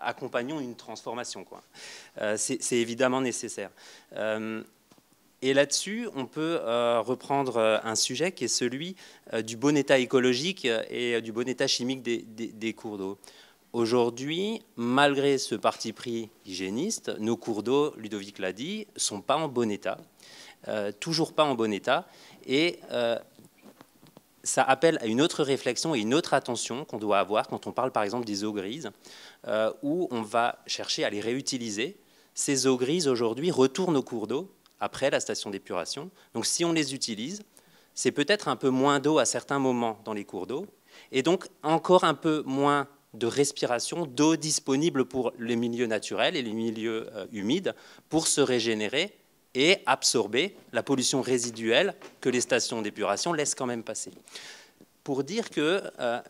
accompagnons une transformation, quoi. C'est évidemment nécessaire. Et là-dessus, on peut reprendre un sujet qui est celui du bon état écologique et du bon état chimique des cours d'eau. Aujourd'hui, malgré ce parti pris hygiéniste, nos cours d'eau, Ludovic l'a dit, ne sont pas en bon état, toujours pas en bon état. Et ça appelle à une autre réflexion et une autre attention qu'on doit avoir quand on parle par exemple des eaux grises, où on va chercher à les réutiliser. Ces eaux grises, aujourd'hui, retournent aux cours d'eau après la station d'épuration. Donc si on les utilise, c'est peut-être un peu moins d'eau à certains moments dans les cours d'eau, et donc encore un peu moins de respiration, d'eau disponible pour les milieux naturels et les milieux humides pour se régénérer et absorber la pollution résiduelle que les stations d'épuration laissent quand même passer. Pour dire que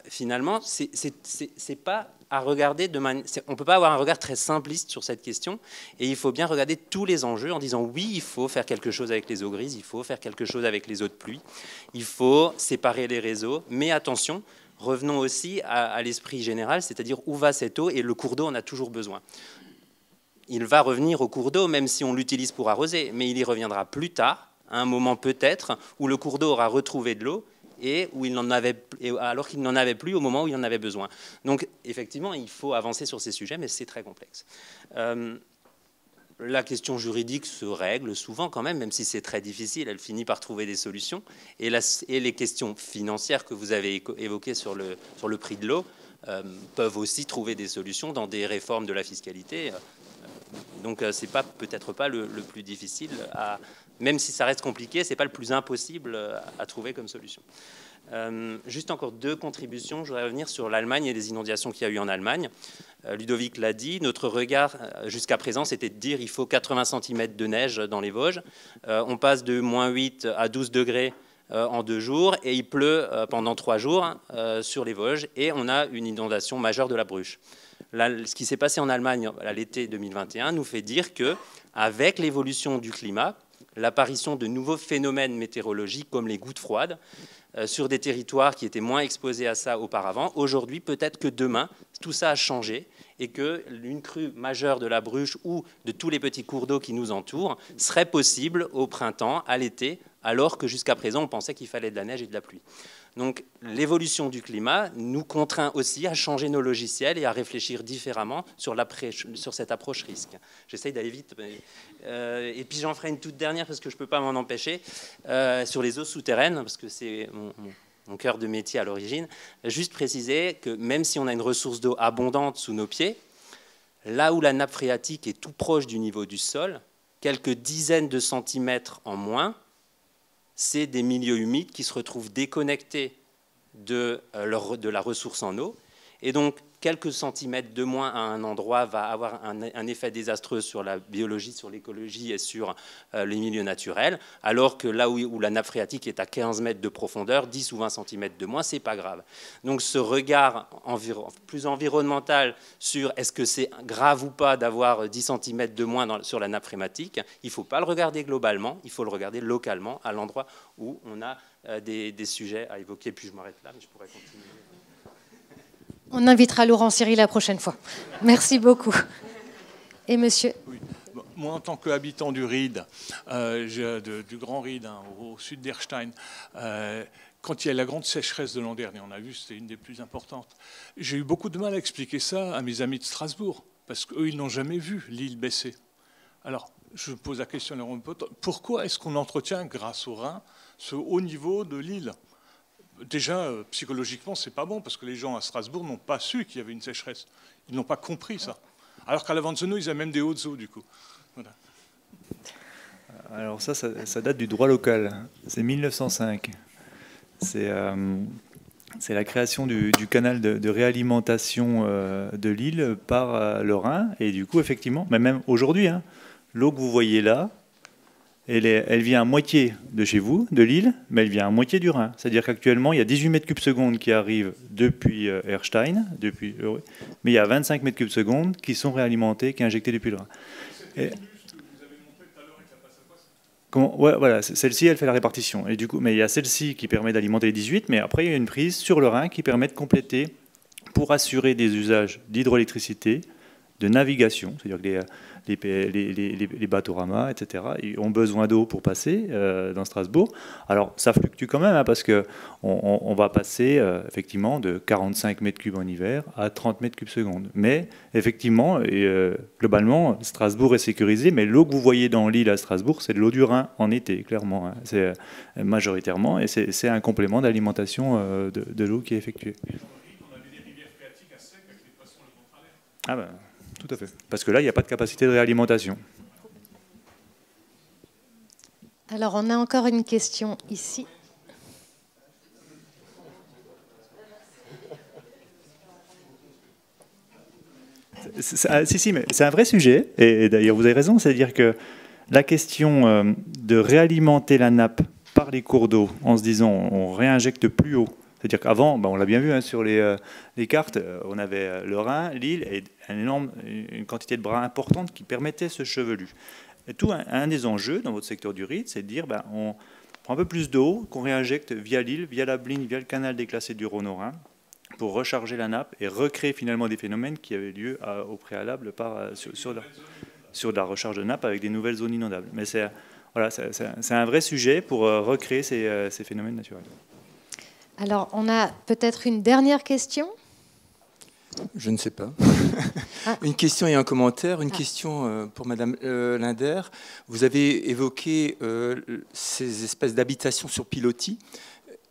finalement, c'est pas à regarder on ne peut pas avoir un regard très simpliste sur cette question, et il faut bien regarder tous les enjeux en disant oui, il faut faire quelque chose avec les eaux grises, il faut faire quelque chose avec les eaux de pluie, il faut séparer les réseaux, mais attention, revenons aussi à l'esprit général, c'est-à-dire où va cette eau, et le cours d'eau en a toujours besoin. Il va revenir au cours d'eau, même si on l'utilise pour arroser, mais il y reviendra plus tard, à un moment peut-être, où le cours d'eau aura retrouvé de l'eau, et où alors qu'il n'en avait plus au moment où il en avait besoin. Donc, effectivement, il faut avancer sur ces sujets, mais c'est très complexe. La question juridique se règle souvent quand même si c'est très difficile, elle finit par trouver des solutions. Et les questions financières que vous avez évoquées sur le prix de l'eau peuvent aussi trouver des solutions dans des réformes de la fiscalité. Donc, c'est peut-être pas le plus difficile même si ça reste compliqué, ce n'est pas le plus impossible à trouver comme solution. Juste encore deux contributions. Je voudrais revenir sur l'Allemagne et les inondations qu'il y a eu en Allemagne. Ludovic l'a dit, notre regard jusqu'à présent, c'était de dire qu'il faut 80 cm de neige dans les Vosges. On passe de -8 à 12 degrés en 2 jours, et il pleut pendant 3 jours sur les Vosges, et on a une inondation majeure de la Bruche. Là, ce qui s'est passé en Allemagne à l'été 2021 nous fait dire qu'avec l'évolution du climat, l'apparition de nouveaux phénomènes météorologiques comme les gouttes froides sur des territoires qui étaient moins exposés à ça auparavant. Aujourd'hui, peut-être que demain, tout ça a changé et qu'une crue majeure de la Bruche ou de tous les petits cours d'eau qui nous entourent serait possible au printemps, à l'été, alors que jusqu'à présent, on pensait qu'il fallait de la neige et de la pluie. Donc l'évolution du climat nous contraint aussi à changer nos logiciels et à réfléchir différemment sur cette approche risque. J'essaye d'aller vite. Et puis j'en ferai une toute dernière parce que je ne peux pas m'en empêcher, sur les eaux souterraines, parce que c'est mon cœur de métier à l'origine. Juste préciser que même si on a une ressource d'eau abondante sous nos pieds, là où la nappe phréatique est tout proche du niveau du sol, quelques dizaines de centimètres en moins, c'est des milieux humides qui se retrouvent déconnectés de la ressource en eau. Et donc, quelques centimètres de moins à un endroit va avoir un effet désastreux sur la biologie, sur l'écologie et sur les milieux naturels, alors que là où la nappe phréatique est à 15 mètres de profondeur, 10 ou 20 centimètres de moins, c'est pas grave. Donc ce regard plus environnemental sur est-ce que c'est grave ou pas d'avoir 10 centimètres de moins sur la nappe phréatique, il ne faut pas le regarder globalement, il faut le regarder localement à l'endroit où on a des sujets à évoquer. Puis je m'arrête là, mais je pourrais continuer. On invitera Laurent Siri la prochaine fois. Merci beaucoup. Et monsieur? Oui. Moi, en tant qu'habitant du Ried, du Grand Ried, hein, au sud d'Erstein, quand il y a la grande sécheresse de l'an dernier, on a vu, c'était une des plus importantes, j'ai eu beaucoup de mal à expliquer ça à mes amis de Strasbourg, parce qu'eux, ils n'ont jamais vu l'île baisser. Alors, je pose la question à Laurent Potin, pourquoi est-ce qu'on entretient, grâce au Rhin, ce haut niveau de l'île? Déjà, psychologiquement, c'est pas bon, parce que les gens à Strasbourg n'ont pas su qu'il y avait une sécheresse. Ils n'ont pas compris ça. Alors qu'à l'Avanzeno, ils avaient même des hautes eaux, du coup. Voilà. Alors ça date du droit local. C'est 1905. C'est la création du canal de réalimentation de l'île par le Rhin. Et du coup, effectivement, mais même aujourd'hui, hein, l'eau que vous voyez là, elle vient à moitié de chez vous, de l'île, mais elle vient à moitié du Rhin. C'est-à-dire qu'actuellement, il y a 18 mètres cubes secondes qui arrivent depuis Erstein, mais il y a 25 mètres cubes secondes qui sont réalimentés, qui sont injectés depuis le Rhin. Ouais, voilà, celle-ci, elle fait la répartition. Et du coup, mais il y a celle-ci qui permet d'alimenter les 18, mais après, il y a une prise sur le Rhin qui permet de compléter pour assurer des usages d'hydroélectricité, de navigation, c'est-à-dire que les bateaux-ramas, etc., ils ont besoin d'eau pour passer dans Strasbourg. Alors, ça fluctue quand même, hein, parce qu'on va passer effectivement de 45 mètres cubes en hiver à 30 mètres cubes secondes. Mais effectivement, globalement, Strasbourg est sécurisé, mais l'eau que vous voyez dans l'île à Strasbourg, c'est de l'eau du Rhin en été, clairement. Hein. C'est majoritairement, et c'est un complément d'alimentation de l'eau qui est effectué. Ah ben... Tout à fait. Parce que là, il n'y a pas de capacité de réalimentation. Alors, on a encore une question ici. Si, mais c'est un vrai sujet. Et d'ailleurs, vous avez raison. C'est-à-dire que la question de réalimenter la nappe par les cours d'eau, en se disant on réinjecte plus haut. C'est-à-dire qu'avant, on l'a bien vu hein, sur les cartes, on avait le Rhin, l'île et une quantité de bras importante qui permettait ce chevelu. Et un des enjeux dans votre secteur du Ried, c'est de dire on prend un peu plus d'eau qu'on réinjecte via l'île, via la Bligne, via le canal déclassé du Rhône au Rhin, pour recharger la nappe et recréer finalement des phénomènes qui avaient lieu au préalable sur la recharge de nappe avec des nouvelles zones inondables. Mais c'est un vrai sujet pour recréer ces phénomènes naturels. Alors, on a peut-être une dernière question. Je ne sais pas. Une question et un commentaire. Une question pour Madame Linder. Vous avez évoqué ces espèces d'habitations sur pilotis.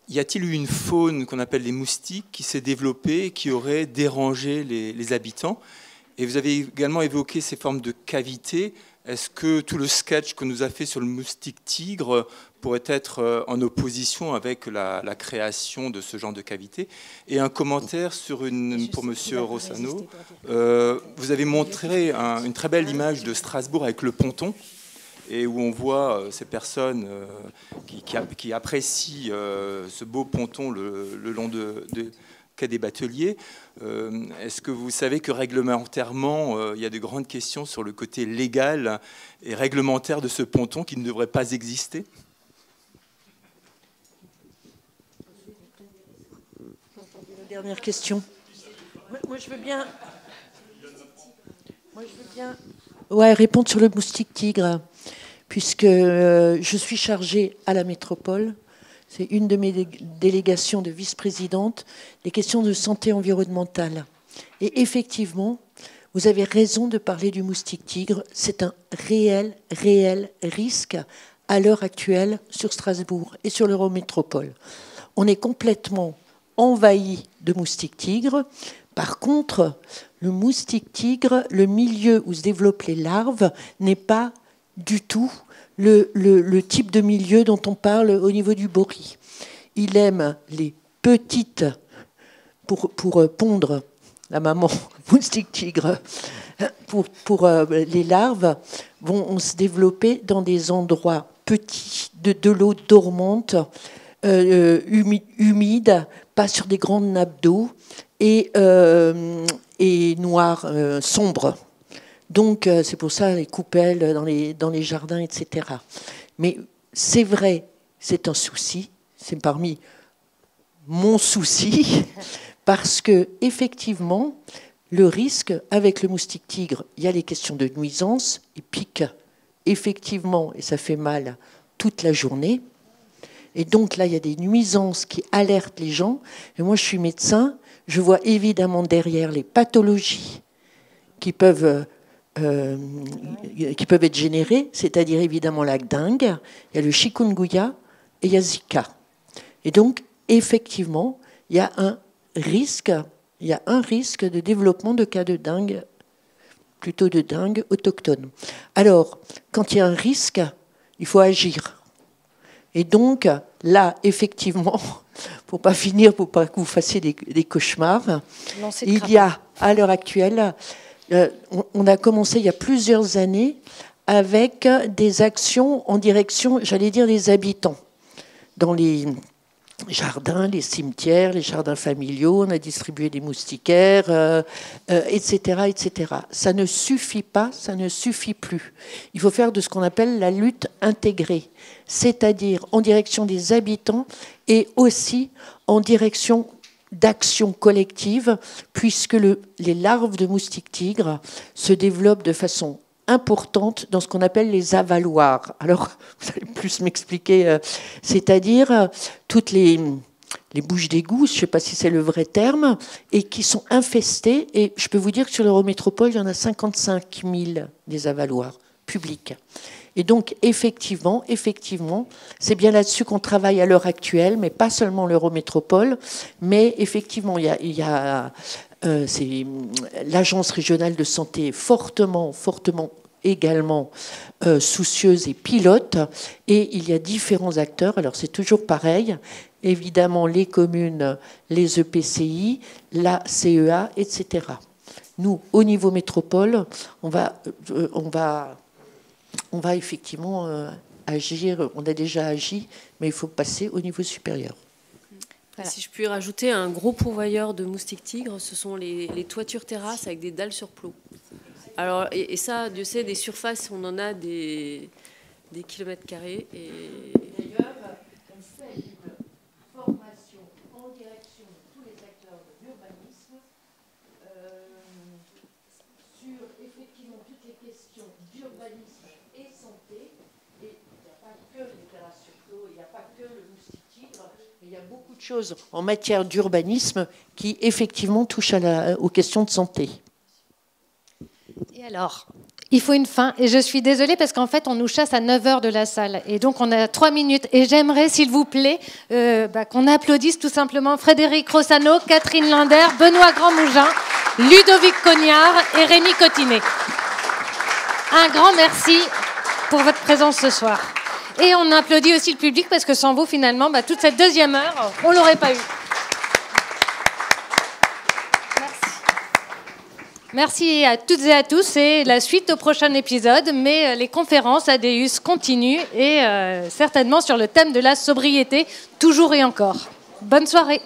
Y a-t-il eu une faune qu'on appelle les moustiques qui s'est développée et qui aurait dérangé les habitants? Et vous avez également évoqué ces formes de cavités. Est-ce que tout le sketch que nous a fait sur le moustique tigre pourrait être en opposition avec la création de ce genre de cavité? Et un commentaire pour Monsieur Rossano. Vous avez montré une très belle image de Strasbourg avec le ponton, et où on voit ces personnes qui apprécient ce beau ponton le long de quai des Bateliers. Est-ce que vous savez que réglementairement, il y a de grandes questions sur le côté légal et réglementaire de ce ponton qui ne devrait pas exister? Dernière question. Moi, je veux bien répondre sur le moustique tigre, puisque je suis chargée à la métropole. C'est une de mes délégations de vice-présidente, des questions de santé environnementale. Et effectivement, vous avez raison de parler du moustique tigre. C'est un réel risque à l'heure actuelle sur Strasbourg et sur l'Eurométropole. On est complètement envahi de moustiques tigres. Par contre, le moustique tigre, le milieu où se développent les larves, n'est pas du tout le type de milieu dont on parle au niveau du Bory. Il aime les petites, pour pondre la maman moustique tigre, pour les larves, vont se développer dans des endroits petits, de l'eau dormante, humide, pas sur des grandes nappes d'eau, et noires, sombres. Donc, c'est pour ça les coupelles dans les jardins, etc. Mais c'est vrai, c'est un souci, c'est parmi mon souci, parce que effectivement, le risque avec le moustique tigre, il y a les questions de nuisance, il pique effectivement, et ça fait mal toute la journée. Et donc là, il y a des nuisances qui alertent les gens. Et moi, je suis médecin, je vois évidemment derrière les pathologies qui peuvent être générées, c'est-à-dire évidemment la dengue, il y a le chikungunya et il y a Zika. Et donc, effectivement, il y a un risque de développement de cas de dengue, plutôt de dengue autochtone. Alors, quand il y a un risque, il faut agir. Et donc, là, effectivement, pour pas finir, pour pas que vous fassiez des cauchemars, il y a, à l'heure actuelle, on a commencé il y a plusieurs années avec des actions en direction, j'allais dire, des habitants. Dans les jardins, les cimetières, les jardins familiaux, on a distribué des moustiquaires, etc., etc. Ça ne suffit pas, ça ne suffit plus. Il faut faire de ce qu'on appelle la lutte intégrée, c'est-à-dire en direction des habitants et aussi en direction d'action collective, puisque les larves de moustiques tigres se développent de façon importante dans ce qu'on appelle les avaloirs. Alors, vous allez plus m'expliquer, c'est-à-dire toutes les bouches d'égout, je ne sais pas si c'est le vrai terme, et qui sont infestées. Et je peux vous dire que sur l'Eurométropole, il y en a 55 000 des avaloirs publics. Et donc, effectivement, c'est bien là-dessus qu'on travaille à l'heure actuelle, mais pas seulement l'Eurométropole, mais effectivement, il y a l'Agence régionale de santé fortement également soucieuse et pilote, et il y a différents acteurs. Alors c'est toujours pareil, évidemment les communes, les EPCI, la CEA, etc. Nous, au niveau métropole, on va effectivement agir, on a déjà agi, mais il faut passer au niveau supérieur. Voilà. Si je puis rajouter, un gros pourvoyeur de moustiques tigres, ce sont les toitures terrasses avec des dalles sur plot. Alors, et ça, Dieu sait, des surfaces, on en a des kilomètres carrés. D'ailleurs, on fait une formation en direction de tous les acteurs de l'urbanisme sur effectivement toutes les questions d'urbanisme et santé. Et il n'y a pas que les terrasses sur plot, il n'y a pas que le moustique tigre, mais il y a beaucoup de choses en matière d'urbanisme qui effectivement touchent aux questions de santé. Et alors, il faut une fin. Et je suis désolée parce qu'en fait, on nous chasse à 9h de la salle. Et donc, on a 3 minutes. Et j'aimerais, s'il vous plaît, qu'on applaudisse tout simplement Frédéric Rossano, Catherine Linder, Benoît Grandmougin, Ludovic Cognard et Rémi Cotinet. Un grand merci pour votre présence ce soir. Et on applaudit aussi le public parce que sans vous, finalement, toute cette deuxième heure, on ne l'aurait pas eu. Merci à toutes et à tous et la suite au prochain épisode, mais les conférences ADEUS continuent et certainement sur le thème de la sobriété, toujours et encore. Bonne soirée.